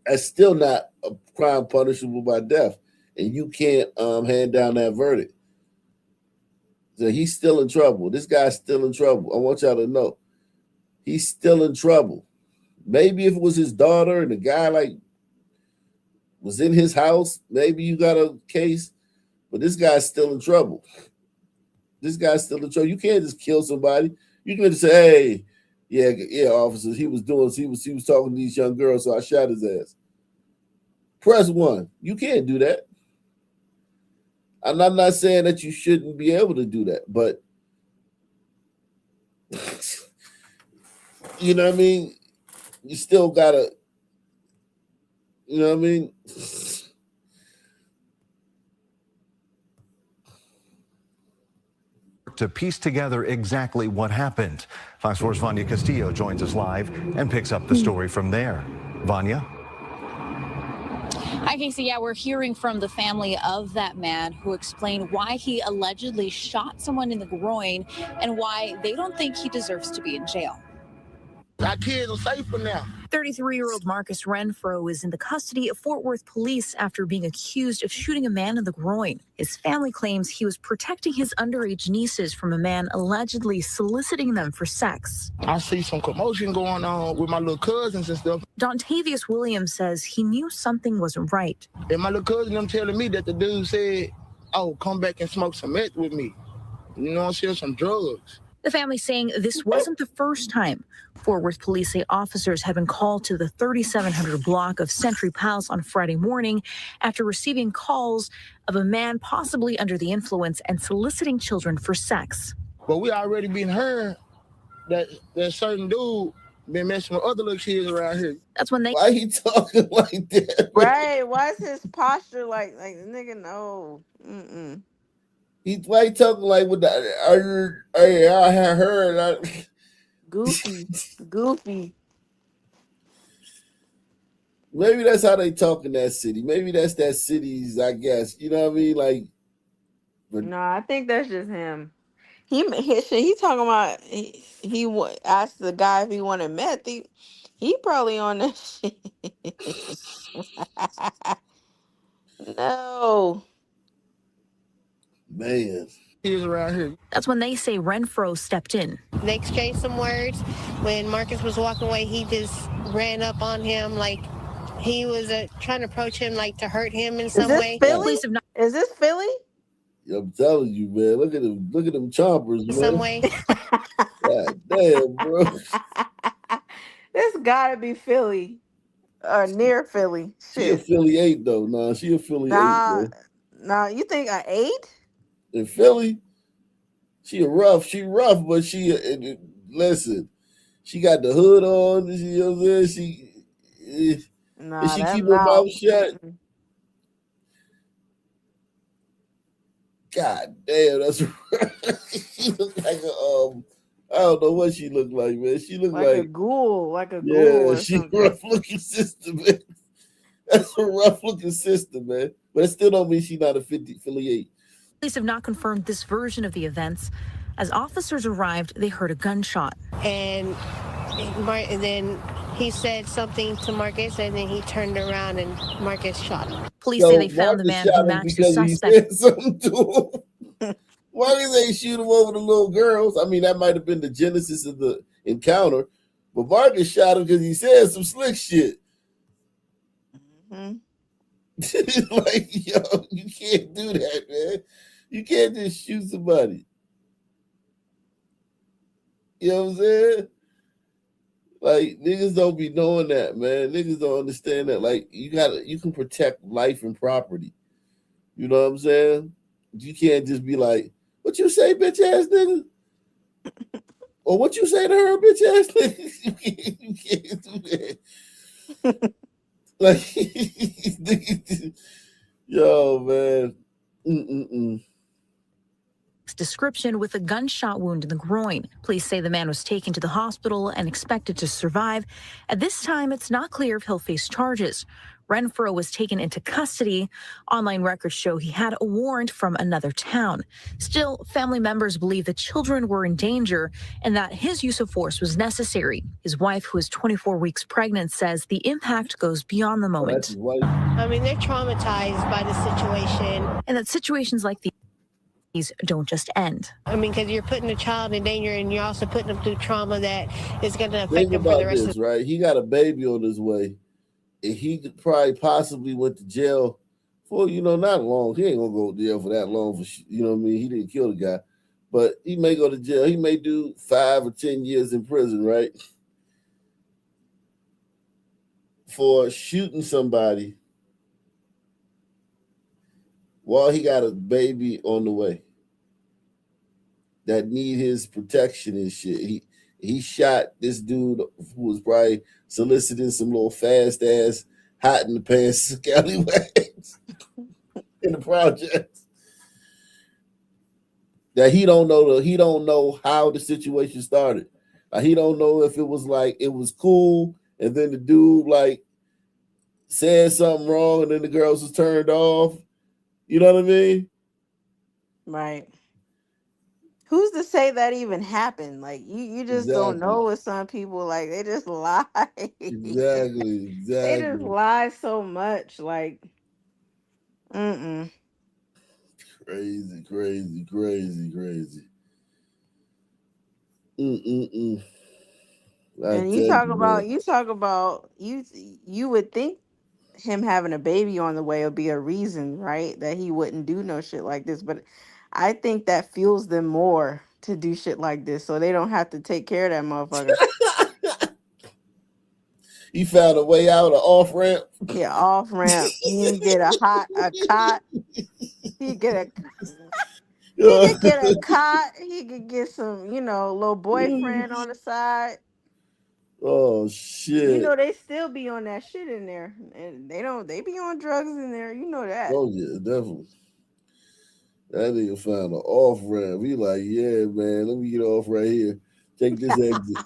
that's still not a crime punishable by death, and you can't hand down that verdict. So he's still in trouble. This guy's still in trouble. I want y'all to know he's still in trouble. Maybe if it was his daughter and the guy was in his house, maybe you got a case, but this guy's still in trouble. This guy's still in trouble. You can't just kill somebody. You can just say, hey, yeah, officers, he was talking to these young girls, so I shot his ass. Press 1. You can't do that. And I'm not saying that you shouldn't be able to do that, but you know what I mean? You still gotta, you know what I mean? To piece together exactly what happened. Fox 4's Vanya Castillo joins us live and picks up the story from there. Vanya? Hi, Casey. Yeah, we're hearing from the family of that man who explained why he allegedly shot someone in the groin and why they don't think he deserves to be in jail. Our kids are safer now. 33-year-old Marcus Renfro is in the custody of Fort Worth police after being accused of shooting a man in the groin. His family claims he was protecting his underage nieces from a man allegedly soliciting them for sex. I see some commotion going on with my little cousins and stuff. Dontavius Williams says he knew something wasn't right. And my little cousin, them telling me that the dude said, oh, come back and smoke some meth with me. You know, share some drugs. The family saying this wasn't the first time. Fort Worth police say officers had been called to the 3700 block of Century Palace on Friday morning after receiving calls of a man possibly under the influence and soliciting children for sex. But we already been heard that certain dude been messing with other little kids around here. That's when they... Why he talking like that? Right? Why is his posture like nigga? No. Mm-mm. Why he talking like with the? I had heard. Goofy. Maybe that's how they talk in that city. Maybe that's that city's. I guess you know what I mean. Like, No, I think that's just him. He talking about he asked the guy if he wanted meth. He probably on that shit. No. Man. He's around here. That's when they say Renfro stepped in. They exchanged some words. When Marcus was walking away, he just ran up on him like he was trying to approach him like to hurt him in some way. Philly? Is this Philly? I'm telling you, man. Look at them choppers, man. Some way. God damn, bro. This gotta be Philly. Or near Philly. She a Philly 8 though. Nah, she a Philly 8. Man. Nah, you think an 8? In Philly, she rough, but listen, she got the hood on, you know what I'm saying? She keep her mouth shut. God damn, that's she look like I don't know what she looked like, man. She looked like a ghoul, ghoul. Yeah, she rough looking sister, man. That's a rough looking sister, man. But it still don't mean she not a Philly 8. Police have not confirmed this version of the events. As officers arrived, they heard a gunshot. And then he said something to Marcus, and then he turned around and Marcus shot him. Police say they found the man who matched the suspect. He said something to him. Why did they shoot him over the little girls? I mean, that might have been the genesis of the encounter. But Marcus shot him because he said some slick shit. Mm-hmm. Like, yo, you can't do that, man. You can't just shoot somebody. You know what I'm saying? Like, niggas don't be knowing that, man. Niggas don't understand that. Like, you can protect life and property. You know what I'm saying? You can't just be like, what you say, bitch ass nigga? Or what you say to her, bitch ass nigga? You can't do that. Like, yo, man. Description with a gunshot wound in the groin. Police say the man was taken to the hospital and expected to survive. At this time, it's not clear if he'll face charges. Renfro was taken into custody. Online records show he had a warrant from another town. Still, family members believe the children were in danger and that his use of force was necessary. His wife, who is 24 weeks pregnant, says the impact goes beyond the moment. I mean, they're traumatized by the situation. And that situations like these don't just end. I mean, because you're putting a child in danger and you're also putting them through trauma that is going to affect them for the rest of this, right? He got a baby on his way. And he probably possibly went to jail for, not long. He ain't gonna go to jail for that long. You know what I mean? He didn't kill the guy, but he may go to jail. He may do 5 or 10 years in prison, right? For shooting somebody while he got a baby on the way that need his protection and shit. He shot this dude who was probably soliciting some little fast ass, hot in the pants scallywags in the projects. That he don't know how the situation started. He don't know if it was like it was cool and then the dude like said something wrong and then the girls was turned off. You know what I mean? Right. Who's to say that even happened? Like you just don't Exactly. know with some people. Like they just lie. Exactly. They just Exactly. lie so much. Like, mm-mm. Crazy, crazy, crazy, crazy. Mm-mm-mm. I And tell you, man. you talk about you would think him having a baby on the way would be a reason, right? That he wouldn't do no shit like this. But I think that fuels them more to do shit like this, so they don't have to take care of that motherfucker. He found a way out, an off ramp. Yeah, off ramp. He can get a cot. He get a he could get a cot. He could get some, little boyfriend on the side. Oh You shit. know they still be on that shit in there, and they be on drugs in there. You know that. Oh yeah, definitely. That nigga found an off ramp. He like, yeah, man, let me get off right here. Take this exit.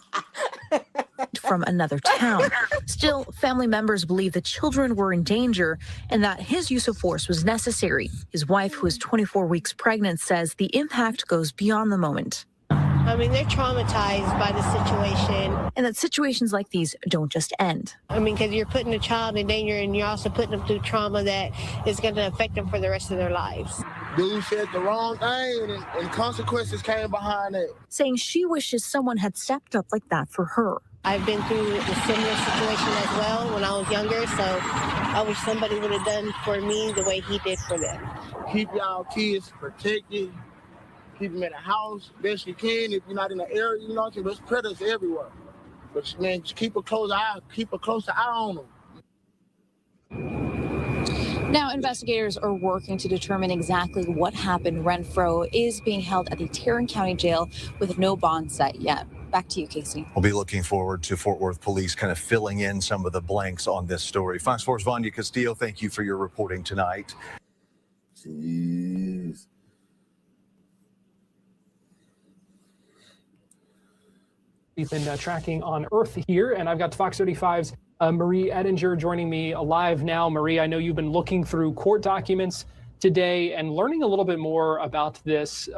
From another town. Still, family members believe the children were in danger and that his use of force was necessary. His wife, who is 24 weeks pregnant, says the impact goes beyond the moment. I mean, they're traumatized by the situation. And that situations like these don't just end. I mean, because you're putting a child in danger and you're also putting them through trauma that is going to affect them for the rest of their lives. Dude said the wrong thing and consequences came behind it. Saying she wishes someone had stepped up like that for her. I've been through a similar situation as well when I was younger, so I wish somebody would have done for me the way he did for them. Keep y'all kids protected. Keep them in the house best you can. If you're not in the area, you know, there's predators everywhere. But man, just keep a close eye on them. Now, investigators are working to determine exactly what happened. Renfro is being held at the Tarrant County Jail with no bond set yet. Back to you, Casey. We'll be looking forward to Fort Worth police kind of filling in some of the blanks on this story. Fox 4's Vanya Castillo, thank you for your reporting tonight. Jeez. We've been tracking on Earth here, and I've got Fox 35's Marie Edinger joining me live now. Marie, I know you've been looking through court documents today and learning a little bit more about this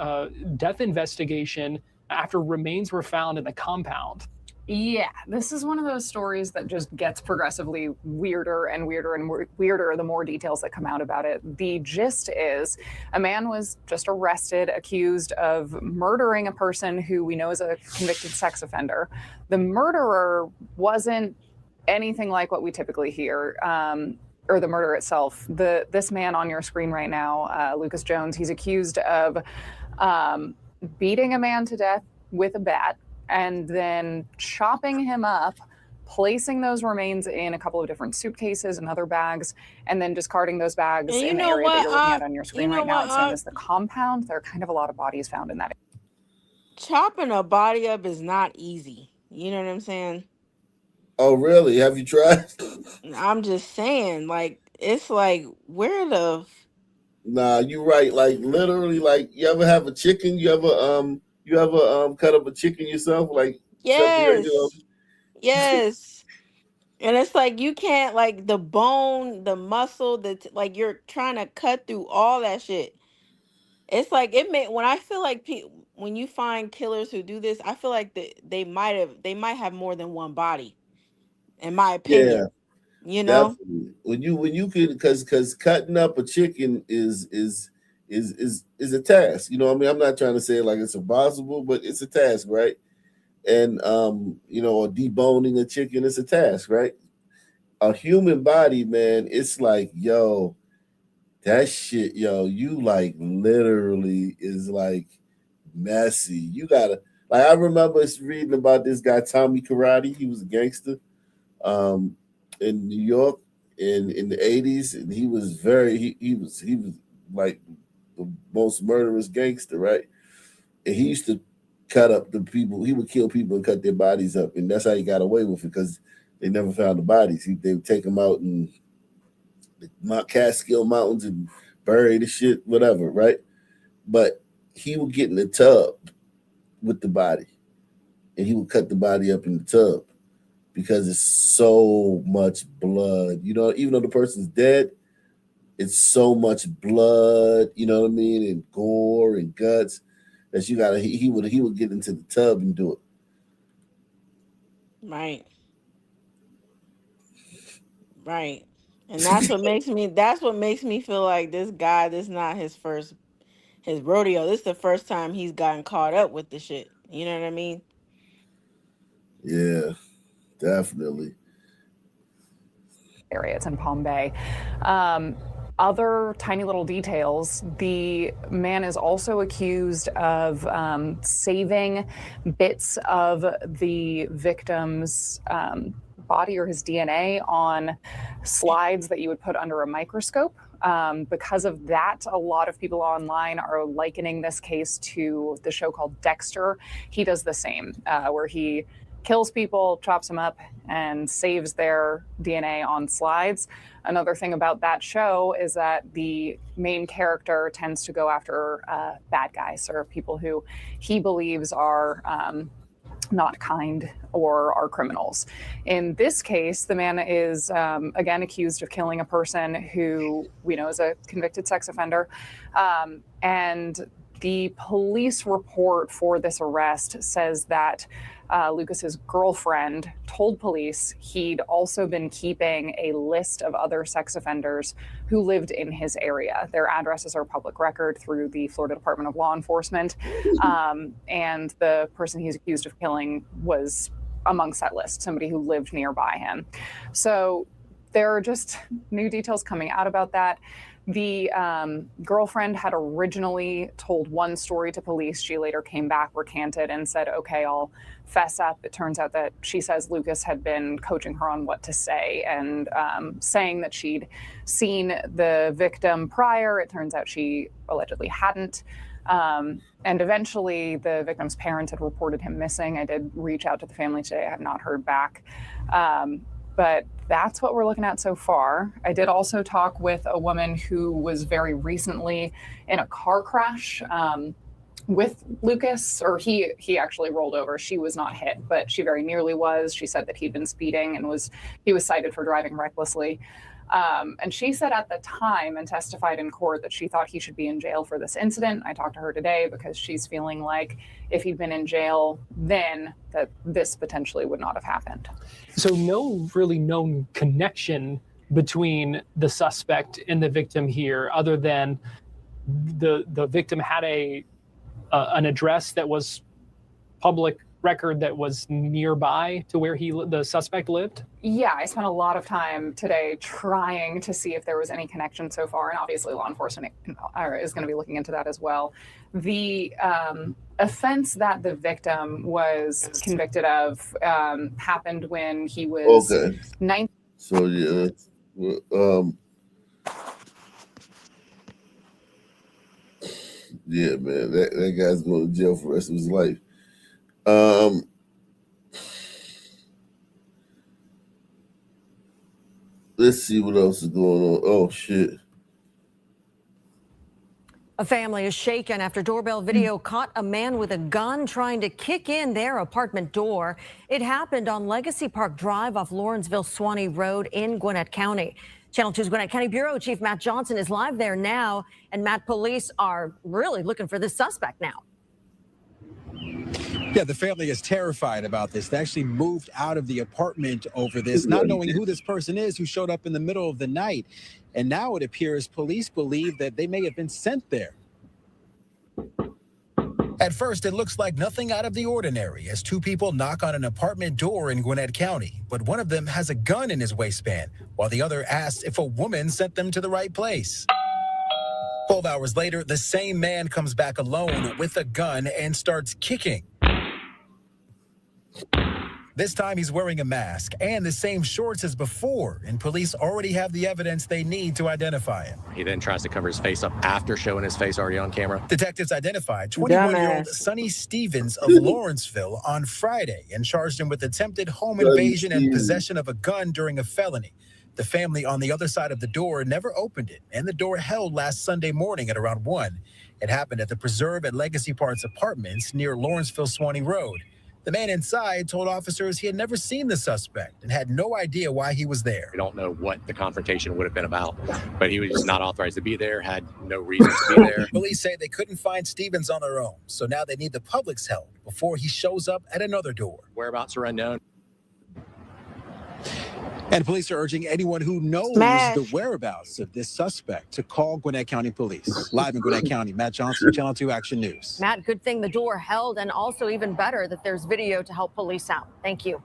death investigation after remains were found in the compound. Yeah, this is one of those stories that just gets progressively weirder and weirder and weirder the more details that come out about it. The gist is a man was just arrested, accused of murdering a person who we know is a convicted sex offender. The murderer wasn't anything like what we typically hear, or the murder itself. This man on your screen right now, Lucas Jones, he's accused of beating a man to death with a bat and then chopping him up, placing those remains in a couple of different suitcases and other bags, and then discarding those bags in the area that you're looking at on your screen right now. It's known as the compound. There are kind of a lot of bodies found in that. Chopping a body up is not easy. You know what I'm saying? Oh, really? Have you tried? I'm just saying, like, it's like, where the... Nah, you're right. Like, literally, like, you ever have a chicken? You ever cut up a chicken yourself? Like, Yes. separate, Yes. And it's like, you can't, like, the bone, the muscle, like, you're trying to cut through all that shit. It's like, when I feel like when you find killers who do this, I feel like they might have more than one body, in my opinion. You know? Definitely. When you can, because cutting up a chicken is a task. You know what I mean? I'm not trying to say like it's impossible, but it's a task, right? And or deboning a chicken is a task, right? A human body, man, it's like, yo, that shit, yo, you like literally is like messy. You gotta, like, I remember reading about this guy Tommy Karate. He was a gangster in New York in the 80s, and he was he was like the most murderous gangster, right? And he used to cut up the people. He would kill people and cut their bodies up, and that's how he got away with it, because they never found the bodies. They would take them out in the Mount Catskill Mountains and bury the shit, whatever, right? But he would get in the tub with the body, and he would cut the body up in the tub, because it's so much blood. You know, even though the person's dead, it's so much blood, you know what I mean, and gore and guts. that you gotta he would get into the tub and do it. Right. Right. And that's what makes me feel like this guy, this is not his rodeo. This is the first time he's gotten caught up with the shit. You know what I mean? Yeah, definitely. Area. It's in Palm Bay. Other tiny little details. The man is also accused of saving bits of the victim's body or his DNA on slides that you would put under a microscope. Because of that, a lot of people online are likening this case to the show called Dexter. He does the same, where he kills people, chops them up, and saves their DNA on slides. Another thing about that show is that the main character tends to go after bad guys or people who he believes are not kind or are criminals. In this case, the man is again accused of killing a person who we know is a convicted sex offender. And the police report for this arrest says that Lucas's girlfriend told police he'd also been keeping a list of other sex offenders who lived in his area. Their addresses are public record through the Florida Department of Law Enforcement. And the person he's accused of killing was amongst that list, somebody who lived nearby him. So there are just new details coming out about that. The girlfriend had originally told one story to police. She later came back, recanted, and said, okay, I'll fess up. It turns out that she says Lucas had been coaching her on what to say and saying that she'd seen the victim prior. It turns out she allegedly hadn't. And eventually the victim's parents had reported him missing. I did reach out to the family today. I have not heard back. But that's what we're looking at so far. I did also talk with a woman who was very recently in a car crash with Lucas, or he actually rolled over. She was not hit, but she very nearly was. She said that he'd been speeding and he was cited for driving recklessly. And she said at the time and testified in court that she thought he should be in jail for this incident. I talked to her today because she's feeling like if he'd been in jail then, that this potentially would not have happened. So no really known connection between the suspect and the victim here, other than the victim had an address that was public record that was nearby to where the suspect lived? Yeah, I spent a lot of time today trying to see if there was any connection so far, and obviously law enforcement is going to be looking into that as well. The offense that the victim was convicted of happened when he was 19. So yeah, yeah, man, that guy's going to jail for the rest of his life. Let's see what else is going on. Oh shit. A family is shaken after doorbell video caught a man with a gun trying to kick in their apartment door. It happened on Legacy Park Drive off Lawrenceville-Swanee Road in Gwinnett County. Channel 2's Gwinnett County Bureau Chief Matt Johnson is live there now. And Matt, police are really looking for this suspect now. Yeah, the family is terrified about this. They actually moved out of the apartment over this, not knowing who this person is who showed up in the middle of the night. And now it appears police believe that they may have been sent there. At first, it looks like nothing out of the ordinary as two people knock on an apartment door in Gwinnett County, but one of them has a gun in his waistband, while the other asks if a woman sent them to the right place. 12 hours later, the same man comes back alone with a gun and starts kicking. This time he's wearing a mask and the same shorts as before, and police already have the evidence they need to identify him. He then tries to cover his face up after showing his face already on camera. Detectives identified 21-year-old Sonny Stevens of Lawrenceville on Friday and charged him with attempted home invasion and possession of a gun during a felony. The family on the other side of the door never opened it, and the door held last Sunday morning at around 1. It happened at the Preserve at Legacy Park's apartments near Lawrenceville-Swanee Road. The man inside told officers he had never seen the suspect and had no idea why he was there. We don't know what the confrontation would have been about, but he was just not authorized to be there, had no reason to be there. Police say they couldn't find Stevens on their own, so now they need the public's help before he shows up at another door. Whereabouts are unknown. And police are urging anyone who knows the whereabouts of this suspect to call Gwinnett County Police. Live in Gwinnett County, Matt Johnson, Channel 2 Action News. Matt, good thing the door held, and also even better that there's video to help police out. Thank you.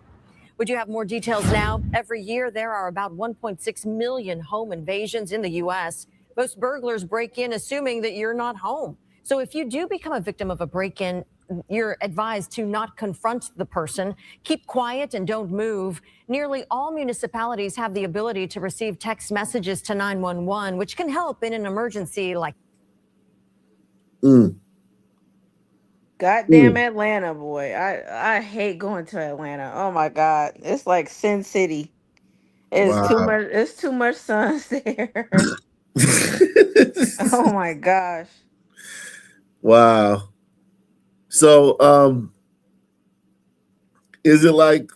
Would you have more details now? Every year, there are about 1.6 million home invasions in the U.S. Most burglars break in assuming that you're not home. So if you do become a victim of a break-in, you're advised to not confront the person. Keep quiet and don't move. Nearly all municipalities have the ability to receive text messages to 911, which can help in an emergency like. Goddamn Atlanta, boy. I hate going to Atlanta. Oh my God. It's like Sin City. It's too much suns there. Oh my gosh. Wow. So is it like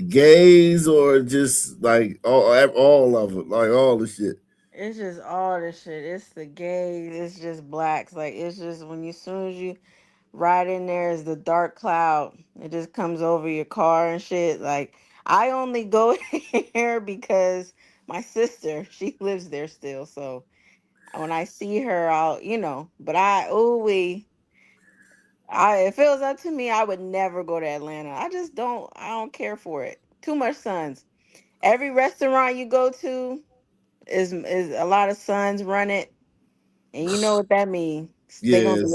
gays or just like all of it, like all the shit? It's just all the shit. It's the gays, it's just blacks. Like it's just when as soon as you ride in there is the dark cloud. It just comes over your car and shit. Like I only go there because my sister, she lives there still. So when I see her, I'll, but if it was up to me, I would never go to Atlanta. I don't care for it. Too much suns. Every restaurant you go to is a lot of suns run it. And you know what that means. They're gonna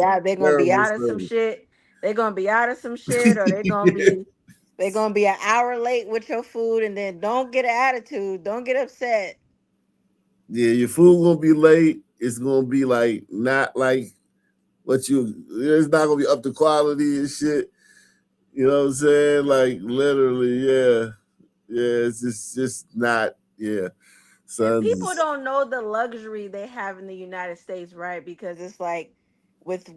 be out, of some shit. They're gonna be out of some shit, or they're gonna be an hour late with your food, and then don't get an attitude. Don't get upset. Yeah, your food gonna be late. It's gonna be like not like it's not gonna be up to quality and shit. You know what I'm saying? Like literally, yeah. Yeah, it's just not, yeah. People don't know the luxury they have in the United States, right? Because it's like with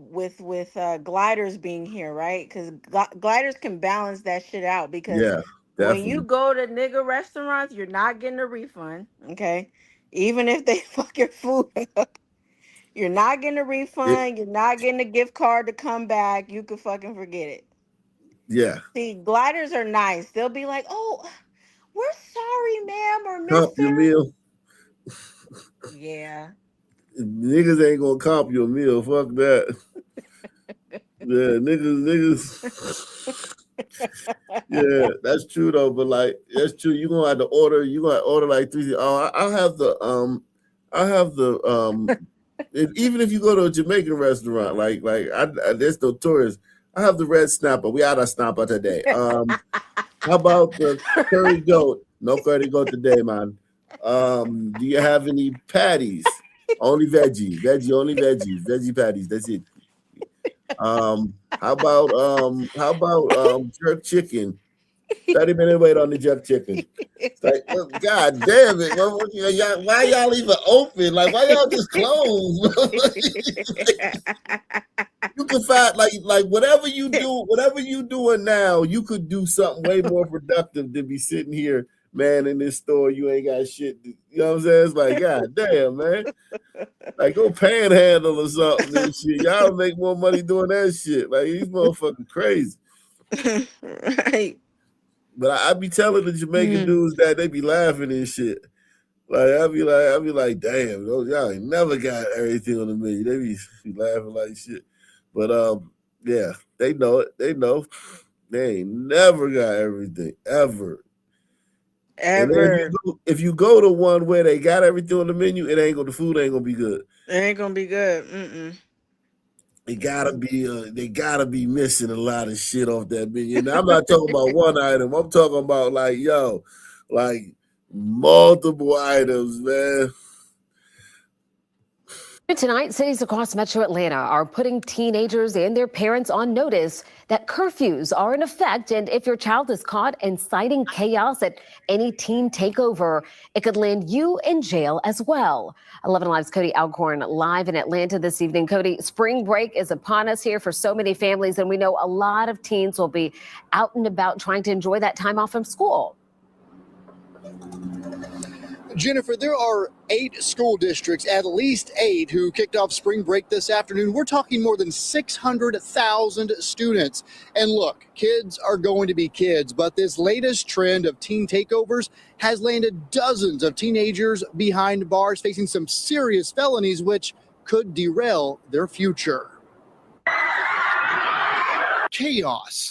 gliders being here, right? Because gliders can balance that shit out. Because when you go to nigga restaurants, you're not getting a refund, okay? Even if they fuck your food up, you're not getting a refund. You're not getting a gift card to come back. You could fucking forget it. Yeah. See, gliders are nice. They'll be like, "Oh, we're sorry, ma'am or mister." Comp your meal. Yeah. Niggas ain't gonna comp your meal. Fuck that. Yeah, niggas. Yeah, that's true though. But like, that's true. You gonna have to order. You gonna order like 3. Oh, I have the. Even if you go to a Jamaican restaurant, like there's no tourists. I have the red snapper. We had a snapper today. How about the curry goat? No curry goat today, man. Do you have any patties? Only veggie patties. That's it. How about jerk chicken? 30-minute wait on the jerk chicken. It's like, oh, God damn it! Why y'all even open? Like, why y'all just closed? You can find like whatever you doing now, you could do something way more productive than be sitting here, man, in this store. You ain't got shit. You know what I'm saying? It's like, God damn, man. Like, go panhandle or something and shit. Y'all make more money doing that shit. Like, these motherfucking crazy. Right. But I be telling the Jamaican dudes that they be laughing and shit. Like I be like, damn, y'all ain't never got everything on the menu. They be laughing like shit. But yeah, they know it. They know they ain't never got everything ever. Ever. If you go to one where they got everything on the menu, the food ain't gonna be good. It ain't gonna be good. They gotta be missing a lot of shit off that menu. And I'm not talking about one item. I'm talking about like multiple items, man. Tonight, cities across metro Atlanta are putting teenagers and their parents on notice that curfews are in effect. And if your child is caught inciting chaos at any teen takeover, it could land you in jail as well. 11 Alive's Cody Alcorn live in Atlanta this evening. Cody, spring break is upon us here for so many families, and we know a lot of teens will be out and about trying to enjoy that time off from school. Jennifer, there are 8 school districts, at least 8, who kicked off spring break this afternoon. We're talking more than 600,000 students. And look, kids are going to be kids, but this latest trend of teen takeovers has landed dozens of teenagers behind bars facing some serious felonies, which could derail their future. Chaos.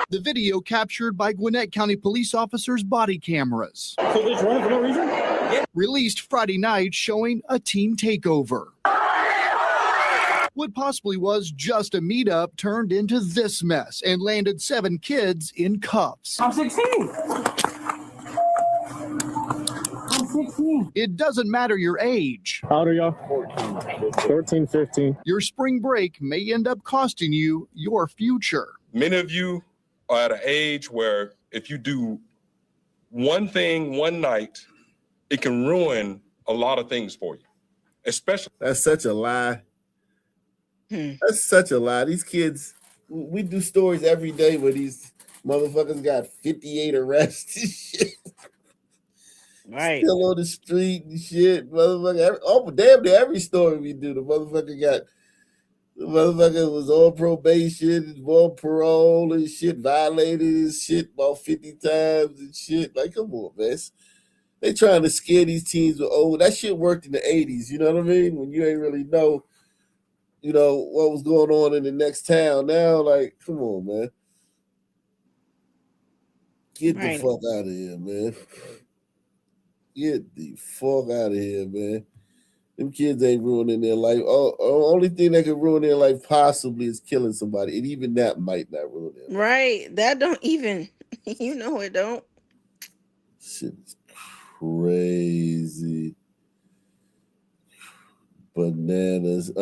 The video captured by Gwinnett County police officers' body cameras. So they just running for no reason? Yeah. Released Friday night showing a teen takeover. What possibly was just a meetup turned into this mess and landed 7 kids in cuffs. I'm 16. I'm 16. It doesn't matter your age. How old are y'all? 14, 15. Your spring break may end up costing you your future. Many of you are at an age where if you do one thing one night, it can ruin a lot of things for you, especially. That's such a lie. That's such a lie. These kids, we do stories every day where these motherfuckers got 58 arrests and shit. Right. Still on the street and shit. Motherfucker, damn near every story we do, the motherfucker was on probation, on parole and shit, violated his shit about 50 times and shit. Like, come on, man. They trying to scare these teens with that shit worked in the 80s, you know what I mean? When you ain't really know, what was going on in the next town. Now, like, come on, man. Get the fuck out of here, man. Get the fuck out of here, man. Them kids ain't ruining their life. Only thing that can ruin their life possibly is killing somebody. And even that might not ruin their life. Right. That don't even, it don't. Shit's crazy. Bananas.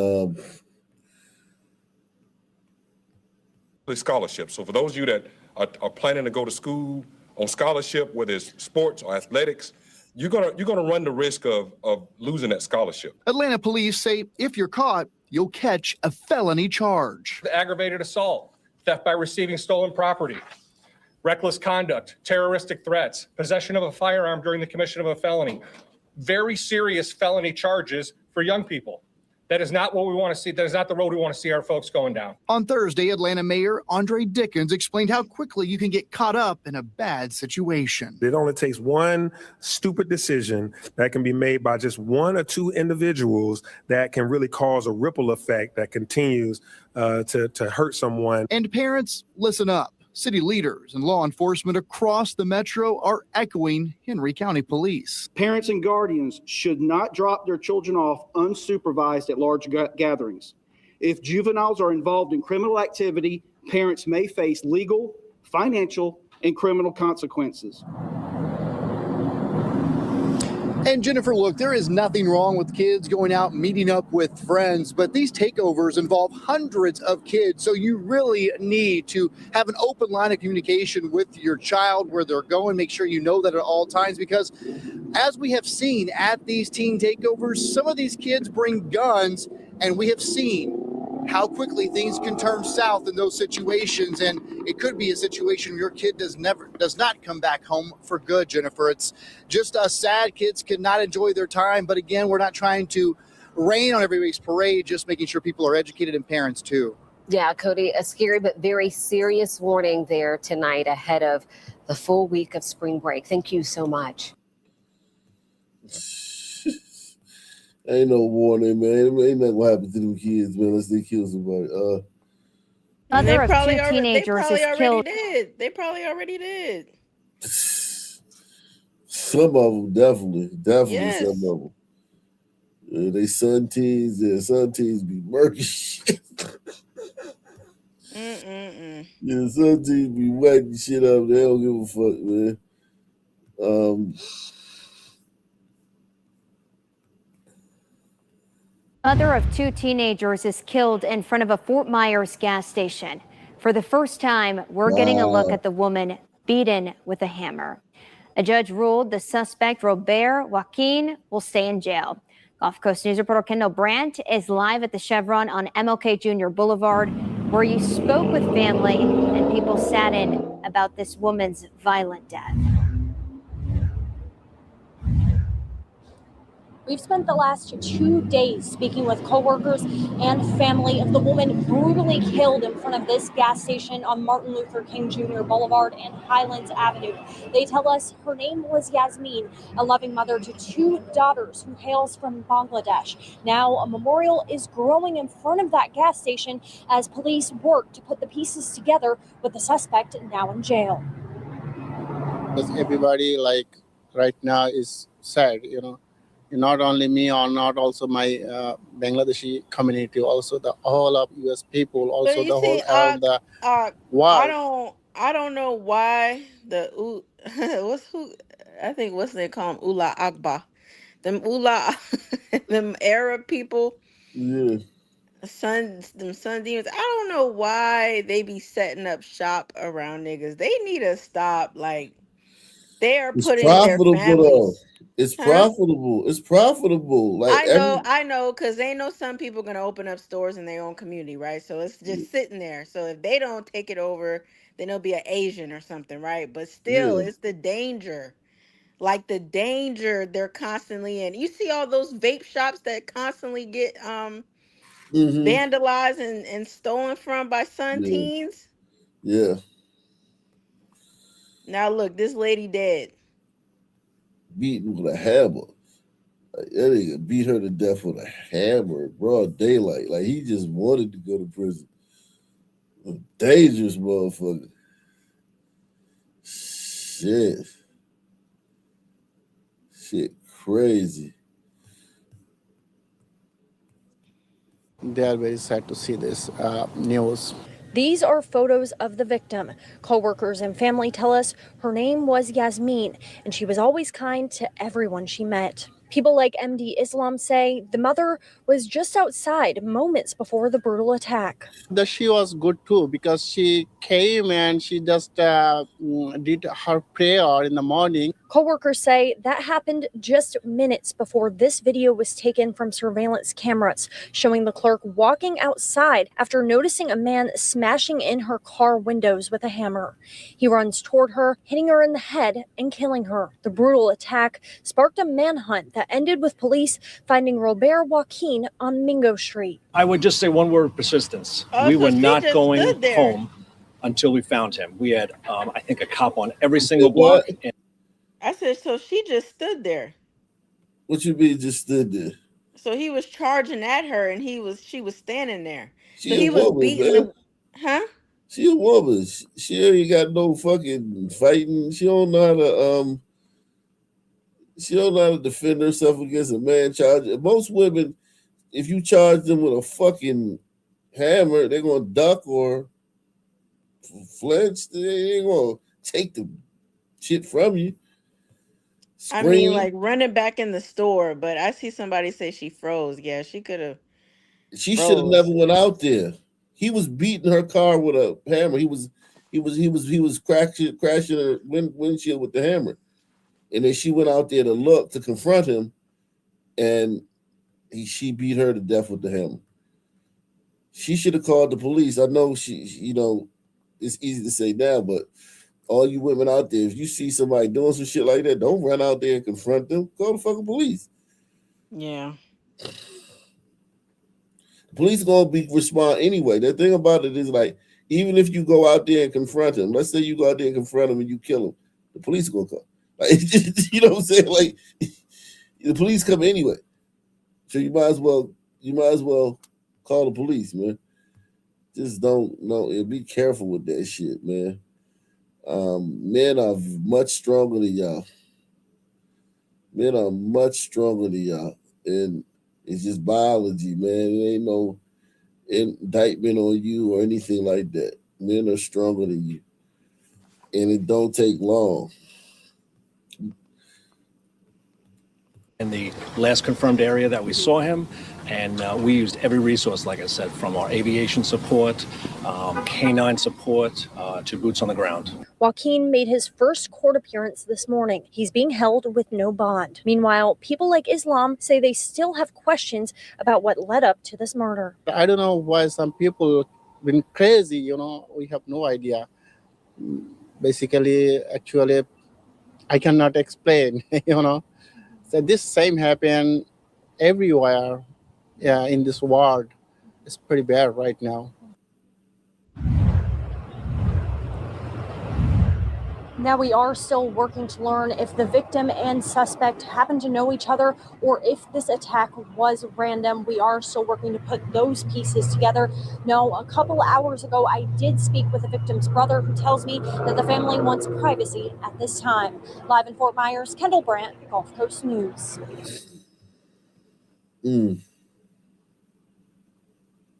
Scholarship. So for those of you that are planning to go to school on scholarship, whether it's sports or athletics, you're gonna run the risk of losing that scholarship. Atlanta police say if you're caught, you'll catch a felony charge. Aggravated assault, theft by receiving stolen property, reckless conduct, terroristic threats, possession of a firearm during the commission of a felony. Very serious felony charges for young people. That is not what we want to see. That is not the road we want to see our folks going down. On Thursday, Atlanta Mayor Andre Dickens explained how quickly you can get caught up in a bad situation. It only takes one stupid decision that can be made by just 1 or 2 individuals that can really cause a ripple effect that continues to hurt someone. And parents, listen up. City leaders and law enforcement across the metro are echoing Henry County Police. Parents and guardians should not drop their children off unsupervised at large gatherings. If juveniles are involved in criminal activity, parents may face legal, financial, and criminal consequences. And Jennifer, look, there is nothing wrong with kids going out and meeting up with friends, but these takeovers involve hundreds of kids. So you really need to have an open line of communication with your child where they're going. Make sure you know that at all times, because as we have seen at these teen takeovers, some of these kids bring guns, and we have seen how quickly things can turn south in those situations. And it could be a situation where your kid does not come back home for good, Jennifer. It's just sad. Kids cannot enjoy their time. But again, we're not trying to rain on everybody's parade, just making sure people are educated, and parents too. Yeah, Cody, a scary but very serious warning there tonight ahead of the full week of spring break. Thank you so much. Ain't no warning, man. Ain't nothing what happens to them kids, man, unless they kill somebody. They of probably 2 teenagers is killed. They probably already did. Some of them, definitely Yes. some of them. They son teens be murky shit. Yeah, son teens be wetting shit up. They don't give a fuck, man. Mother of two teenagers is killed in front of a Fort Myers gas station. For the first time, we're getting a look at the woman beaten with a hammer. A judge ruled the suspect, Robert Joaquin, will stay in jail. Gulf Coast News reporter Kendall Brandt is live at the Chevron on MLK Jr. Boulevard, where you spoke with family and people saddened about this woman's violent death. We've spent the last 2 days speaking with coworkers and family of the woman brutally killed in front of this gas station on Martin Luther King Jr. Boulevard and Highlands Avenue. They tell us her name was Yasmin, a loving mother to two daughters who hails from Bangladesh. Now a memorial is growing in front of that gas station as police work to put the pieces together with the suspect now in jail. Because everybody right now is sad, Not only me or not also my Bangladeshi community, also the whole of U.S. people, also the whole around the world. I don't know why I think what's they call them, Ula Akba, them Arab people, Yeah. sun demons. I don't know why they be setting up shop around niggas. They need to stop. Like, they are It's putting their profitable families. though. It's profitable. It's profitable. Like I know, because they know some people gonna open up stores in their own community, right? So it's just sitting there. So if they don't take it over, then it'll be an Asian or something, right? But still, it's the danger. Like the danger they're constantly in. You see all those vape shops that constantly get vandalized and stolen from by son teens. Yeah. Now look, this lady dead. Beaten with a hammer. Like, that nigga beat her to death with a hammer, broad daylight. Like, he just wanted to go to prison. A dangerous motherfucker. Shit crazy. They are very sad to see this news. These are photos of the victim. Coworkers and family tell us her name was Yasmin, and she was always kind to everyone she met. People like MD Islam say the mother was just outside moments before the brutal attack. She was good too, because she came and she just did her prayer in the morning. Coworkers say that happened just minutes before this video was taken from surveillance cameras, showing the clerk walking outside after noticing a man smashing in her car windows with a hammer. He runs toward her, hitting her in the head and killing her. The brutal attack sparked a manhunt that ended with police finding Robert Joaquin on Mingo Street. I would just say one word: persistence. We were not going home until we found him. We had, I think, a cop on every single block. I said, so she just stood there. What you mean just stood there? So he was charging at her and she was standing there. She so he was beating him. Huh? She a woman. She ain't got no fucking fighting. She don't know how to defend herself against a man charging. Most women, if you charge them with a fucking hammer, they're gonna duck or flinch. They ain't gonna take the shit from you. I mean, like running back in the store, but I see somebody say she froze. Yeah, she could have. She should have never went out there. He was beating her car with a hammer. He was crashing her windshield with the hammer, and then she went out there to confront him, and she beat her to death with the hammer. She should have called the police. I know it's easy to say now, but all you women out there, if you see somebody doing some shit like that, don't run out there and confront them. Call the fucking police. Yeah. The police are gonna respond anyway. The thing about it is, like, even if you go out there and confront him, let's say you go out there and confront him and you kill him, the police are gonna come. Like, you know what I'm saying? Like, the police come anyway. So you might as well call the police, man. Just be careful with that shit, man. Men are much stronger than y'all. Men are much stronger than y'all. And it's just biology, man. It ain't no indictment on you or anything like that. Men are stronger than you. And it don't take long. In the last confirmed area that we saw him, And we used every resource, like I said, from our aviation support, canine support, to boots on the ground. Joaquin made his first court appearance this morning. He's being held with no bond. Meanwhile, people like Islam say they still have questions about what led up to this murder. I don't know why some people been crazy, we have no idea. Basically, actually, I cannot explain, So this same happened everywhere in this world. It's pretty bad right now. Now we are still working to learn if the victim and suspect happen to know each other or if this attack was random. We are still working to put those pieces together. Now, a couple hours ago, I did speak with the victim's brother who tells me that the family wants privacy at this time. Live in Fort Myers, Kendall Brandt, Gulf Coast News.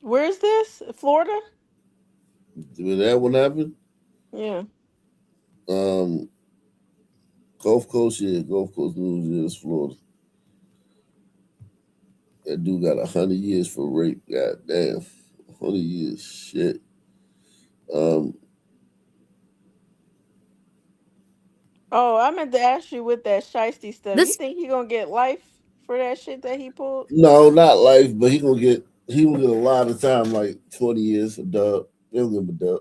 Where's this? Florida? Did that one happen? Yeah. Gulf Coast, Gulf Coast News is Florida. That dude got 100 years for rape. God damn. 100 years. Shit. Oh, I meant to ask you with that shiesty stuff. You think he gonna get life for that shit that he pulled? No, not life, but he gonna get a lot of time, like 20 years for dub. They'll give him a dub.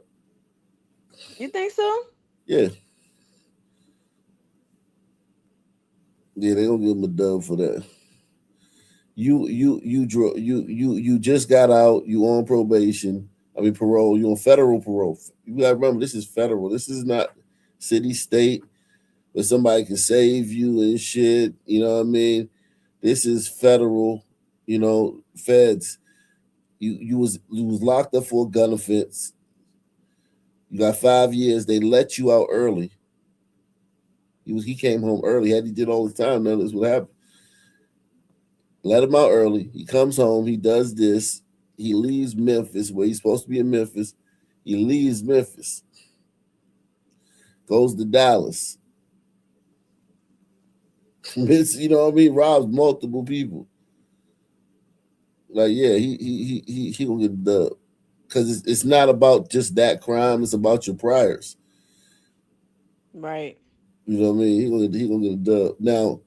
You think so? Yeah. Yeah, they gonna give him a dub for that. You just got out, you on probation. I mean parole, you on federal parole. You gotta remember this is federal. This is not city, state, where somebody can save you and shit. You know what I mean? This is federal, feds. You was locked up for a gun offense. You got 5 years. They let you out early. He came home early. Had he did all the time, none of this would happen. Let him out early. He comes home. He does this. He leaves Memphis, where he's supposed to be in Memphis. He leaves Memphis. Goes to Dallas. You know what I mean? Robs multiple people. Like, yeah, he gonna get the dub. Because it's not about just that crime, it's about your priors. Right. You know what I mean? He gonna get a dub. Now,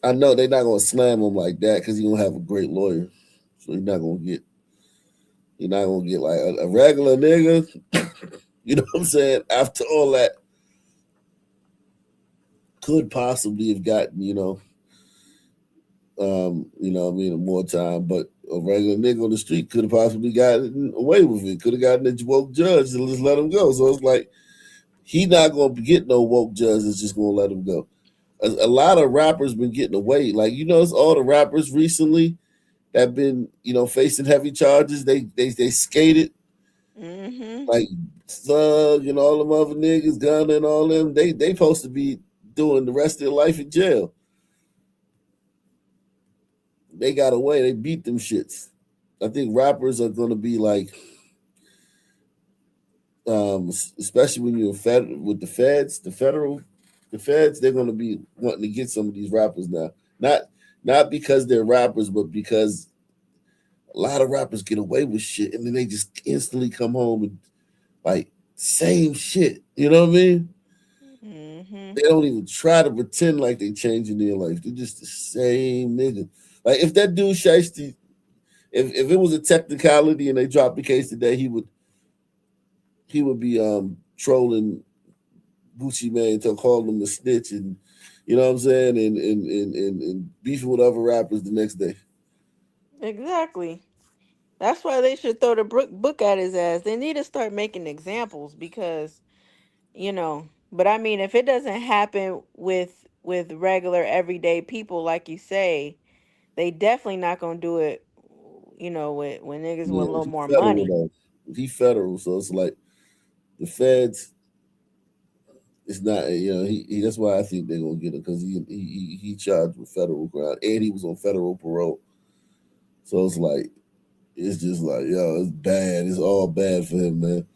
I know they're not gonna slam him like that because he's gonna have a great lawyer. So you're not gonna get like a regular nigga. You know what I'm saying? After all that, could possibly have gotten, more time, but a regular nigga on the street could have possibly gotten away with it. Could have gotten a woke judge and just let him go. So it's like he not gonna get no woke judge that's just gonna let him go. A lot of rappers been getting away. Like, it's all the rappers recently that been, facing heavy charges. They skated. Mm-hmm. Like Thug and all them other niggas, Gunna and all them, they supposed to be doing the rest of their life in jail. They got away. They beat them shits. I think rappers are going to be like, especially when you're with the feds, the feds, they're going to be wanting to get some of these rappers now. Not because they're rappers, but because a lot of rappers get away with shit and then they just instantly come home and like same shit. You know what I mean? Mm-hmm. They don't even try to pretend like they changing their life. They're just the same nigga. Like if that dude Shiesty, if it was a technicality and they dropped the case today, he would be trolling Gucci Mane to call him a snitch and you know what I'm saying, and beefing with other rappers the next day. Exactly. That's why they should throw the book at his ass. They need to start making examples because, but I mean, if it doesn't happen with regular everyday people, like you say, they definitely not gonna do it, with niggas with a little more money. Though. He federal, so it's like the feds. It's not, he that's why I think they're gonna get him because he charged with federal crime and he was on federal parole. So it's like, it's just like, it's bad. It's all bad for him, man.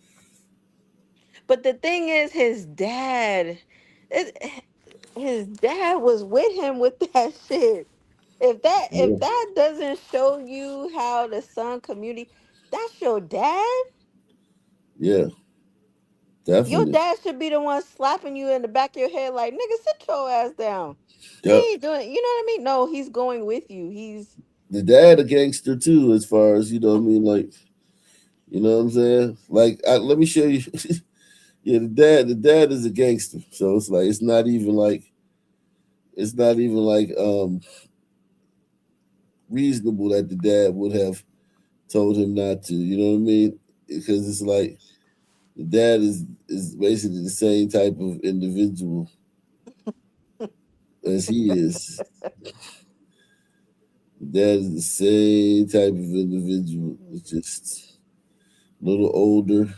But the thing is, his dad was with him with that shit. If that doesn't show you how the son community, that's your dad. Yeah, Your definitely. dad should be the one slapping you in the back of your head, like nigga, sit your ass down. He Yep. ain't doing. You know what I mean? No, he's going with you. He's The dad a gangster too, as far as you know what I mean, like you know what I'm saying? Like let me show you. Yeah, the dad is a gangster. So it's like it's not even like reasonable that the dad would have told him not to, you know what I mean? Because it's like the dad is basically the same type of individual as he is. Dad is the same type of individual. It's just a little older.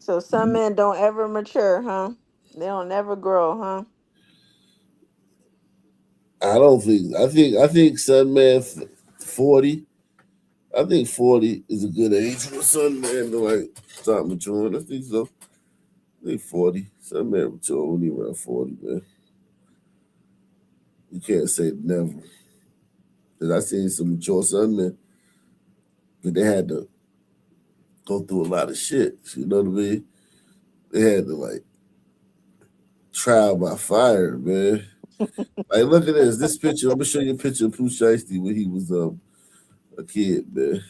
so some men don't ever mature, huh? They don't ever grow, huh? I don't think. I think son man 40. I think 40 is a good age for a son man to like start maturing. I think so. I think 40. Son man mature when he around 40, man. You can't say never. Cause I seen some mature son men, but they had to go through a lot of shit. You know what I mean? They had to like trial by fire, man. Like, look at this. This picture. I'm gonna show you a picture of Pooh Shiesty when he was a kid, man.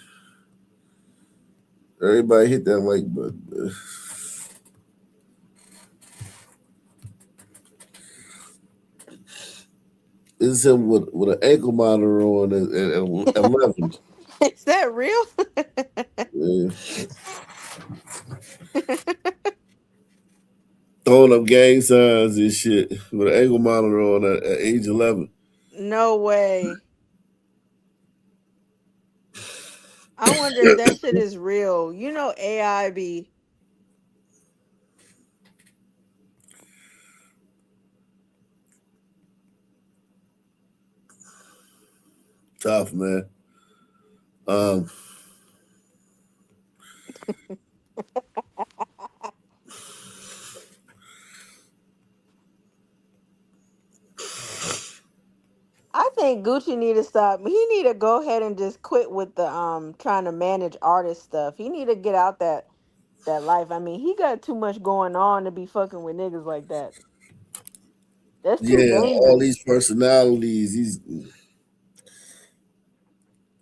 Everybody hit that like button, man. This is him with an ankle monitor on at 11. Is that real? Yeah. Throwing up gang signs and shit with an ankle monitor on at age 11. No way. I wonder if that shit is real. You know, AI be. Tough, man. I think Gucci need to stop. He need to go ahead and just quit with the trying to manage artist stuff. He need to get out that life. I mean, he got too much going on to be fucking with niggas like that. That's too Yeah, all dangerous. these personalities.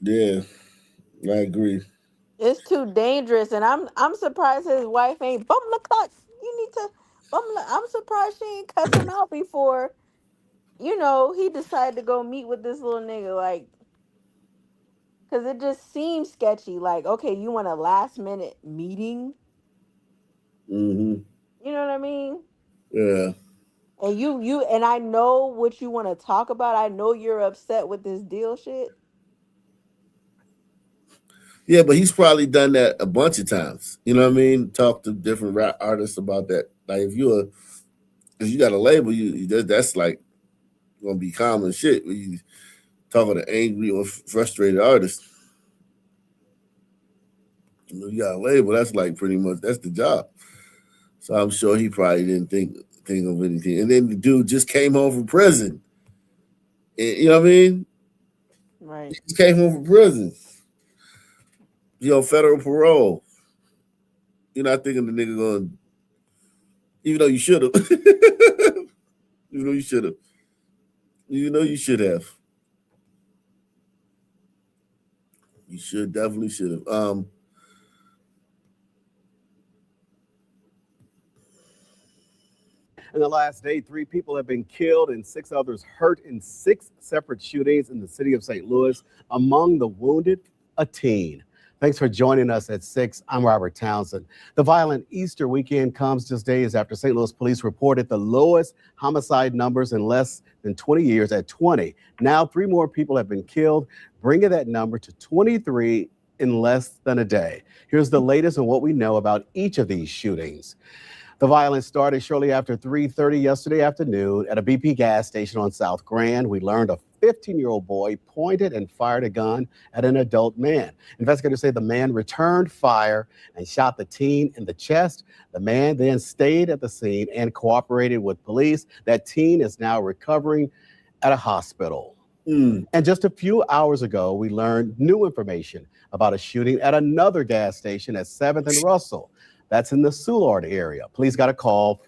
Yeah, I agree. It's too dangerous, and I'm surprised his wife ain't bum the clock. You need to bum. I'm surprised she ain't cuss him out before. You know, he decided to go meet with this little nigga, like, cause it just seems sketchy. Like, okay, you want a last minute meeting? Mm-hmm. You know what I mean? Yeah. And you and I know what you want to talk about. I know you're upset with this deal shit. Yeah, but he's probably done that a bunch of times. You know what I mean? Talk to different rap artists about that. Like if you got a label, that's like gonna be common shit. When you talking to angry or frustrated artists. You got a label, that's like pretty much that's the job. So I'm sure he probably didn't think of anything. And then the dude just came home from prison. You know what I mean? Right. He just came home from prison. You on federal parole. You're not thinking the nigga gonna, even though you should have. Even though you should have. You know you should have. You definitely should have. In the last day, 3 people have been killed and 6 others hurt in 6 separate shootings in the city of St. Louis. Among the wounded, a teen. Thanks for joining us at 6. I'm Robert Townsend. The violent Easter weekend comes just days after St. Louis police reported the lowest homicide numbers in less than 20 years at 20. Now 3 more people have been killed, bringing that number to 23 in less than a day. Here's the latest on what we know about each of these shootings. The violence started shortly after 3:30 yesterday afternoon at a BP gas station on South Grand. We learned a 15-year-old boy pointed and fired a gun at an adult man. Investigators say the man returned fire and shot the teen in the chest. The man then stayed at the scene and cooperated with police. That teen is now recovering at a hospital. And just a few hours ago, we learned new information about a shooting at another gas station at 7th and Russell. That's in the Soulard area. Police got a call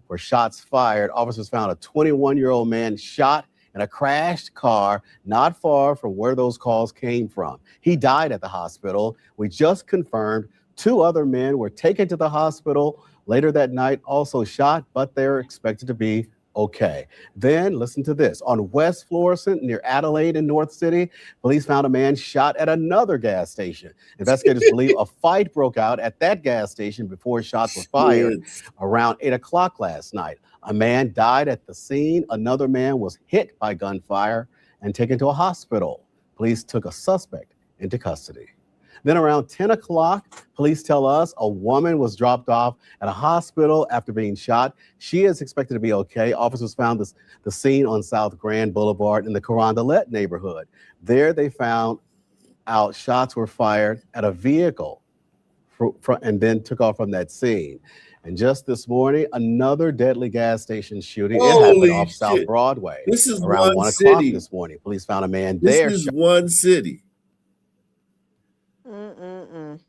for shots fired. Officers found a 21-year-old man shot in a crashed car not far from where those calls came from. He died at the hospital. We just confirmed 2 other men were taken to the hospital later that night, also shot, but they're expected to be okay. Then listen to this. On West Florissant near Adelaide in North City, police found a man shot at another gas station. Investigators believe a fight broke out at that gas station before shots were fired around 8 o'clock last night. A man died at the scene. Another man was hit by gunfire and taken to a hospital. Police took a suspect into custody. Then around 10 o'clock, police tell us a woman was dropped off at a hospital after being shot. She is expected to be okay. Officers found the scene on South Grand Boulevard in the Carondelet neighborhood. There they found out shots were fired at a vehicle and then took off from that scene. And just this morning, another deadly gas station shooting. It happened off South Broadway. This is around 1 o'clock this morning. Police found a man there. This is one city. And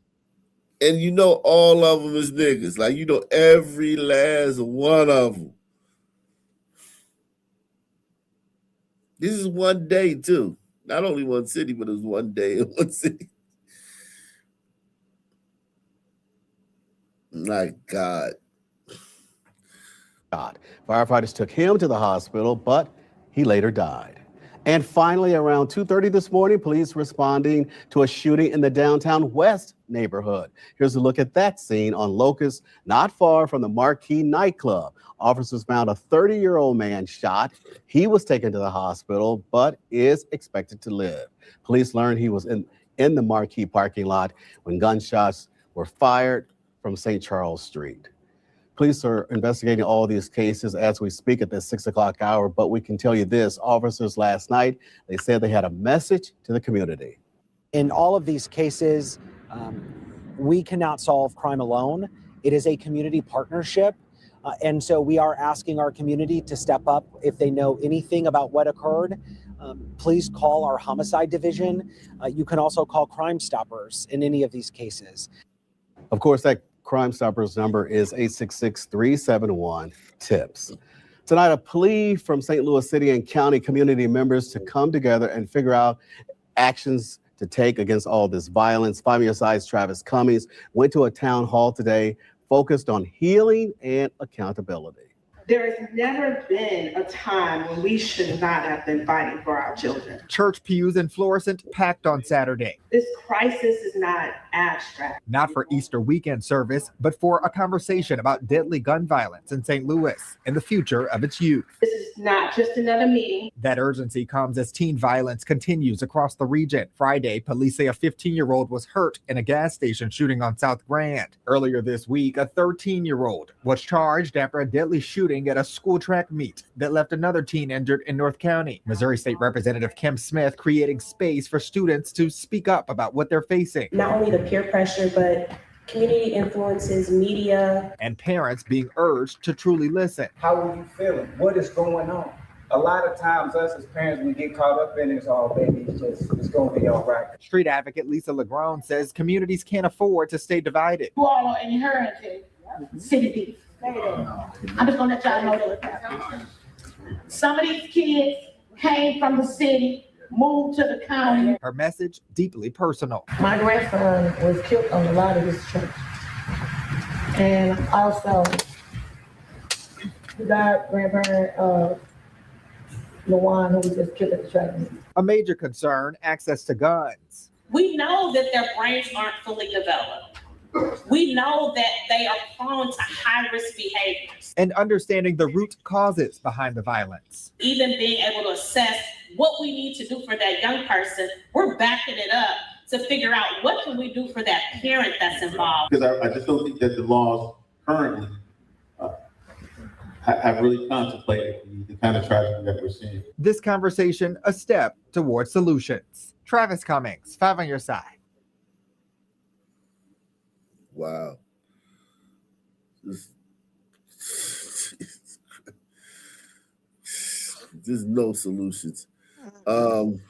you know all of them is niggas. Like, you know every last one of them. This is one day, too. Not only one city, but it was one day in one city. My God. Firefighters took him to the hospital, but he later died. And finally, around 2:30 this morning, police responding to a shooting in the downtown West neighborhood. Here's a look at that scene on Locust, not far from the Marquee nightclub. Officers found a 30-year-old man shot. He was taken to the hospital, but is expected to live. Police learned he was in the Marquee parking lot when gunshots were fired from St. Charles Street. Police are investigating all of these cases as we speak at this 6 o'clock hour, but we can tell you this, officers last night, they said they had a message to the community. In all of these cases, we cannot solve crime alone. It is a community partnership. And so we are asking our community to step up. If they know anything about what occurred, please call our homicide division. You can also call Crime Stoppers in any of these cases. Of course, that Crime Stoppers number is 866-371-TIPS. Tonight, a plea from St. Louis City and County community members to come together and figure out actions to take against all this violence. 5 Your Side's Travis Cummings went to a town hall today focused on healing and accountability. There has never been a time when we should not have been fighting for our children. Church pews in Florissant packed on Saturday. This crisis is not abstract. Not for Easter weekend service, but for a conversation about deadly gun violence in St. Louis and the future of its youth. This is not just another meeting. That urgency comes as teen violence continues across the region. Friday, police say a 15-year-old was hurt in a gas station shooting on South Grand. Earlier this week, a 13-year-old was charged after a deadly shooting at a school track meet that left another teen injured in North County. Missouri State Representative Kim Smith creating space for students to speak up about what they're facing. Not only the peer pressure, but community influences, media. And parents being urged to truly listen. How are you feeling? What is going on? A lot of times us as parents, we get caught up in it. Oh, baby, it's going to be all right. Street advocate Lisa Legrone says communities can't afford to stay divided. You all are inherited city beef. I'm just gonna let y'all know what's happening. Some of these kids came from the city, moved to the county. Her message deeply personal. My grandson was killed on the lot of this church. And also, the grandparent of Lawan, who was just killed at the track meet. A major concern, access to guns. We know that their brains aren't fully developed. We know that they are prone to high-risk behaviors. And understanding the root causes behind the violence. Even being able to assess what we need to do for that young person, we're backing it up to figure out what can we do for that parent that's involved. Because I just don't think that the laws currently have really contemplated the kind of tragedy that we're seeing. This conversation, a step towards solutions. Travis Cummings, 5 on Your Side. Wow. There's no solutions. Um,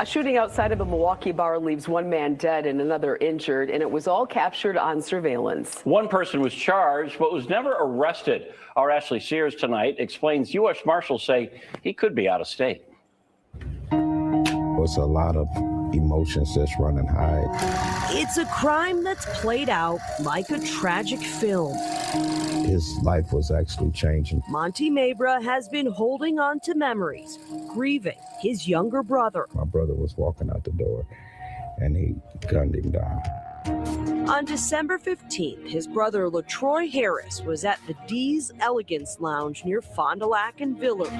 A shooting outside of a Milwaukee bar leaves one man dead and another injured, and it was all captured on surveillance. One person was charged but was never arrested. Our Ashley Sears tonight explains U.S. Marshals say he could be out of state. It's a lot of emotions that's running high. It's a crime that's played out like a tragic film. His life was actually changing. Monty Mabra has been holding on to memories, grieving his younger brother. My brother was walking out the door and he gunned him down. On December 15th, his brother LaTroy Harris was at the D's Elegance Lounge near Fond du Lac and Villard.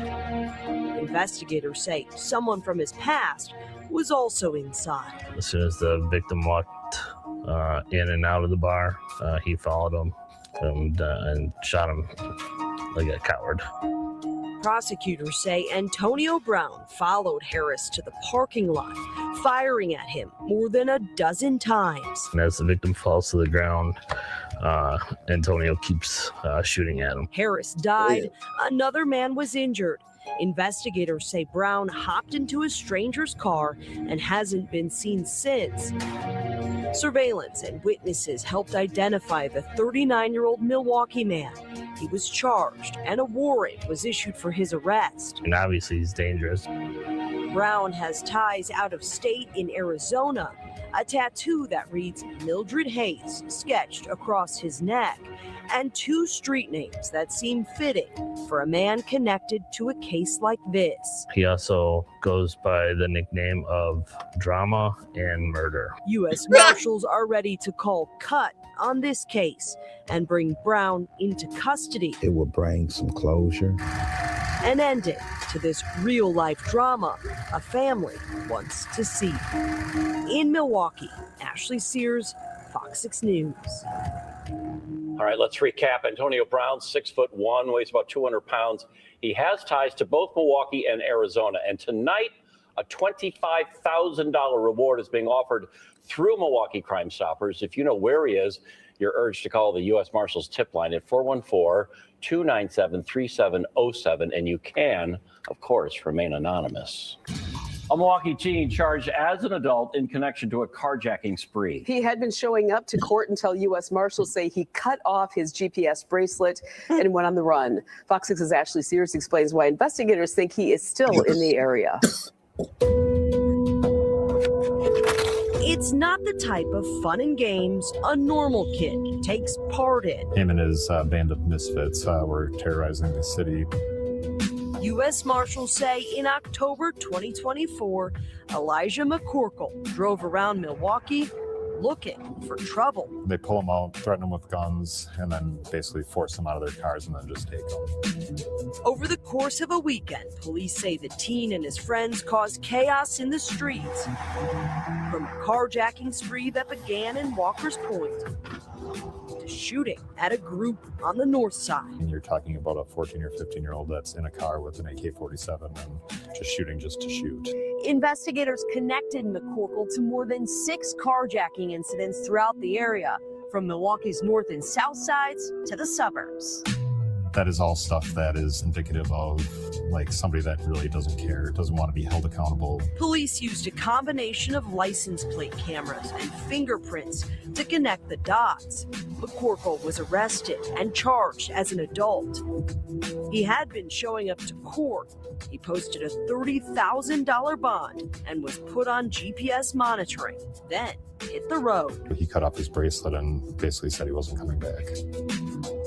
Investigators say someone from his past was also inside. As soon as the victim walked in and out of the bar, he followed him and shot him like a coward. Prosecutors say Antonio Brown followed Harris to the parking lot, firing at him more than a dozen times. And as the victim falls to the ground, Antonio keeps shooting at him. Harris died. Another man was injured. Investigators say Brown hopped into a stranger's car and hasn't been seen since. Surveillance and witnesses helped identify the 39-year-old Milwaukee man. He was charged and a warrant was issued for his arrest. And obviously he's dangerous. Brown has ties out of state in Arizona, a tattoo that reads Mildred Hayes sketched across his neck, and 2 street names that seem fitting for a man connected to a case like this. He also goes by the nickname of Drama and Murder. U.S. Marshals are ready to call cut on this case and bring Brown into custody. It will bring some closure. An ending to this real-life drama a family wants to see. In Milwaukee, Ashley Sears, Fox 6 News. All right, let's recap. Antonio Brown, 6'1", weighs about 200 pounds. He has ties to both Milwaukee and Arizona. And tonight, a $25,000 reward is being offered through Milwaukee Crime Stoppers. If you know where he is, you're urged to call the U.S. Marshals tip line at 414-297-3707. And you can, of course, remain anonymous. A Milwaukee teen charged as an adult in connection to a carjacking spree. He had been showing up to court until U.S. Marshals say he cut off his GPS bracelet and went on the run. Fox 6's Ashley Sears explains why investigators think he is still in the area. It's not the type of fun and games a normal kid takes part in. Him and his band of misfits were terrorizing the city. U.S. Marshals say in October 2024, Elijah McCorkle drove around Milwaukee looking for trouble. They pull him out, threaten him with guns, and then basically force them out of their cars and then just take them. Over the course of a weekend, police say the teen and his friends caused chaos in the streets. From a carjacking spree that began in Walker's Point to shooting at a group on the north side. And you're talking about a 14 or 15-year-old that's in a car with an AK-47 and just shooting just to shoot. Investigators connected McCorkle to more than 6 carjacking incidents throughout the area, from Milwaukee's north and south sides to the suburbs. That is all stuff that is indicative of like somebody that really doesn't care, doesn't want to be held accountable. Police used a combination of license plate cameras and fingerprints to connect the dots. McCorkle was arrested and charged as an adult. He had been showing up to court. He posted a $30,000 bond and was put on GPS monitoring, then hit the road. He cut off his bracelet and basically said he wasn't coming back.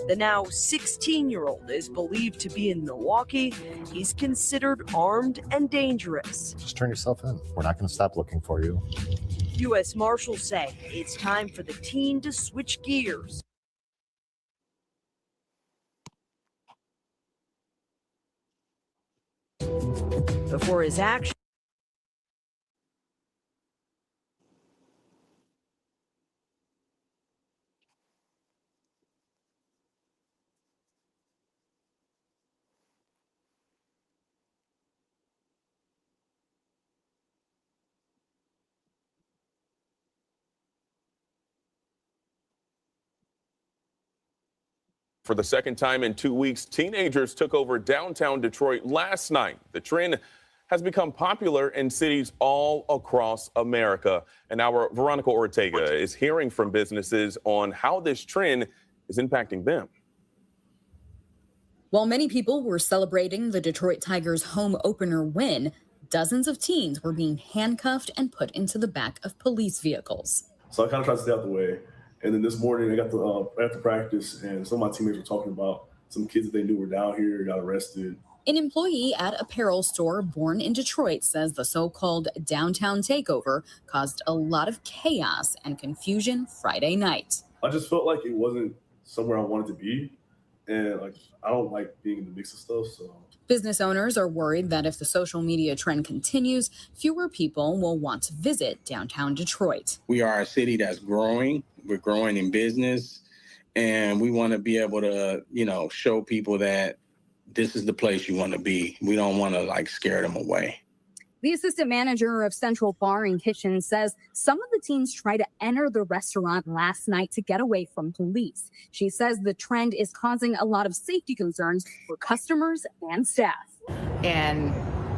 The now 16-year-old is believed to be in Milwaukee. He's considered armed and dangerous. Just turn yourself in. We're not going to stop looking for you. U.S. Marshals say it's time for the teen to switch gears. Before his action. For the second time in 2 weeks, teenagers took over downtown Detroit last night. The trend has become popular in cities all across America. And our Veronica Ortega is hearing from businesses on how this trend is impacting them. While many people were celebrating the Detroit Tigers' home opener win, dozens of teens were being handcuffed and put into the back of police vehicles. So I kind of tried to stay out the way. And then this morning I got after practice, and some of my teammates were talking about some kids that they knew were down here got arrested. An employee at a apparel store born in Detroit says the so-called downtown takeover caused a lot of chaos and confusion Friday night. I just felt like it wasn't somewhere I wanted to be. And I don't like being in the mix of stuff, so. Business owners are worried that if the social media trend continues, fewer people will want to visit downtown Detroit. We are a city that's growing. We're growing in business, and we want to be able to, show people that this is the place you want to be. We don't want to scare them away. The assistant manager of Central Bar and Kitchen says some of the teens tried to enter the restaurant last night to get away from police. She says the trend is causing a lot of safety concerns for customers and staff. And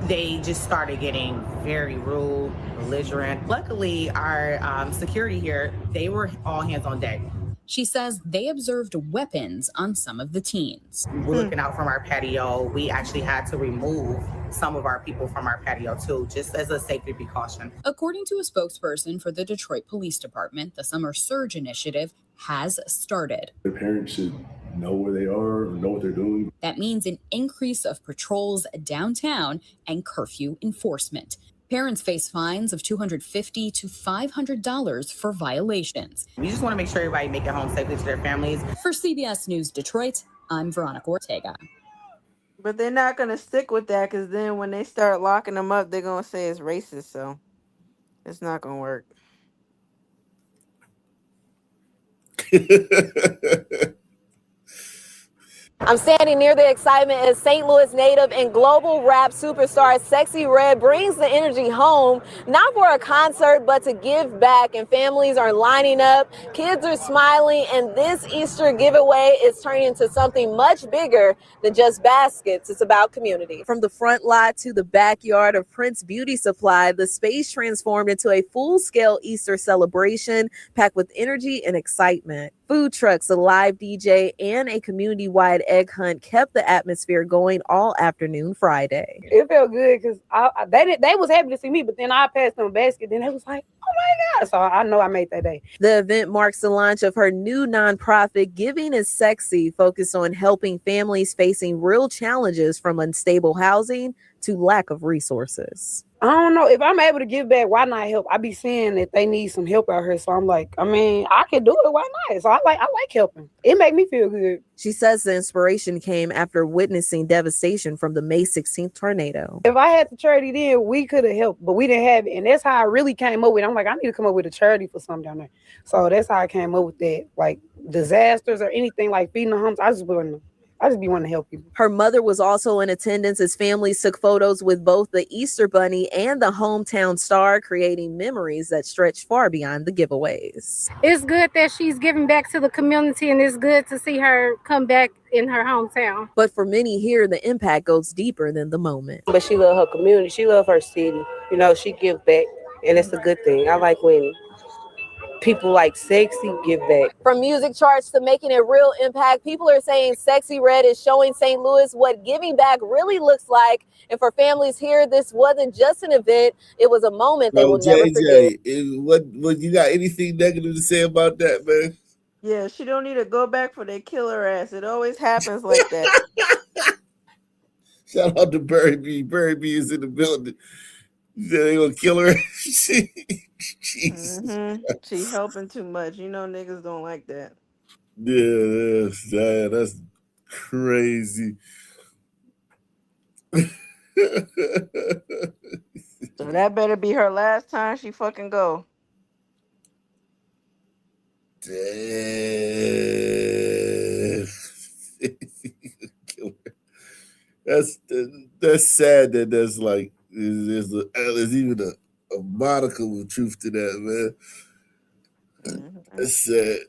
they just started getting very rude, belligerent. Luckily, our security here, they were all hands on deck. She says they observed weapons on some of the teens. We're looking out from our patio. We actually had to remove some of our people from our patio too, just as a safety precaution. According to a spokesperson for the Detroit Police Department, the Summer Surge Initiative has started. Their parents should know where they are or know what they're doing. That means an increase of patrols downtown and curfew enforcement. Parents face fines of $250 to $500 for violations. We just want to make sure everybody make it home safely to their families. For CBS News Detroit, I'm Veronica Ortega. But they're not going to stick with that, because then when they start locking them up, they're going to say it's racist. So it's not going to work. I'm standing near the excitement as St. Louis native and global rap superstar Sexy Red brings the energy home, not for a concert, but to give back. And families are lining up, kids are smiling, and this Easter giveaway is turning into something much bigger than just baskets. It's about community. From the front lot to the backyard of Prince Beauty Supply, the space transformed into a full-scale Easter celebration packed with energy and excitement. Food trucks, a live DJ, and a community-wide egg hunt kept the atmosphere going all afternoon Friday. It felt good because they was happy to see me, but then I passed them a basket, then they was like, oh my God. So I know I made that day. The event marks the launch of her new nonprofit, Giving is Sexy, focused on helping families facing real challenges from unstable housing to lack of resources. I don't know. If I'm able to give back, why not help? I be seeing that they need some help out here. So I'm like, I can do it. Why not? So I like helping. It make me feel good. She says the inspiration came after witnessing devastation from the May 16th tornado. If I had the charity then, we could have helped, but we didn't have it. And that's how I really came up with it. I'm like, I need to come up with a charity for something down there. So that's how I came up with that. Like disasters or anything like feeding the homeless, I just be wanting to help people. Her mother was also in attendance as families took photos with both the Easter Bunny and the hometown star, creating memories that stretch far beyond the giveaways. It's good that she's giving back to the community, and it's good to see her come back in her hometown. But for many here, the impact goes deeper than the moment. But she loves her community. She loves her city. She gives back, and it's a good thing. I like when people like Sexy give back. From music charts to making a real impact, people are saying Sexy Red is showing St. Louis what giving back really looks like. And for families here, this wasn't just an event, it was a moment they will never forget. What you got anything negative to say about that, man? Yeah, she don't need to go back for that killer ass. It always happens like that. Shout out to Barry B. Barry B is in the building. He said they gonna kill her. Jesus. She helping too much. Niggas don't like that. Yeah, that's crazy. So that better be her last time she fucking go. Damn. That's sad that there's there's even a modicum of truth to that, man. That's sad.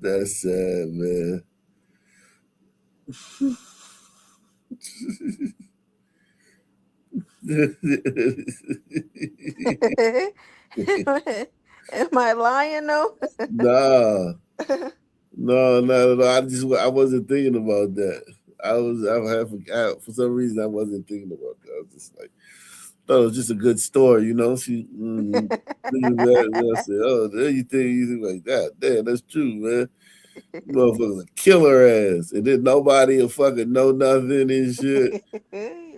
That's sad, man. Am I lying though? Nah, no. I wasn't thinking about that. For some reason I wasn't thinking about that. I was just like, thought it was just a good story, you know. She I said, oh, there you think like that. Damn, that's true, man. Motherfuckers kill her ass, and then nobody will fucking know nothing and shit.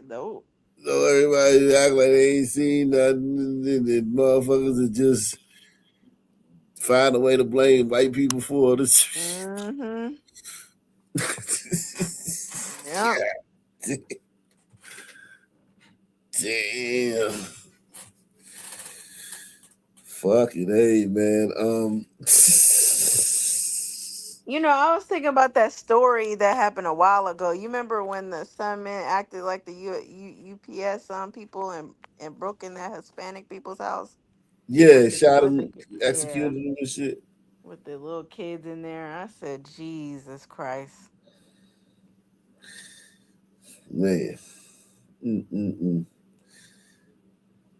Nope. So everybody act like they ain't seen nothing, and then motherfuckers will just find a way to blame white people for this. Mm-hmm. Yeah. Damn. Fucking hey, man. You know, I was thinking about that story that happened a while ago. You remember when the Sunmen acted like the UPS people and broke in that Hispanic people's house? Yeah, With shot with him, yeah, executed him and shit. with the little kids in there. I said, Jesus Christ. Man.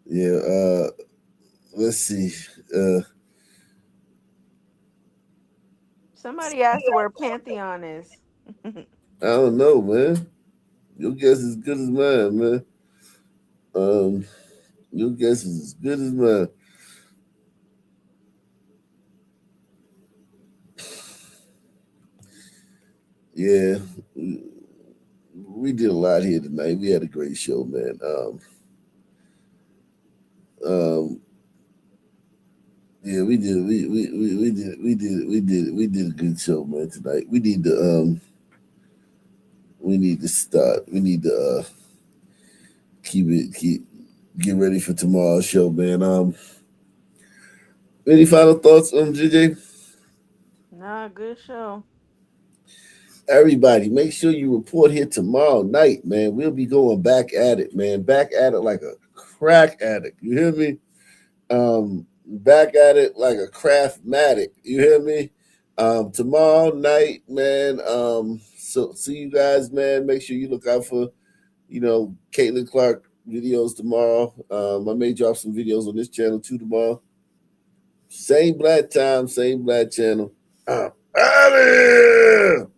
Yeah, let's see. Somebody asked where Pantheon is. I don't know, man. Your guess is as good as mine, man. Your guess is as good as mine. Yeah, we did a lot here tonight. We had a great show, man. Yeah, we did. We did a good show, man. Tonight, we need to start. We need to get ready for tomorrow's show, man. Any final thoughts, JJ? Nah, good show. Everybody, make sure you report here tomorrow night, man. We'll be going back at it, man. Back at it like a crack addict. You hear me? Back at it like a craftmatic. You hear me? Tomorrow night, man. So see you guys, man. Make sure you look out for, Caitlin Clark videos tomorrow. I may drop some videos on this channel too tomorrow. Same black time, same black channel. Out of here!